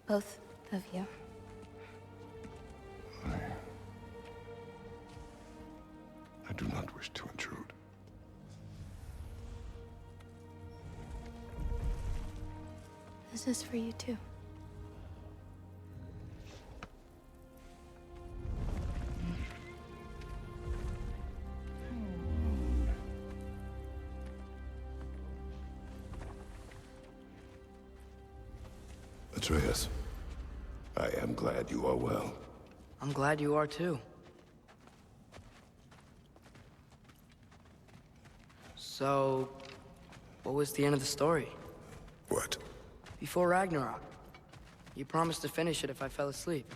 Both of you. I do not wish to intrude. This is for you too. Atreus, I am glad you are well. I'm glad you are too. So, what was the end of the story? What? Before Ragnarok. You promised to finish it if I fell asleep.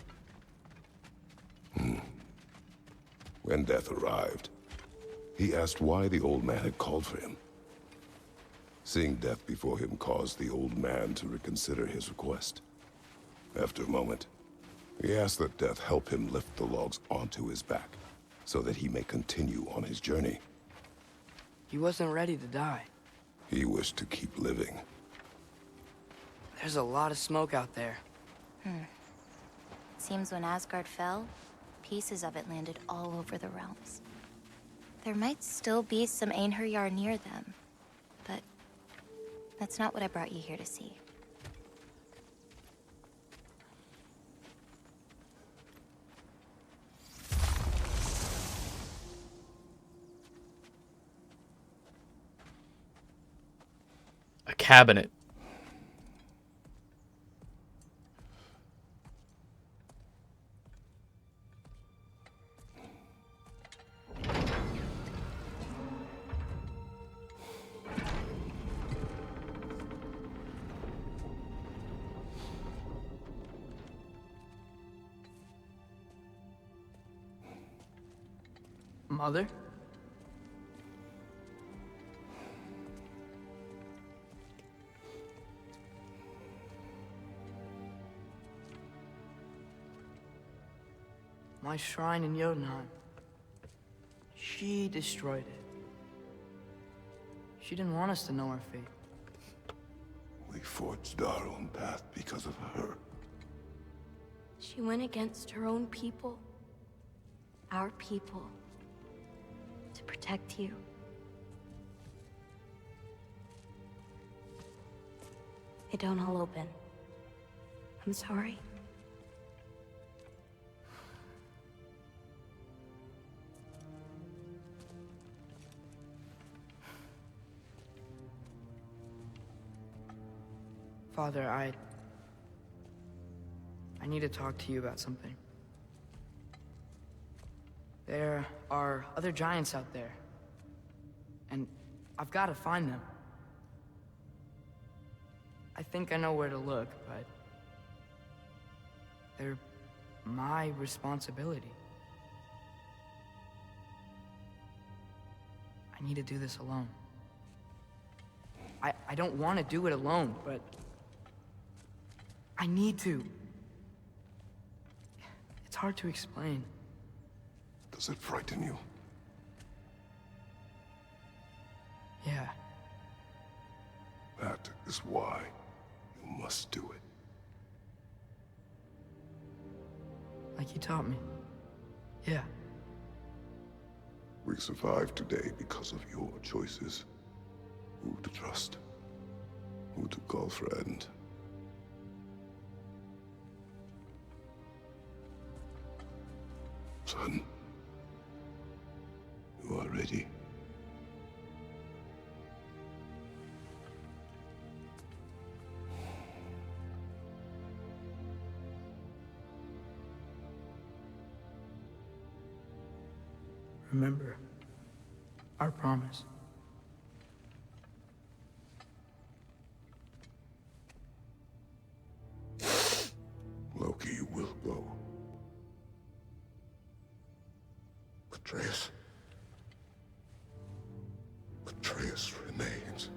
When death arrived, he asked why the old man had called for him. Seeing death before him caused the old man to reconsider his request. After a moment, he asked that death help him lift the logs onto his back, so that he may continue on his journey. He wasn't ready to die. He wished to keep living. There's a lot of smoke out there. Seems when Asgard fell, pieces of it landed all over the realms. There might still be some Einherjar near them, but that's not what I brought you here to see. A cabinet. Mother? My shrine in Jotunheim. She destroyed it. She didn't want us to know our fate. We forged our own path because of her. She went against her own people. Our people. To protect you. They don't all open. I'm sorry. Father, I need to talk to you about something. There are other giants out there. And I've got to find them. I think I know where to look, but they're my responsibility. I need to do this alone. I don't want to do it alone, but I need to. It's hard to explain. Does it frighten you? Yeah. That is why you must do it. Like you taught me. Yeah. We survive today because of your choices. Who to trust, who to call friend. Son, you are ready. Remember our promise. Loki will go. Atreus. Atreus remains.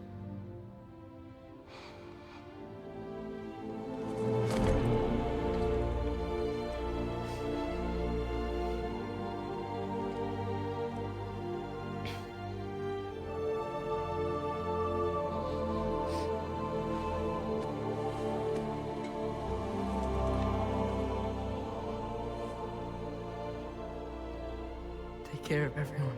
Take care of everyone.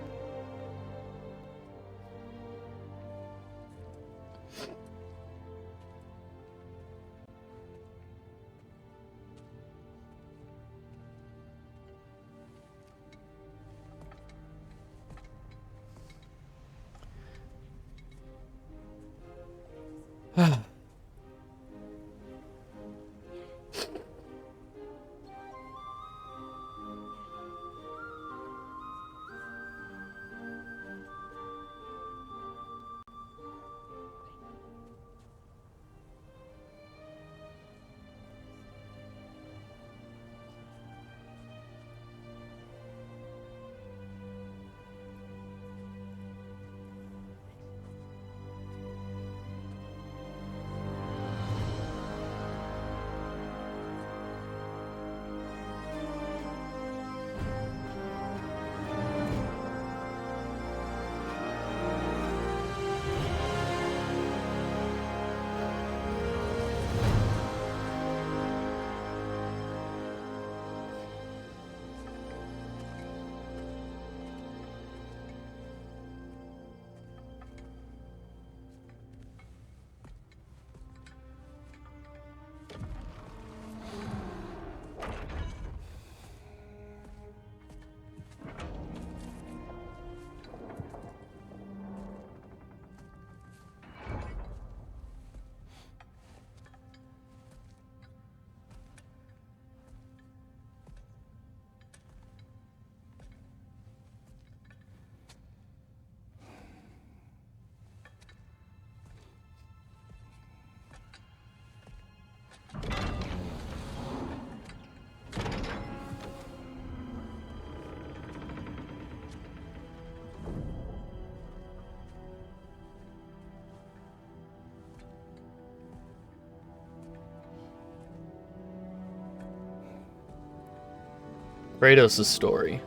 Kratos' story.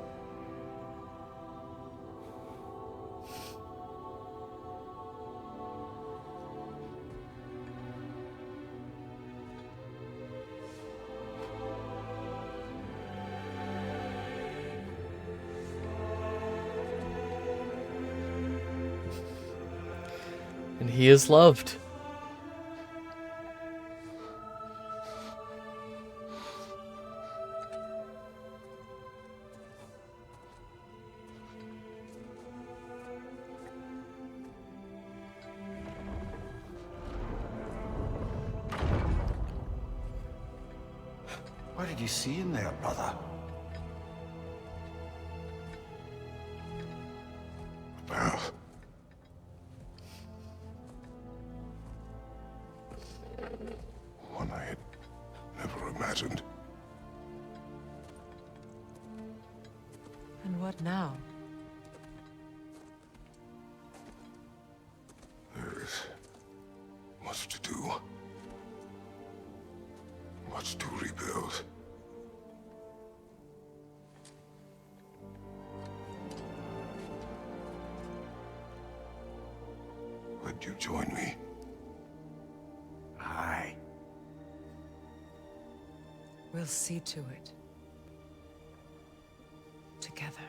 And he is loved. What did you see in there, brother? One I had never imagined. And what now? There is much to do. Much to rebuild. Would you join me? Aye. We'll see to it. Together.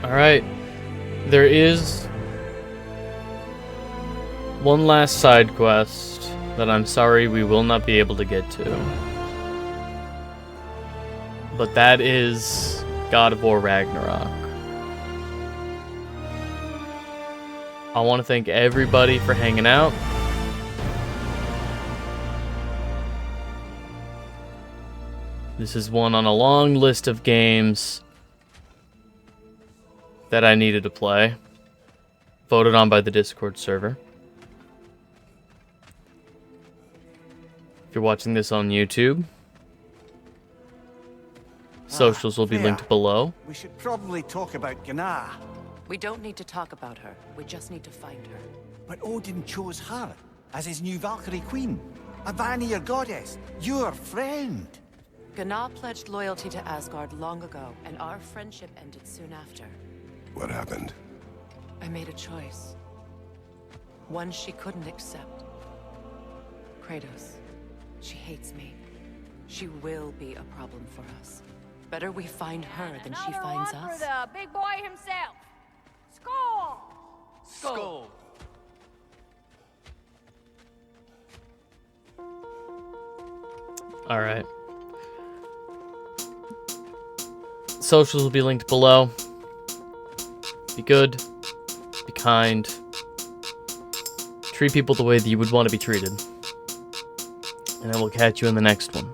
Alright. There is one last side quest that I'm sorry we will not be able to get to. But that is God of War Ragnarok. I want to thank everybody for hanging out. This is one on a long list of games that I needed to play. Voted on by the Discord server. If you're watching this on YouTube, socials will be linked below. We should probably talk about Gná. We don't need to talk about her. We just need to find her. But Odin chose her as his new Valkyrie queen. A Vanir goddess. Your friend. Gná pledged loyalty to Asgard long ago, and our friendship ended soon after. What happened? I made a choice. One she couldn't accept. Kratos. She hates me. She will be a problem for us. Better we find her than she finds Another one us. for the big boy himself. Skull! Skull. Alright. Socials will be linked below. Be good. Be kind. Treat people the way that you would want to be treated. And I will catch you in the next one.